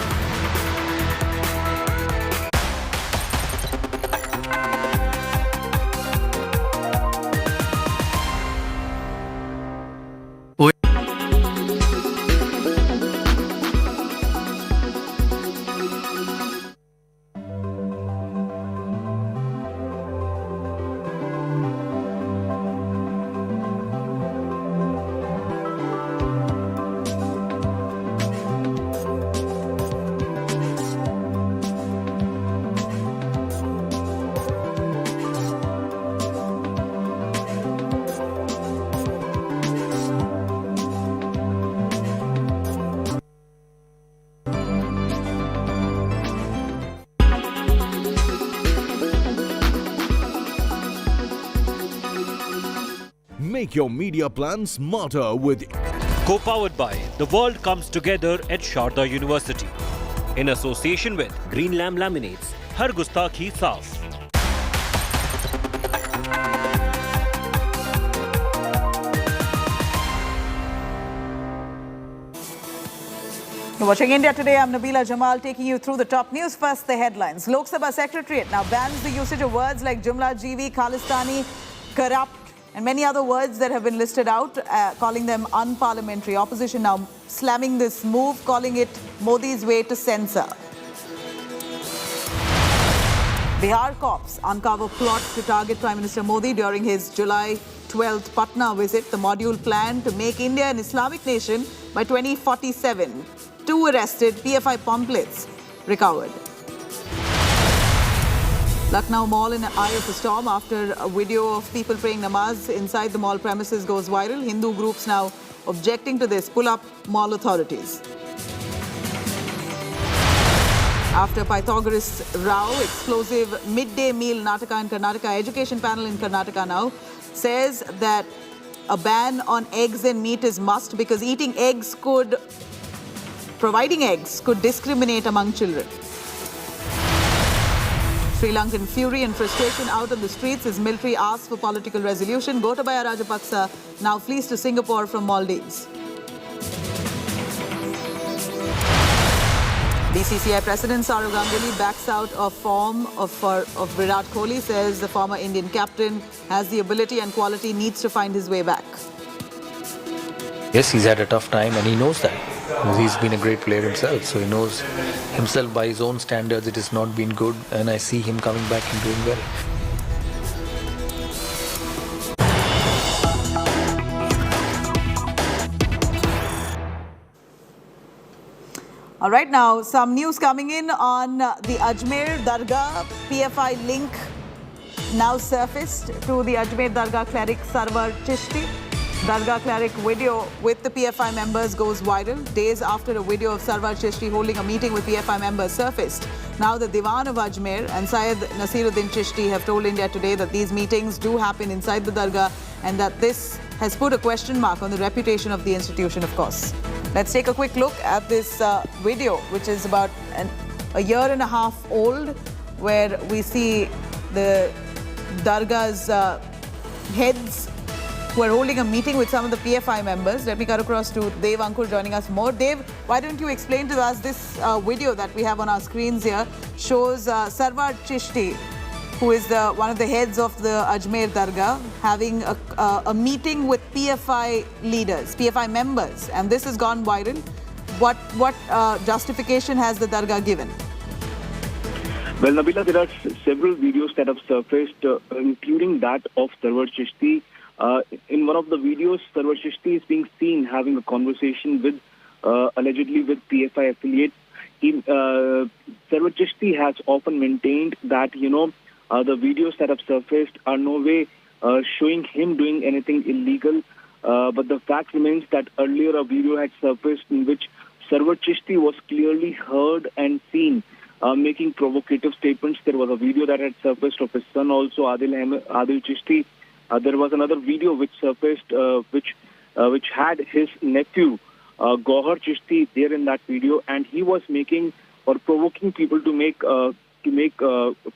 Make your media plan smarter with Co-powered by The World Comes Together at Sharda University. In association with Green Lamb Laminates. Har Gustakhi Saaf. You're watching India Today. I'm Nabila Jamal taking you through the top news. First, the headlines. Lok Sabha Secretariat now bans the usage of words like jumlajeevi, khalistani, corrupt, and many other words that have been listed out, calling them unparliamentary. Opposition now slamming this move, calling it Modi's way to censor. Bihar cops uncover plot to target Prime Minister Modi during his July 12th Patna visit. The module planned to make India an Islamic nation by 2047. 2 arrested, PFI pamphlets recovered. Lucknow Mall in the eye of a storm after a video of people praying namaz inside the mall premises goes viral. Hindu groups now objecting to this pull up mall authorities. After Pythagoras Rao, explosive midday meal Nataka in Karnataka, education panel in Karnataka now says that a ban on eggs and meat is must because providing eggs could discriminate among children. Sri Lankan fury and frustration out on the streets as military asks for political resolution. Gotabaya Rajapaksa now flees to Singapore from Maldives. BCCI President Saurav Ganguly backs out of form of Virat Kohli, says the former Indian captain has the ability and quality, needs to find his way back. Yes, he's had a tough time and he knows that. He's been a great player himself, so he knows himself by his own standards it has not been good, and I see him coming back and doing well. All right, now some news coming in on the Ajmer Dargah. PFI link now surfaced to the Ajmer Dargah cleric Sarwar Chishti. Dargah cleric video with the PFI members goes viral days after a video of Sarwar Chishti holding a meeting with PFI members surfaced. Now the Diwan of Ajmer and Syed Nasiruddin Chishti have told India Today that these meetings do happen inside the Dargah and that this has put a question mark on the reputation of the institution, of course. Let's take a quick look at this video, which is about a year and a half old, where we see the Dargah's heads who are holding a meeting with some of the PFI members. Let me cut across to Dev Ankur joining us more. Dev, why don't you explain to us this video that we have on our screens here shows Sarwar Chishti, who is one of the heads of the Ajmer Dargah, having a meeting with PFI leaders, PFI members, and this has gone viral. What justification has the Dargah given? Well, Nabila, there are several videos that have surfaced, including that of Sarwar Chishti. In one of the videos, Sarwar Chishti is being seen having a conversation with, allegedly with PFI affiliates. Sarwar Chishti has often maintained that, the videos that have surfaced are no way showing him doing anything illegal. But the fact remains that earlier a video had surfaced in which Sarwar Chishti was clearly heard and seen making provocative statements. There was a video that had surfaced of his son also, Adil Chishti. There was another video which surfaced which had his nephew, Govt Chishti, there in that video, and he was making or provoking people to make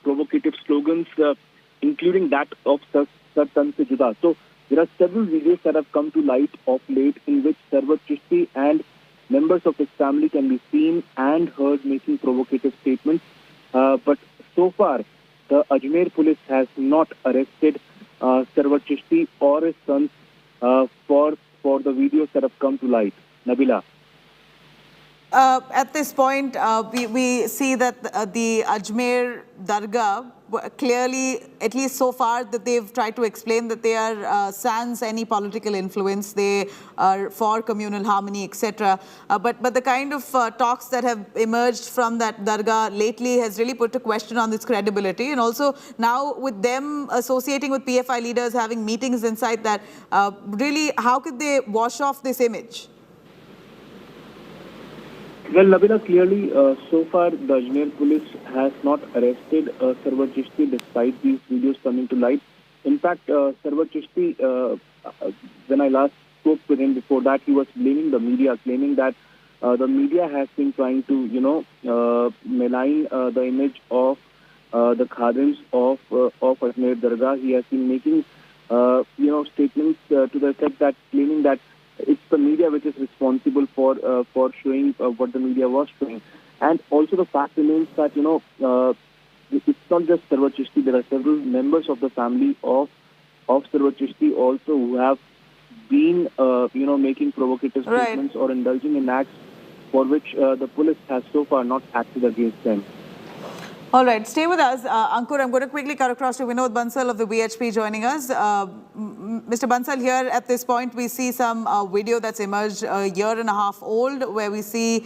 provocative slogans, including that of Sar Tan Se Juda. So there are several videos that have come to light of late in which Sarwar Chishti and members of his family can be seen and heard making provocative statements. But so far, the Ajmer police has not arrested Sarwar Chishti or his sons for the videos that have come to light. Nabila. At this point, we see that the Ajmer Dargah clearly, at least so far, that they've tried to explain that they are sans any political influence. They are for communal harmony, etc. But the kind of talks that have emerged from that Dargah lately has really put a question on its credibility. And also now with them associating with PFI leaders, having meetings inside that, really, how could they wash off this image? Well, Nabila, clearly, so far, the Ajmer police has not arrested Sarwar Chishti despite these videos coming to light. In fact, Sarwar Chishti, when I last spoke with him before that, he was blaming the media, claiming that the media has been trying to, malign the image of the khadims of Ajmer Dargah. He has been making, statements to the effect that claiming that it's the media which is responsible for showing what the media was showing. And also the fact remains that, it's not just Sarwar Chishti. There are several members of the family of Sarwar Chishti also who have been, making provocative statements or indulging in acts for which the police has so far not acted against them. All right, stay with us. Ankur, I'm going to quickly cut across to Vinod Bansal of the BHP joining us. Mr. Bansal, here at this point, we see some video that's emerged a year and a half old, where we see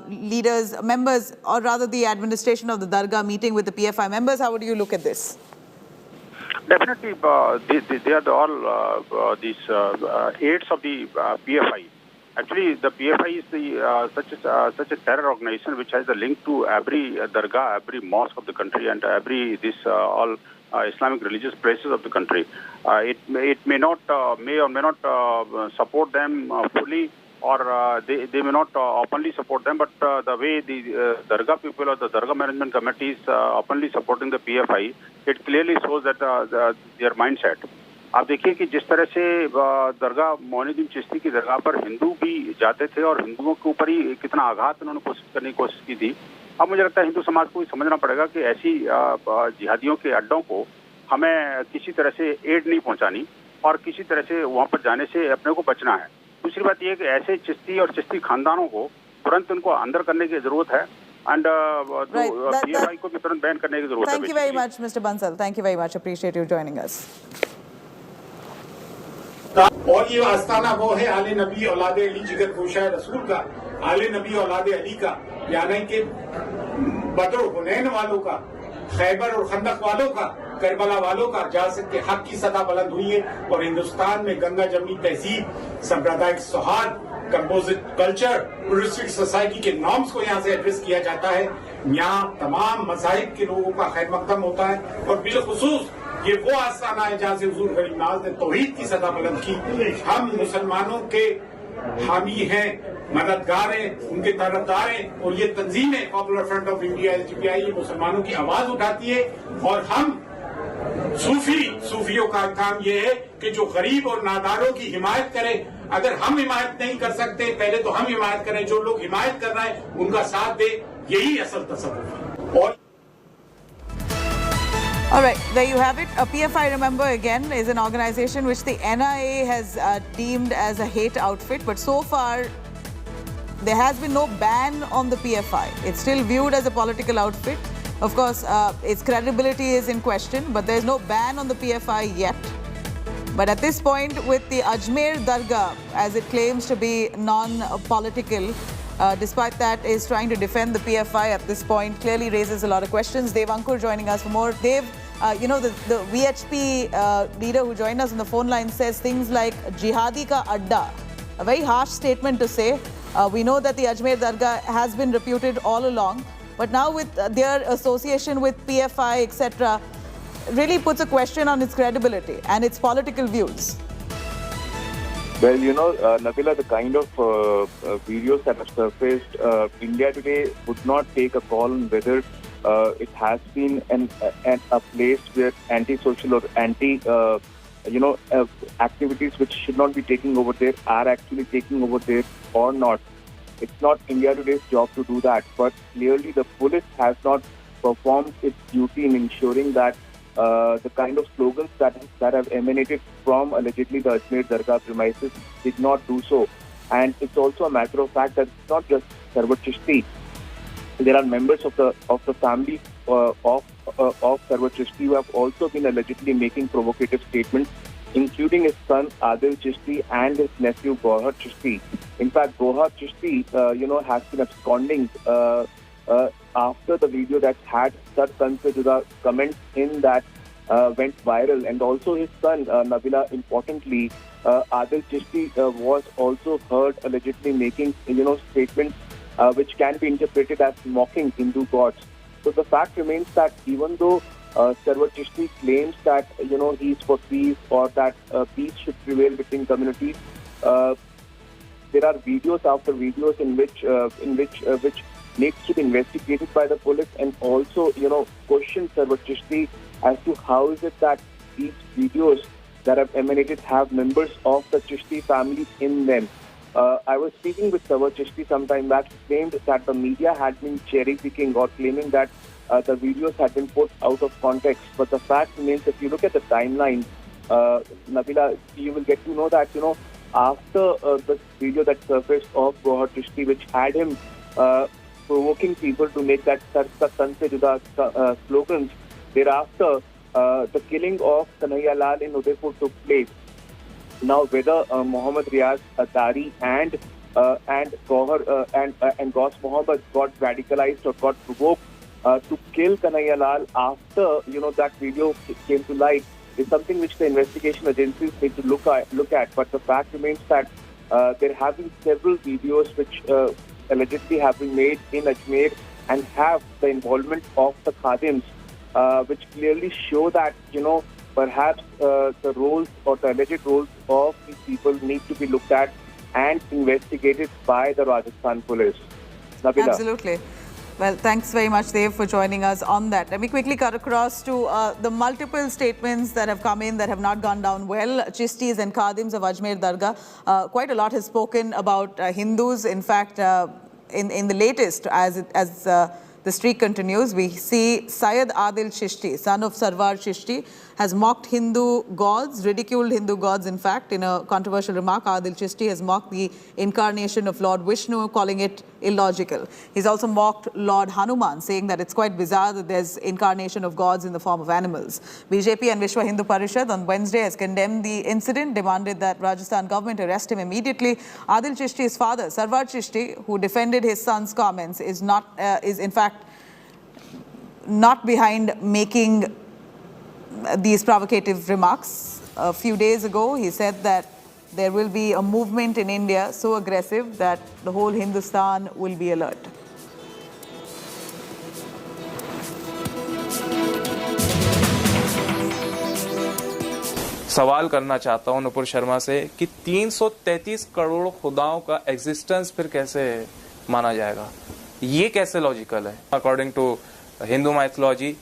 leaders, members, or rather the administration of the Dargah meeting with the PFI members. How would you look at this? Definitely, they are all these aides of the PFI. Actually, the PFI is such a terror organization which has a link to every dargah, every mosque of the country, and every all Islamic religious places of the country. It may or may not support them fully, or they may not openly support them. But the way the dargah people or the dargah management committee is openly supporting the PFI, it clearly shows that their mindset. आप देखिए कि जिस तरह से दरगाह मोइनुद्दीन चिश्ती की दरगाह पर हिंदू भी जाते थे और हिंदुओं के ऊपर ही कितना आघात उन्होंने करने की कोशिश की थी। अब मुझे लगता है हिंदू समाज को समझना पड़ेगा कि ऐसी जिहादियों के अड्डों को हमें किसी तरह से एड नहीं पहुंचानी और किसी तरह से वहां पर जाने से अपने को बचना है। दूसरी बात यह कि ऐसे चिश्ती और चिश्ती खानदानों को तुरंत उनको अंदर करने की जरूरत है एंड PFI को भी तुरंत बैन करने की जरूरत है। Thank you very much, Mr. Bansal. Thank you very much. Appreciate you joining us. और ये आस्ताना वो है आले नबी औलादे अली जिगर गोशा रसूल का, आले नबी औलादे अली का, यानी कि बदर हुनैन वालों का, खैबर और खंदक वालों का, करबला वालों का, जहाँ से हक की सदा बुलंद हुई है। और हिंदुस्तान में गंगा जमनी तहजीब, सांप्रदायिक सौहार्द, कंपोजिट कल्चर, प्लुरलिस्टिक सोसाइटी के नॉर्म्स को यहाँ से एड्रेस किया जाता है। यहाँ तमाम मज़ाहिब के लोगों का खैर मकदम होता है और बिलखुसूस ये वो आस्थाना है जहाँ से हुजूर गरीब नवाज ने तौहीद की सदा बुलंद की। हम मुसलमानों के हामी हैं, मददगार हैं, उनके तरफदार हैं और ये तंजीमें popular front of India SDPI ये मुसलमानों की आवाज उठाती है। और हम सूफियों का काम ये है कि जो गरीब और नादारों की हिमायत करें। अगर हम हिमायत नहीं कर सकते, पहले तो हम हिमायत करें, जो लोग हिमायत कर रहे हैं उनका साथ दे, यही असल तसव्वुफ है। और All right, there you have it. PFI, remember, again, is an organization which the NIA has deemed as a hate outfit. But so far, there has been no ban on the PFI. It's still viewed as a political outfit. Of course, its credibility is in question, but there's no ban on the PFI yet. But at this point, with the Ajmer Dargah, as it claims to be non-political, despite that, is trying to defend the PFI at this point, clearly raises a lot of questions. Dev Ankur joining us for more. Dev, the VHP leader who joined us on the phone line says things like jihadi ka adda, a very harsh statement to say. We know that the Ajmer Dargah has been reputed all along, but now with their association with PFI, etc., really puts a question on its credibility and its political views. Well, Nabila, the kind of videos that have surfaced, India Today would not take a call on whether it has been a place where anti-social or activities which should not be taking over there are actually taking over there or not. It's not India Today's job to do that, but clearly the police has not performed its duty in ensuring that the kind of slogans that have emanated from allegedly the Ajmer Dargah premises did not do so. And it's also a matter of fact that it's not just Sarwar Chishti. There are members of the family of Sarwar Chishti who have also been allegedly making provocative statements, including his son Adil Chishti and his nephew Govt Chishti. In fact, Govt Chishti, has been absconding after the video that had such the comments in that went viral, and also his son Nabila. Importantly, Adil Chishti was also heard allegedly making statements which can be interpreted as mocking Hindu gods. So the fact remains that even though Sarwar Chishti claims that he is for peace or that peace should prevail between communities, there are videos after videos in which needs to be investigated by the police, and also question Sarwar Chishti as to how is it that these videos that have emanated have members of the Chishti family in them. I was speaking with Sarwar Chishti some time back. He claimed that the media had been cherry-picking or claiming that the videos had been put out of context. But the fact remains, if you look at the timeline, Nabila, you will get to know that, after the video that surfaced of Govt Chishti, which had him provoking people to make that Sanse Juda slogans, thereafter, the killing of Kanhaiya Lal in Udaipur took place. Now, whether Mohammad Riaz Atari and Ghaus Mohammed got radicalized or got provoked to kill Kanhaiya Lal after that video came to light is something which the investigation agencies need to look at. But the fact remains that there have been several videos which allegedly have been made in Ajmer and have the involvement of the Khadims, which clearly show that perhaps the roles or the alleged roles of these people need to be looked at and investigated by the Rajasthan police. Nabila. Absolutely. Well, thanks very much, Dev, for joining us on that. Let me quickly cut across to the multiple statements that have come in that have not gone down well. Chistis and Khadims of Ajmer Dargah. Quite a lot has spoken about Hindus. In fact, in the latest, as the streak continues, we see Syed Adil Chishti, son of Sarwar Chishti, has mocked Hindu gods, ridiculed Hindu gods. In fact, in a controversial remark, Adil Chishti has mocked the incarnation of Lord Vishnu, calling it illogical. He's also mocked Lord Hanuman, saying that it's quite bizarre that there's incarnation of gods in the form of animals. BJP and Vishwa Hindu Parishad on Wednesday has condemned the incident, demanded that Rajasthan government arrest him immediately. Adil Chishti's father, Sarwar Chishti, who defended his son's comments, is in fact not behind making these provocative remarks. A few days ago, he said that there will be a movement in India so aggressive that the whole Hindustan will be alert. सवाल करना चाहता हूं नुपुर शर्मा से कि 333 करोड़ खुदाओं का existence फिर कैसे माना जाएगा? ये कैसे लॉजिकल है? According to Hindu mythology,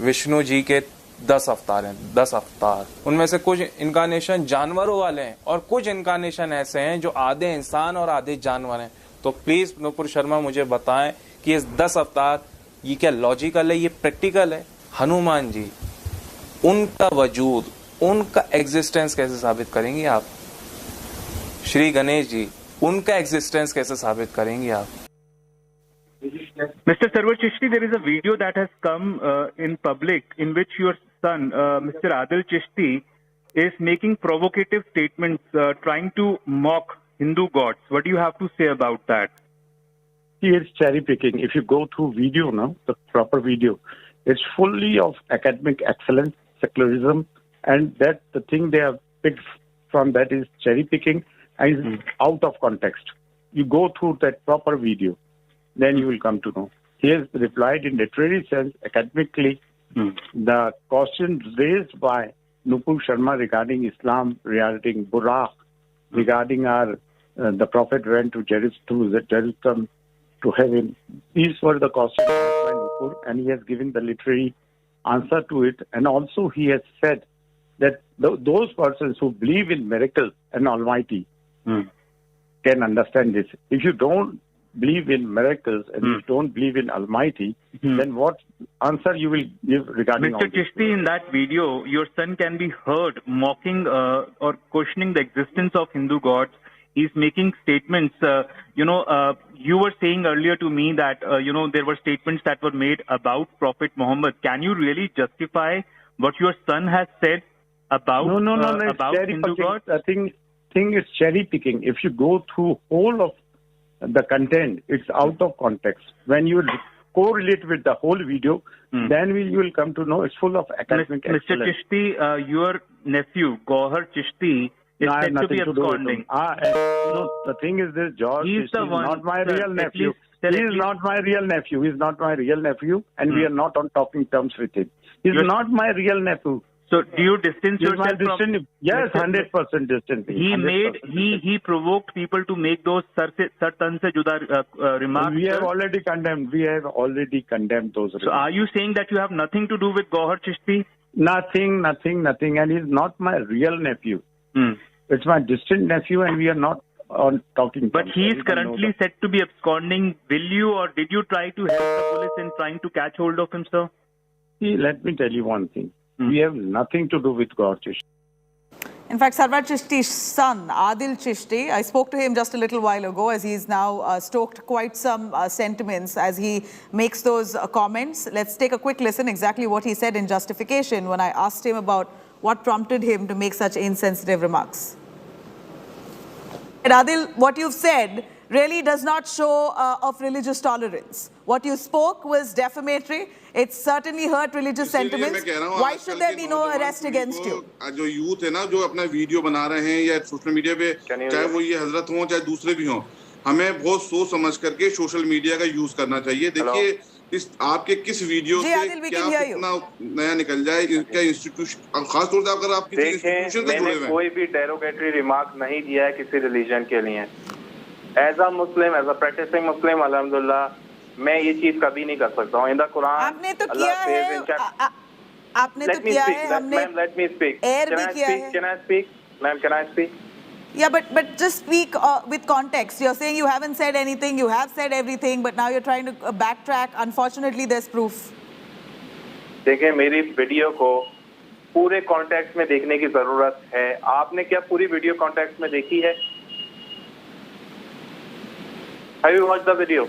Vishnu ji के 10 अवतार हैं, 10 अवतार। उनमें से कुछ इनकारनेशन जानवरों वाले हैं और कुछ इनकारनेशन ऐसे हैं जो आधे इंसान और आधे जानवर हैं। तो प्लीज नुपुर शर्मा मुझे बताएं कि ये 10 अवतार ये क्या लॉजिकल है, ये प्रैक्टिकल है? हनुमान जी, उनका वजूद, उनका एग्जिस्टेंस कैसे साबित करेंगे आप? श्री गणेश जी, उनका एग्जिस्टेंस कैसे साबित करेंगे आप? Mr. Sarwar Chishti, there is a video that has come in public in which your son, Mr. Adil Chishti, is making provocative statements, trying to mock Hindu gods. What do you have to say about that? See, it's cherry picking. If you go through video now, the proper video, it's fully of academic excellence, secularism, and that the thing they have picked from that is cherry picking and is out of context. You go through that proper video, then you will come to know. He has replied in literary sense, academically, the questions raised by Nupur Sharma regarding Islam, regarding Buraq, regarding the Prophet went to Jerusalem to heaven. These were the questions by Nupur, and he has given the literary answer to it. And also he has said that those persons who believe in miracles and Almighty can understand this. If you don't believe in miracles and you don't believe in Almighty, then what answer you will give regarding all Mr. this? Chishti, in that video, your son can be heard mocking or questioning the existence of Hindu gods. He's making statements. You were saying earlier to me that, there were statements that were made about Prophet Muhammad. Can you really justify what your son has said about, about Hindu gods? I think it's cherry picking. If you go through whole of the content, it's out of context. When you correlate with the whole video, then you will come to know it's full of academic Mr. excellence. Chishti, your nephew, Govt Chishti, is said to be absconding. The thing is this, George is not my real nephew. He is not my real nephew. He is not my real nephew, and we are not on talking terms with him. He is not my real nephew. So do you distance yourself from? Yes, 100% distance. He provoked people to make those sar tan se juda remarks. We have already condemned. We have already condemned those remarks. So are you saying that you have nothing to do with Govt Chishti? Nothing. And he's not my real nephew. It's my distant nephew, and we are not on talking. But he is currently said to be absconding. Will you or did you try to help the police in trying to catch hold of him, sir? See, let me tell you one thing. We have nothing to do with Govt Chishti. In fact, Sarwar Chishti's son, Adil Chishti, I spoke to him just a little while ago as he's now stoked quite some sentiments as he makes those comments. Let's take a quick listen exactly what he said in justification when I asked him about what prompted him to make such insensitive remarks. Adil, what you've said really does not show of religious tolerance. What you spoke was defamatory. It certainly hurt religious sentiments. Why should there be no arrest against you? जो youth है ना जो अपना video बना रहे हैं या social media पे चाहे वो ये हजरत हों चाहे दूसरे भी हों हमें बहुत सोच समझ करके सोशल मीडिया का यूज करना चाहिए देखिए इस आपके किस वीडियो से क्या कितना नया निकल जाए क्या इंस्टीट्यूशन खास तौर से अगर आप किसी इंस्टीट्यूशन से जुड़े हुए हैं कोई भी डेरोगेटरी रिमार्क नहीं दिया है किसी रिलीजन के लिए as a Muslim as a practising Muslim अल्हम्दुलिल्लाह मैं ये चीज कभी नहीं कर सकता हूँ इन द कुरान आपने तो किया है आपने तो किया है हमने लेट मी स्पीक एयर भी किया है can I speak ma'am can I speak Yeah, but just speak with context. You're saying you haven't said anything, you have said everything, but now you're trying to backtrack. Unfortunately, there's proof. देखिए मेरी video को पूरे context में देखने की जरूरत है आपने क्या पूरी वीडियो कॉन्टेक्स्ट में देखी है Have you watched the video?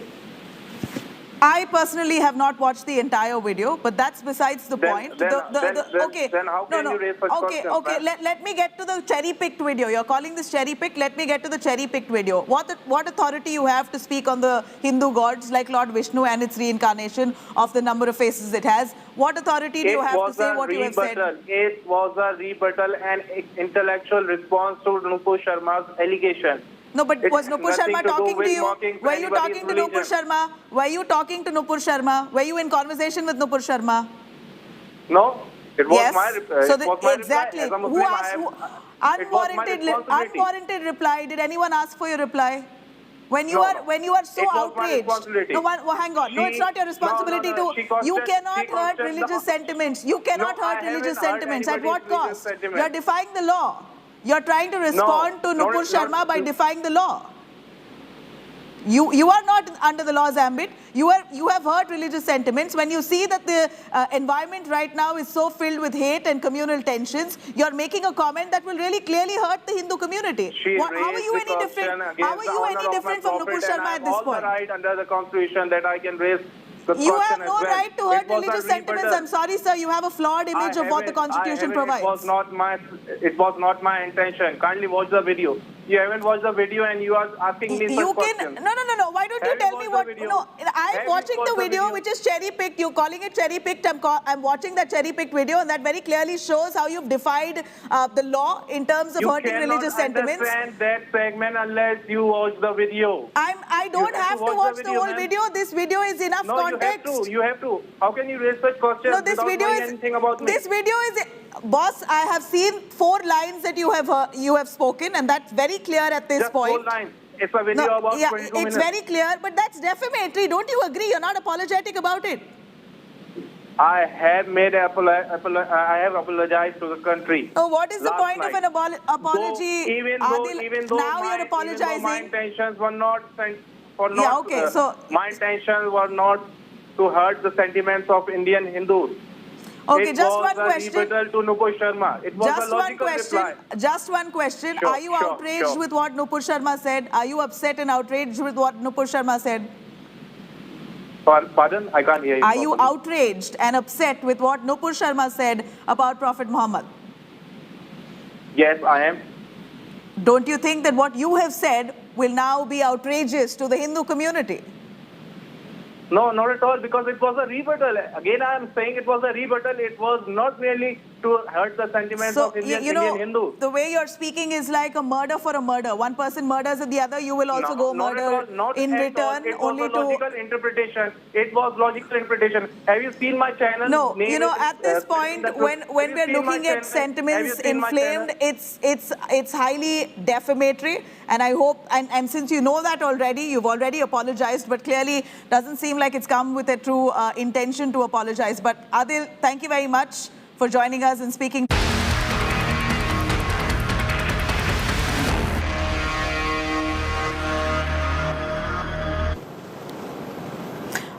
I personally have not watched the entire video, but that's besides the point. Then how can you raise such questions? Okay. Let me get to the cherry-picked video. You're calling this cherry-picked. Let me get to the cherry-picked video. What authority you have to speak on the Hindu gods like Lord Vishnu and its reincarnation of the number of faces it has? What authority do you have to say what you have said? It was a rebuttal and intellectual response to Nupur Sharma's allegation. No, but was Nupur Sharma talking to you? Were you talking to Nupur Sharma? Were you talking to Nupur Sharma? Were you in conversation with Nupur Sharma? No, it was yes. my exactly. Reply. Who asked unwarranted reply? Did anyone ask for your reply? When you are so outraged. No, hang on. No, it's not your responsibility to. You cannot hurt religious sentiments. You cannot hurt religious sentiments. At what cost? You are defying the law. You're trying to respond to Nupur Sharma by defying the law. You are not under the law's ambit. You have hurt religious sentiments. When you see that the environment right now is so filled with hate and communal tensions, you're making a comment that will really clearly hurt the Hindu community. How are you any different? How are you any different from Nupur Sharma at this point? I have all the right under the Constitution that I can raise. You have no right to hurt religious sentiments. I'm sorry, sir. You have a flawed image of what the Constitution provides. It was not my intention. Kindly watch the video. You haven't watched the video and you are asking me such questions. No. Why don't you tell me what? No, I'm watching the video which is cherry-picked. You're calling it cherry-picked. I'm watching that cherry-picked video and that very clearly shows how you've defied the law in terms of hurting religious sentiments. You cannot understand that segment unless you watch the video. I don't have to watch the whole video. This video is enough context. You have to. How can you raise such questions without knowing anything about me? This video is... Boss, I have seen 4 lines that you have spoken, and that's very clear at this point. Just 4 lines. It's a video about 22 minutes. It's very clear, but that's defamatory. Don't you agree? You're not apologetic about it. I have made I have apologized to the country. Oh, what is the point night. of an apology? Even though now you're apologizing. My intentions were not so my intentions were not to hurt the sentiments of Indian Hindus. Okay, it just was one question. Rebuttal to Nupur Sharma. It was just a logical one question. reply. Just one question. Sure, Are you outraged with what Nupur Sharma said? Are you upset and outraged with what Nupur Sharma said? Pardon? I can't hear you. Are you outraged and upset with what Nupur Sharma said about Prophet Muhammad? Yes, I am. Don't you think that what you have said will now be outrageous to the Hindu community? No, not at all, because it was a rebuttal. Again, I am saying it was a rebuttal. It was not merely to hurt the sentiments of Indian Hindus. The way you're speaking is like a murder for a murder. One person murders the other, you will also go murder in return. It was a logical interpretation. It was logical interpretation. Have you seen my channel? No, at this point, when we're looking at sentiments inflamed, it's highly defamatory. And I hope, and since you know that already, you've already apologized, but clearly doesn't seem like it's come with a true intention to apologize. But Adil, thank you very much for joining us and speaking.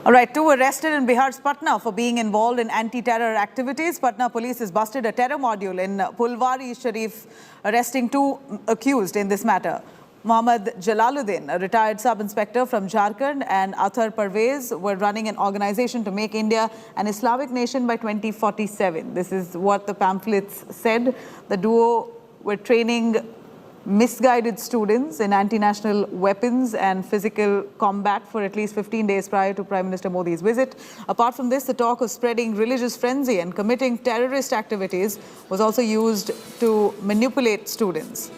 All right, two arrested in Bihar's Patna for being involved in anti-terror activities. Patna police has busted a terror module in Pulwari Sharif, arresting two accused in this matter. Mohammad Jalaluddin, a retired sub-inspector from Jharkhand, and Athar Parvez were running an organization to make India an Islamic nation by 2047. This is what the pamphlets said. The duo were training misguided students in anti-national weapons and physical combat for at least 15 days prior to Prime Minister Modi's visit. Apart from this, the talk of spreading religious frenzy and committing terrorist activities was also used to manipulate students.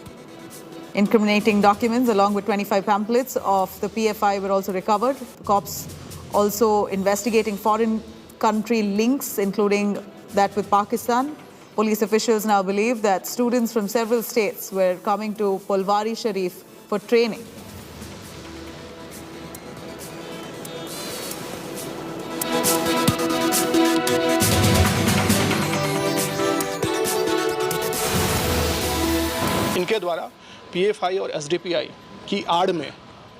Incriminating documents along with 25 pamphlets of the PFI were also recovered. The cops also investigating foreign country links, including that with Pakistan. Police officials now believe that students from several states were coming to Pulwari Sharif for training. इनके द्वारा PFI और SDPI की आड़ में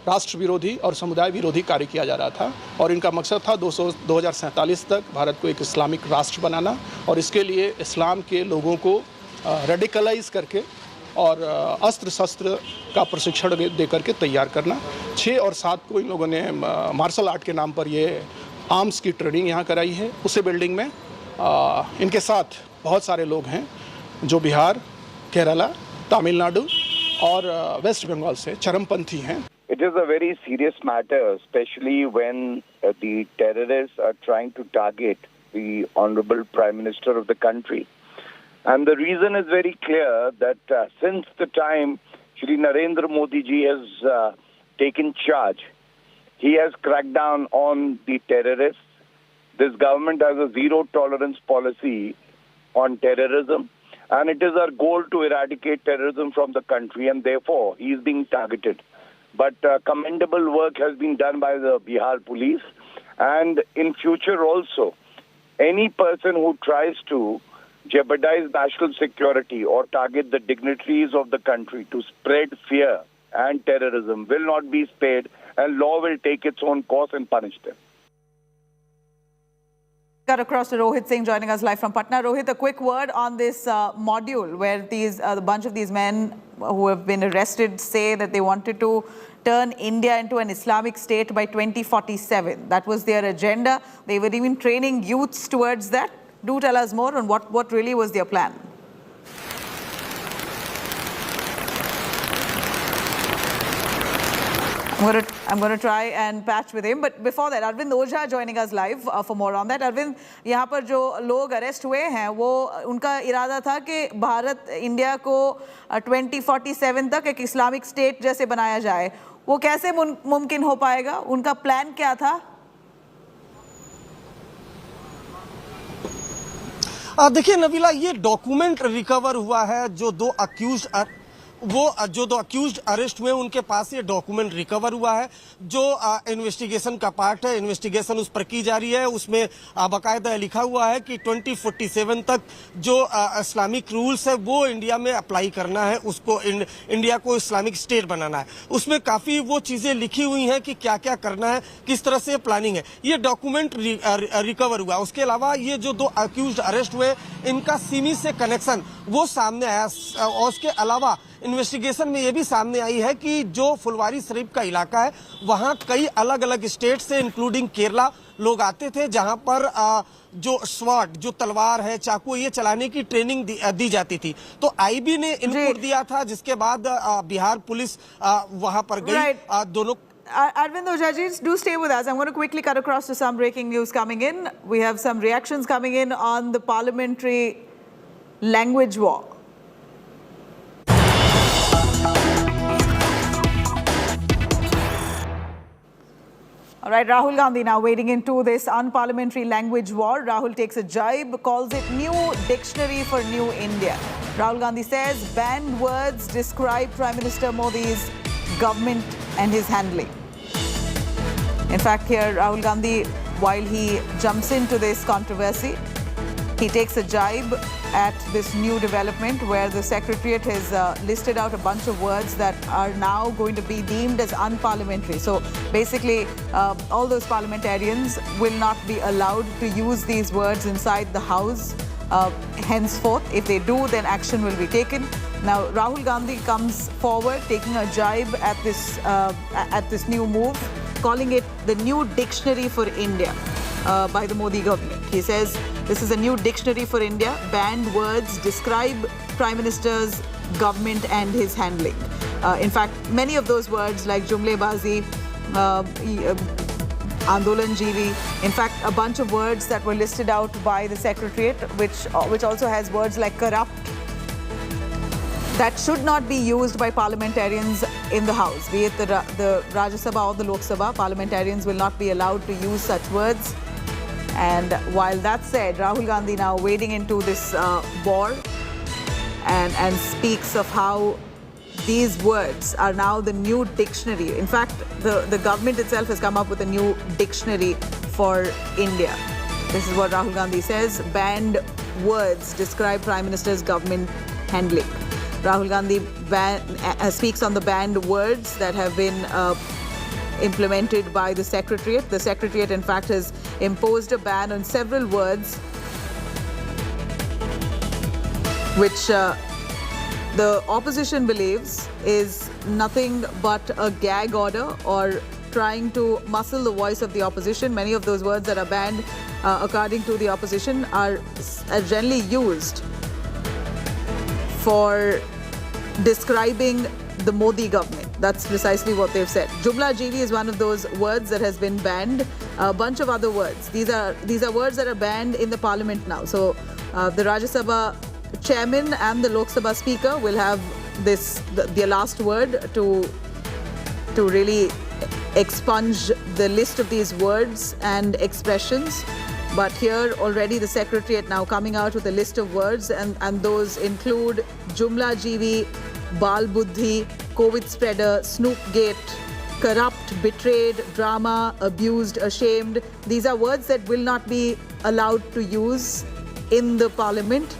राष्ट्र विरोधी और समुदाय विरोधी कार्य किया जा रहा था और इनका मकसद था 2047 तक भारत को एक इस्लामिक राष्ट्र बनाना और इसके लिए इस्लाम के लोगों को रेडिकलाइज करके और अस्त्र शस्त्र का प्रशिक्षण दे करके तैयार करना। 6 और 7 को इन लोगों ने मार्शल आर्ट के नाम पर ये आर्म्स की ट्रेनिंग यहाँ कराई है। उसी बिल्डिंग में इनके साथ बहुत सारे लोग हैं जो बिहार, केरला, तमिलनाडु और वेस्ट बंगाल से चरमपंथी हैं। It is a very serious matter, especially when the terrorists are trying to target the Honorable Prime Minister of the country. And the reason is very clear that since the time Shri Narendra Modi ji has taken charge, he has cracked down on the terrorists. This government has a zero tolerance policy on terrorism. And it is our goal to eradicate terrorism from the country, and therefore he is being targeted. But commendable work has been done by the Bihar police. And in future also, any person who tries to jeopardize national security or target the dignitaries of the country to spread fear and terrorism will not be spared, and law will take its own course and punish them. Got across to Rohit Singh joining us live from Patna. Rohit, a quick word on this module where a bunch of these men who have been arrested say that they wanted to turn India into an Islamic state by 2047. That was their agenda. They were even training youths towards that. Do tell us more on what really was their plan. I'm going to try and patch with him. But before that, Arvind Ojha joining us live for more on that. Arvind, यहाँ पर जो लोग arrest हुए हैं, वो उनका इरादा था कि भारत इंडिया को 2047 तक एक इस्लामिक स्टेट जैसे बनाया जाए. वो कैसे मुमकिन हो पाएगा? उनका प्लान क्या था? देखिए नबीला, ये डॉक्यूमेंट रिकवर हुआ है जो 2 अक्यूज वो जो 2 अक्यूज्ड अरेस्ट हुए उनके पास ये डॉक्यूमेंट रिकवर हुआ है जो इन्वेस्टिगेशन का पार्ट है। इन्वेस्टिगेशन उस पर की जा रही है। उसमें बाकायदा लिखा हुआ है कि 2047 तक जो इस्लामिक रूल्स है वो इंडिया में अप्लाई करना है, उसको इंडिया को इस्लामिक स्टेट बनाना है। उसमें काफी वो चीजें लिखी हुई हैं कि क्या क्या करना है, किस तरह से प्लानिंग है। ये डॉक्यूमेंट रिकवर हुआ। उसके अलावा ये जो 2 अक्यूज्ड अरेस्ट हुए इनका सिमी से कनेक्शन वो सामने आया। और उसके अलावा इन्वेस्टिगेशन में ये भी सामने आई है कि जो फुलवारी शरीफ का इलाका है वहाँ कई अलग अलग स्टेट से इंक्लूडिंग केरला लोग आते थे, जहां पर जो स्वॉर्ड, जो तलवार है, चाकू, ये चलाने की ट्रेनिंग दी जाती थी। तो आईबी ने इनपुट दिया था, जिसके बाद बिहार पुलिस वहां पर गई। दोनों Arvind Ojajis, do stay with us. I'm going to quickly cut across to some breaking news coming in. We have some reactions coming in on the parliamentary language war. All right, Rahul Gandhi now wading into this unparliamentary language war. Rahul takes a jibe, calls it new dictionary for new India. Rahul Gandhi says banned words describe Prime Minister Modi's government and his handling. In fact, here Rahul Gandhi, while he jumps into this controversy, he takes a jibe at this new development where the Secretariat has listed out a bunch of words that are now going to be deemed as unparliamentary. So basically, all those parliamentarians will not be allowed to use these words inside the House henceforth. If they do, then action will be taken. Now, Rahul Gandhi comes forward taking a jibe at this new move, calling it the new dictionary for India by the Modi government. He says this is a new dictionary for India. Banned words describe Prime Minister's government and his handling. In fact, many of those words like jumlajeevi, jumlajeevi, in fact, a bunch of words that were listed out by the Secretariat, which also has words like corrupt, that should not be used by parliamentarians in the House, be it the Rajya Sabha or the Lok Sabha. Parliamentarians will not be allowed to use such words. And while that's said, Rahul Gandhi now wading into this war and speaks of how these words are now the new dictionary. In fact, the government itself has come up with a new dictionary for India. This is what Rahul Gandhi says. Banned words describe Prime Minister's government handling. Rahul Gandhi speaks on the banned words that have been implemented by the Secretariat. The Secretariat, in fact, has imposed a ban on several words which the opposition believes is nothing but a gag order or trying to muzzle the voice of the opposition. Many of those words that are banned, according to the opposition, are generally used for describing the Modi government. That's precisely what they've said. Jumlajeevi is one of those words that has been banned. A bunch of other words. These are words that are banned in the parliament now. So the Rajya Sabha chairman and the Lok Sabha speaker will have the last word to really expunge the list of these words and expressions. But here already the Secretariat now coming out with a list of words, and those include jumlajeevi, baal, buddhi, COVID spreader, Snoopgate, corrupt, betrayed, drama, abused, ashamed. These are words that will not be allowed to use in the parliament.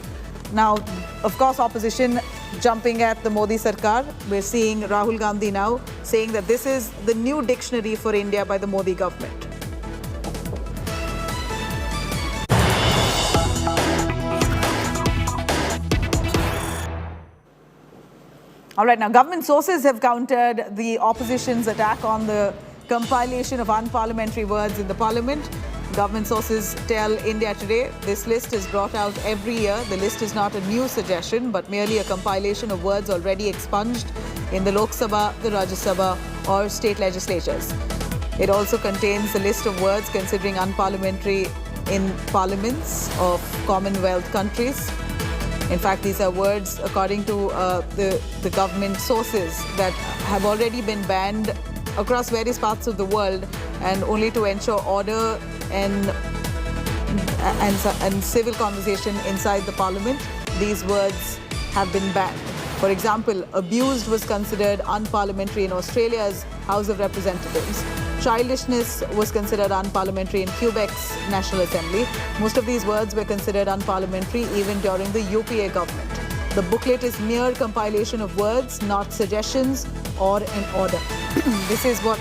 Now, of course, opposition jumping at the Modi Sarkar. We're seeing Rahul Gandhi now saying that this is the new dictionary for India by the Modi government. All right, now government sources have countered the opposition's attack on the compilation of unparliamentary words in the parliament. Government sources tell India Today this list is brought out every year. The list is not a new suggestion, but merely a compilation of words already expunged in the Lok Sabha, the Rajya Sabha, or state legislatures. It also contains a list of words considering unparliamentary in parliaments of Commonwealth countries. In fact, these are words, according to the government sources, that have already been banned across various parts of the world, and only to ensure order and civil conversation inside the parliament, these words have been banned. For example, abused was considered unparliamentary in Australia's House of Representatives. Childishness was considered unparliamentary in Quebec's National Assembly. Most of these words were considered unparliamentary even during the UPA government. The booklet is mere compilation of words, not suggestions or an order. This is what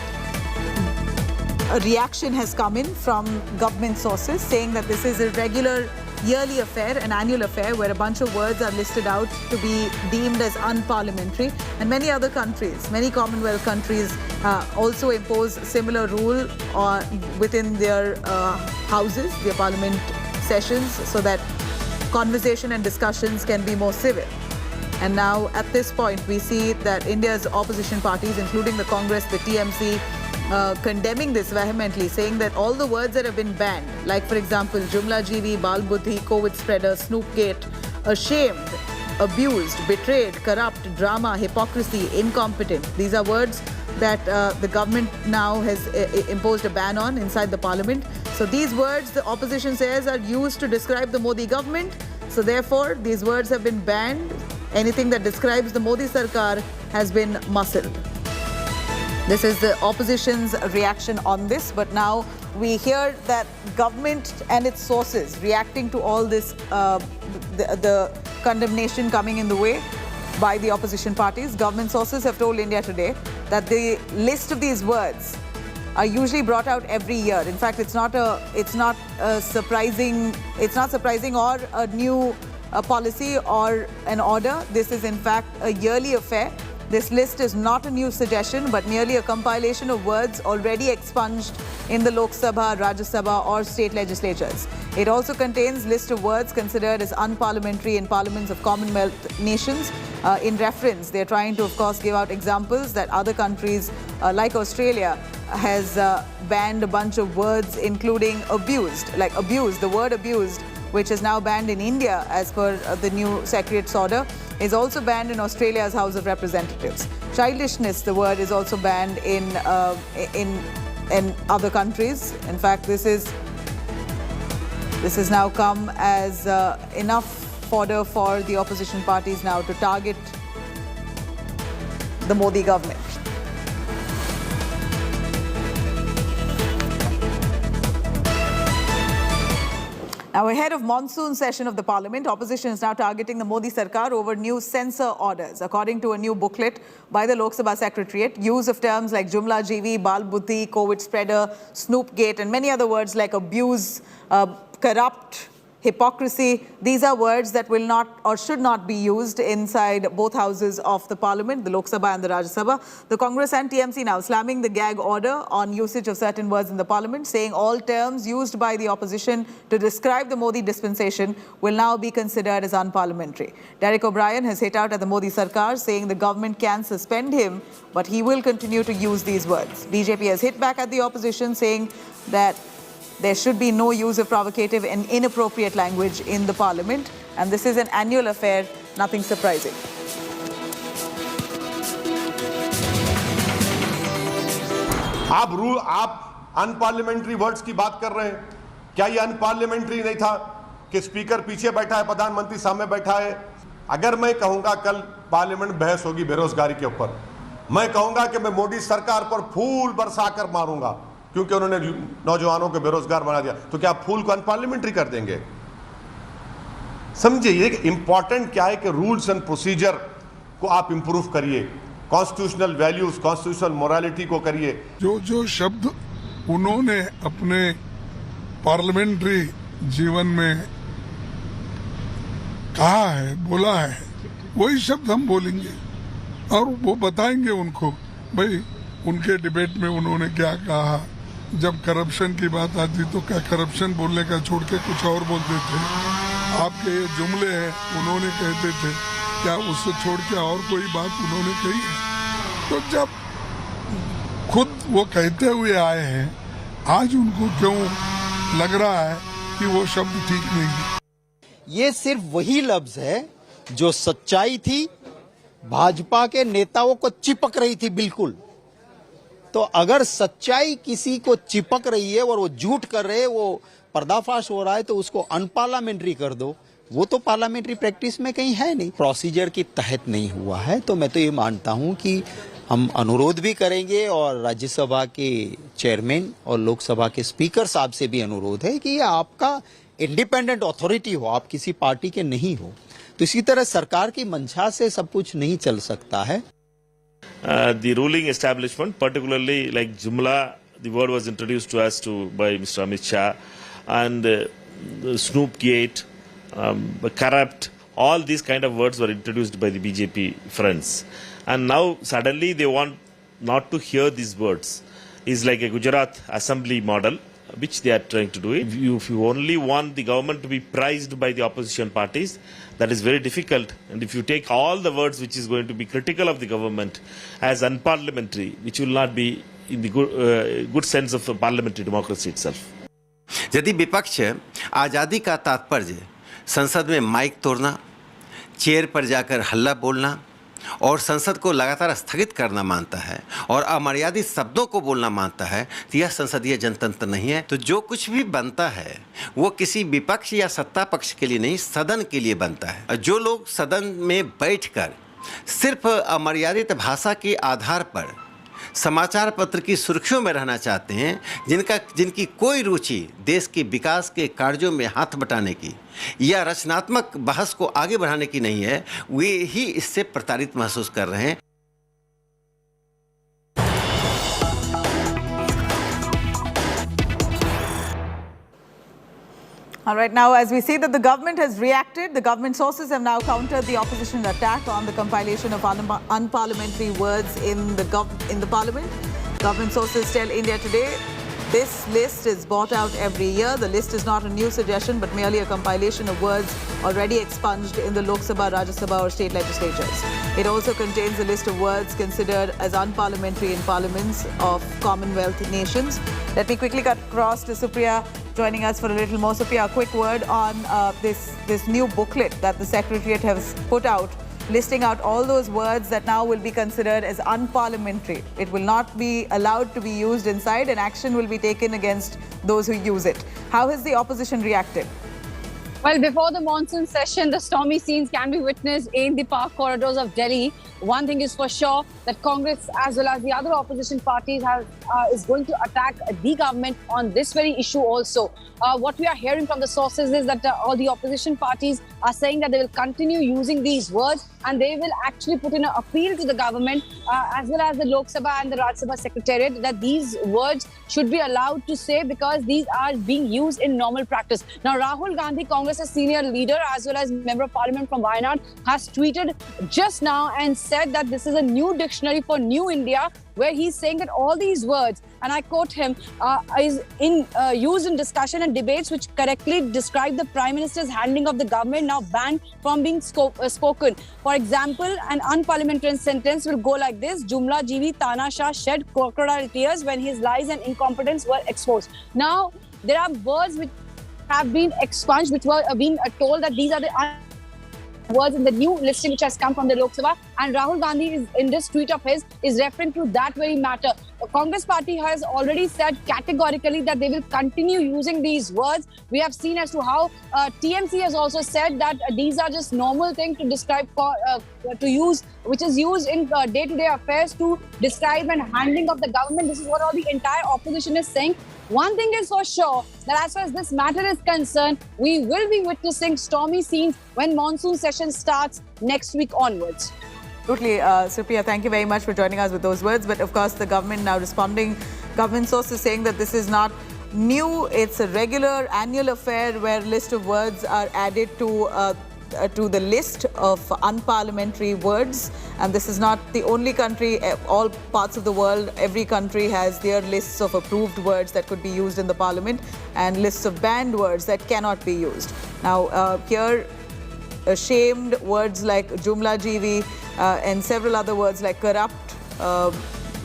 a reaction has come in from government sources saying that this is a regular yearly affair, an annual affair where a bunch of words are listed out to be deemed as unparliamentary. And many other countries, many Commonwealth countries also impose similar rule within their houses, their parliament sessions, so that conversation and discussions can be more civil. And now at this point we see that India's opposition parties, including the Congress, the TMC, condemning this vehemently, saying that all the words that have been banned, like for example, jumlajeevi, baal, buddhi, COVID spreader, Snoopgate, ashamed, abused, betrayed, corrupt, drama, hypocrisy, incompetent. These are words that the government now has imposed a ban on inside the parliament. So these words, the opposition says, are used to describe the Modi government. So therefore, these words have been banned. Anything that describes the Modi Sarkar has been muscled. This is the opposition's reaction on this, but now we hear that government and its sources reacting to all this, the condemnation coming in the way by the opposition parties. Government sources have told India Today that the list of these words are usually brought out every year. In fact, it's not surprising or a new policy or an order. This is in fact a yearly affair. This list is not a new suggestion, but merely a compilation of words already expunged in the Lok Sabha, Rajya Sabha or state legislatures. It also contains list of words considered as unparliamentary in parliaments of Commonwealth nations. In reference, they're trying to, of course, give out examples that other countries like Australia has banned a bunch of words, including abused, like abused, the word abused, which is now banned in India as per the new Secretariat's order, is also banned in Australia's House of Representatives. Childishness, the word, is also banned in other countries. In fact, this has now come as enough fodder for the opposition parties now to target the Modi government. Now, ahead of monsoon session of the parliament, opposition is now targeting the Modi Sarkar over new censor orders. According to a new booklet by the Lok Sabha Secretariat, use of terms like jumlajeevi, baal, buddhi, COVID spreader, Snoopgate and many other words like abuse, corrupt, hypocrisy, these are words that will not or should not be used inside both houses of the parliament, the Lok Sabha and the Rajya Sabha. The Congress and TMC now slamming the gag order on usage of certain words in the parliament, saying all terms used by the opposition to describe the Modi dispensation will now be considered as unparliamentary. Derek O'Brien has hit out at the Modi Sarkar, saying the government can suspend him, but he will continue to use these words. BJP has hit back at the opposition, saying that there should be no use of provocative and inappropriate language in the parliament. And this is an annual affair, nothing surprising. आप unparliamentary words की बात कर रहे हैं। क्या ये unparliamentary नहीं था कि स्पीकर पीछे बैठा है, प्रधानमंत्री सामने बैठा है? अगर मैं कहूंगा कल पार्लियामेंट बहस होगी बेरोजगारी के ऊपर, मैं कहूंगा कि मैं मोदी सरकार पर फूल बरसाकर मारूंगा क्योंकि उन्होंने नौजवानों को बेरोजगार बना दिया, तो क्या आप फूल को अनपार्लियामेंट्री कर देंगे? समझिए, ये इंपॉर्टेंट क्या है कि रूल्स एंड प्रोसीजर को आप इंप्रूव करिए, कॉन्स्टिट्यूशनल वैल्यूज, कॉन्स्टिट्यूशनल मोरालिटी को करिए। जो शब्द उन्होंने अपने पार्लियामेंट्री जीवन में कहा है, बोला है, वही शब्द हम बोलेंगे और वो बताएंगे उनको, भाई उनके डिबेट में उन्होंने क्या कहा। जब करप्शन की बात आती तो क्या करप्शन बोलने का छोड़ के कुछ और बोलते थे? आपके ये जुमले हैं उन्होंने कहते थे, क्या उससे छोड़ के और कोई बात उन्होंने कही है? तो जब खुद वो कहते हुए आए हैं, आज उनको क्यों लग रहा है कि वो शब्द ठीक नहीं है? ये सिर्फ वही लफ्ज है जो सच्चाई थी, भाजपा के नेताओं को चिपक रही थी बिल्कुल। तो अगर सच्चाई किसी को चिपक रही है और वो झूठ कर रहे हैं, वो पर्दाफाश हो रहा है, तो उसको अनपार्लियामेंट्री कर दो। वो तो पार्लियामेंट्री प्रैक्टिस में कहीं है नहीं, प्रोसीजर के तहत नहीं हुआ है। तो मैं तो ये मानता हूं कि हम अनुरोध भी करेंगे और राज्यसभा के चेयरमैन और लोकसभा के स्पीकर साहब से भी अनुरोध है कि आपका इंडिपेंडेंट अथॉरिटी हो, आप किसी पार्टी के नहीं हो। तो इसी तरह सरकार की मंशा से सब कुछ नहीं चल सकता है। The ruling establishment, particularly like Jumla, the word was introduced to us by Mr. Amit Shah, and Snoopgate, corrupt, all these kind of words were introduced by the BJP friends. And now suddenly they want not to hear these words. It's like a Gujarat assembly model, which they are trying to do it. If you only want the government to be prized by the opposition parties, that is very difficult. And if you take all the words which is going to be critical of the government as unparliamentary, which will not be in the good sense of parliamentary democracy itself. यदि विपक्ष आज़ादी का तात्पर्य संसद में mic तोड़ना, chair पर जाकर हल्ला बोलना और संसद को लगातार स्थगित करना मानता है और अमर्यादित शब्दों को बोलना मानता है, तो यह संसदीय जनतंत्र नहीं है। तो जो कुछ भी बनता है वो किसी विपक्ष या सत्ता पक्ष के लिए नहीं, सदन के लिए बनता है। जो लोग सदन में बैठकर सिर्फ अमर्यादित भाषा के आधार पर समाचार पत्र की सुर्खियों में रहना चाहते हैं, जिनकी कोई रुचि देश के विकास के कार्यों में हाथ बटाने की या रचनात्मक बहस को आगे बढ़ाने की नहीं है, वे ही इससे प्रताड़ित महसूस कर रहे हैं। All right, now as we see that the government has reacted, the government sources have now countered the opposition attack on the compilation of unparliamentary words in the parliament. Government sources tell India Today this list is brought out every year. The list is not a new suggestion but merely a compilation of words already expunged in the Lok Sabha, Rajya Sabha or state legislatures. It also contains a list of words considered as unparliamentary in parliaments of Commonwealth nations. Let me quickly cut across to Supriya, joining us for a little more. Supriya, a quick word on this new booklet that the Secretariat has put out, listing out all those words that now will be considered as unparliamentary. It will not be allowed to be used inside and action will be taken against those who use it. How has the opposition reacted? Well, before the monsoon session, the stormy scenes can be witnessed in the park corridors of Delhi. One thing is for sure, that Congress as well as the other opposition parties is going to attack the government on this very issue also. What we are hearing from the sources is that all the opposition parties are saying that they will continue using these words and they will actually put in an appeal to the government as well as the Lok Sabha and the Rajya Sabha Secretariat that these words should be allowed to say because these are being used in normal practice. Now, Rahul Gandhi, Congress's senior leader as well as Member of Parliament from Wayanad, has tweeted just now and said that this is a new dictionary for New India, where he's saying that all these words, and I quote him, is used in discussion and debates which correctly describe the Prime Minister's handling of the government, now banned from being spoken. For example, an unparliamentary sentence will go like this: jumlajeevi Tanashah shed crocodile tears when his lies and incompetence were exposed. Now, there are words which have been expunged, which were being told that these are the words in the new listing which has come from the Lok Sabha, and Rahul Gandhi is, in this tweet of his, is referring to that very matter. The Congress party has already said categorically that they will continue using these words. We have seen as to how TMC has also said that these are just normal things to describe, to use, which is used in day-to-day affairs to describe and handling of the government. This is what all the entire opposition is saying. One thing is for sure, that as far as this matter is concerned, we will be witnessing stormy scenes when monsoon session starts next week onwards. Totally, Supriya, thank you very much for joining us with those words. But of course, the government now responding, government sources saying that this is not new. It's a regular annual affair where a list of words are added to the list of unparliamentary words. And this is not the only country. All parts of the world, every country has their lists of approved words that could be used in the parliament and lists of banned words that cannot be used. Now, here, shamed words like jumlajeevi and several other words like corrupt,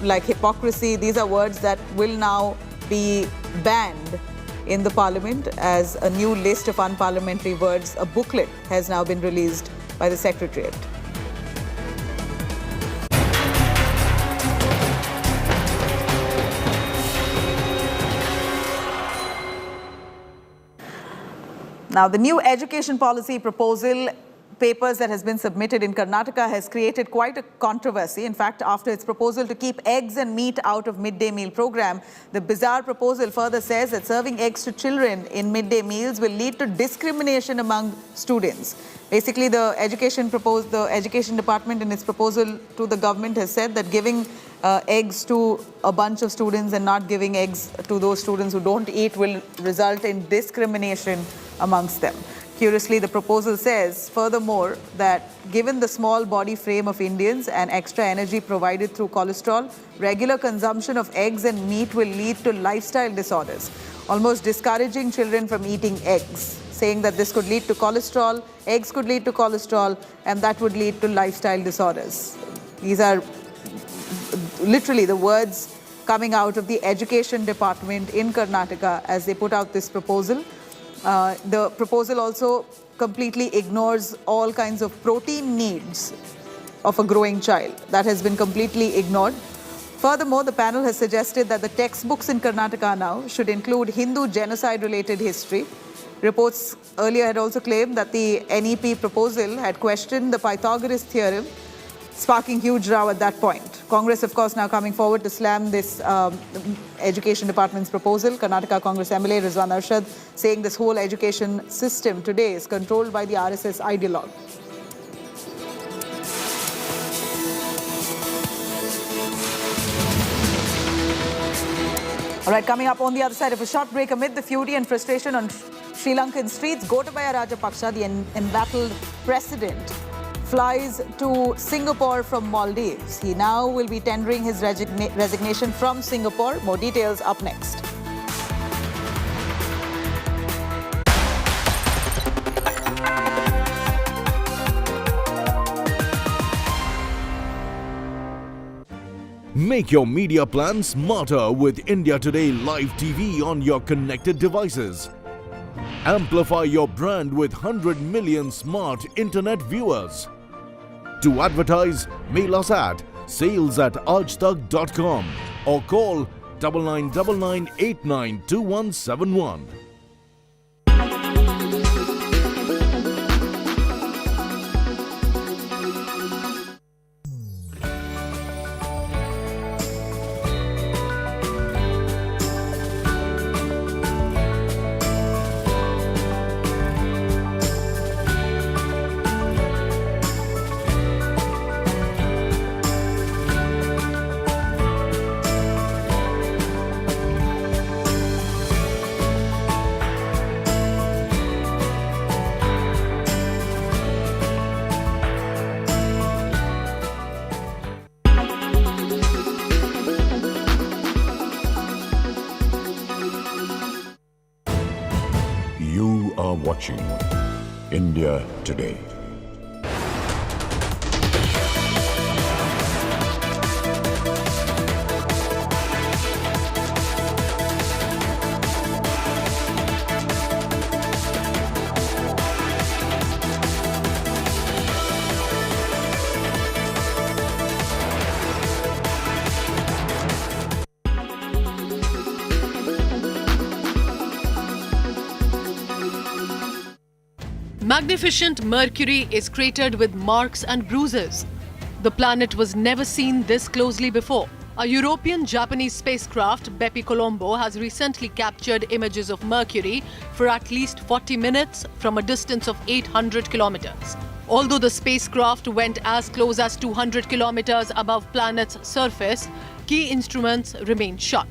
like hypocrisy, these are words that will now be banned in the parliament as a new list of unparliamentary words. A booklet has now been released by the Secretariat. Now, the new education policy proposal papers that has been submitted in Karnataka has created quite a controversy. In fact, after its proposal to keep eggs and meat out of midday meal program, the bizarre proposal further says that serving eggs to children in midday meals will lead to discrimination among students. Basically, the education department in its proposal to the government has said that giving eggs to a bunch of students and not giving eggs to those students who don't eat will result in discrimination amongst them. Curiously, the proposal says, furthermore, that given the small body frame of Indians and extra energy provided through cholesterol, regular consumption of eggs and meat will lead to lifestyle disorders, almost discouraging children from eating eggs, saying that this could lead to cholesterol, eggs could lead to cholesterol, and that would lead to lifestyle disorders. These are literally the words coming out of the education department in Karnataka as they put out this proposal. The proposal also completely ignores all kinds of protein needs of a growing child. That has been completely ignored. Furthermore, the panel has suggested that the textbooks in Karnataka now should include Hindu genocide-related history. Reports earlier had also claimed that the NEP proposal had questioned the Pythagoras theorem, sparking huge row at that point. Congress, of course, now coming forward to slam this education department's proposal. Karnataka Congress MLA Rizwan Arshad saying this whole education system today is controlled by the RSS ideologue. All right, coming up on the other side of a short break, amid the fury and frustration on Sri Lankan streets, Gotabaya Rajapaksa, the embattled president, flies to Singapore from Maldives. He now will be tendering his resignation from Singapore. More details up next. Make your media plan smarter with India Today Live TV on your connected devices. Amplify your brand with 100 million smart internet viewers. To advertise, mail us at sales@aajtak.com or call 9999892171. You are watching India Today. Magnificent Mercury is cratered with marks and bruises. The planet was never seen this closely before. A European-Japanese spacecraft, Bepi Colombo, has recently captured images of Mercury for at least 40 minutes from a distance of 800 kilometers. Although the spacecraft went as close as 200 kilometers above planet's surface, key instruments remain shut.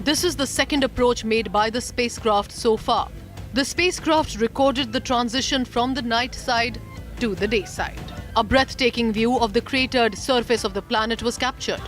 This is the second approach made by the spacecraft so far. The spacecraft recorded the transition from the night side to the day side. A breathtaking view of the cratered surface of the planet was captured.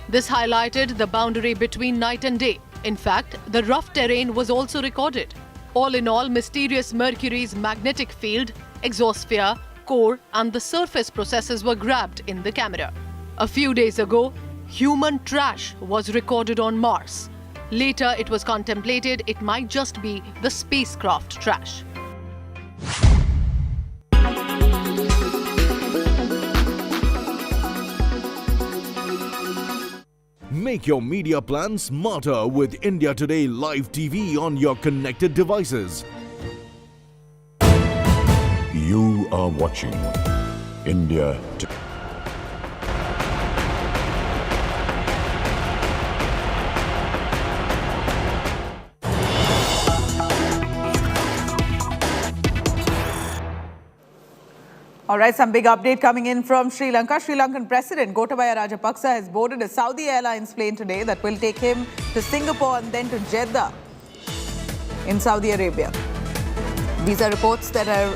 This highlighted the boundary between night and day. In fact, the rough terrain was also recorded. All in all, mysterious Mercury's magnetic field, exosphere, core, and the surface processes were grabbed in the camera. A few days ago, human trash was recorded on Mars. Later, it was contemplated it might just be the spacecraft trash. Make your media plan smarter with India Today Live TV on your connected devices. You are watching India Today. All right, some big update coming in from Sri Lanka. Sri Lankan President Gotabaya Rajapaksa has boarded a Saudi Airlines plane today that will take him to Singapore and then to Jeddah in Saudi Arabia. These are reports that are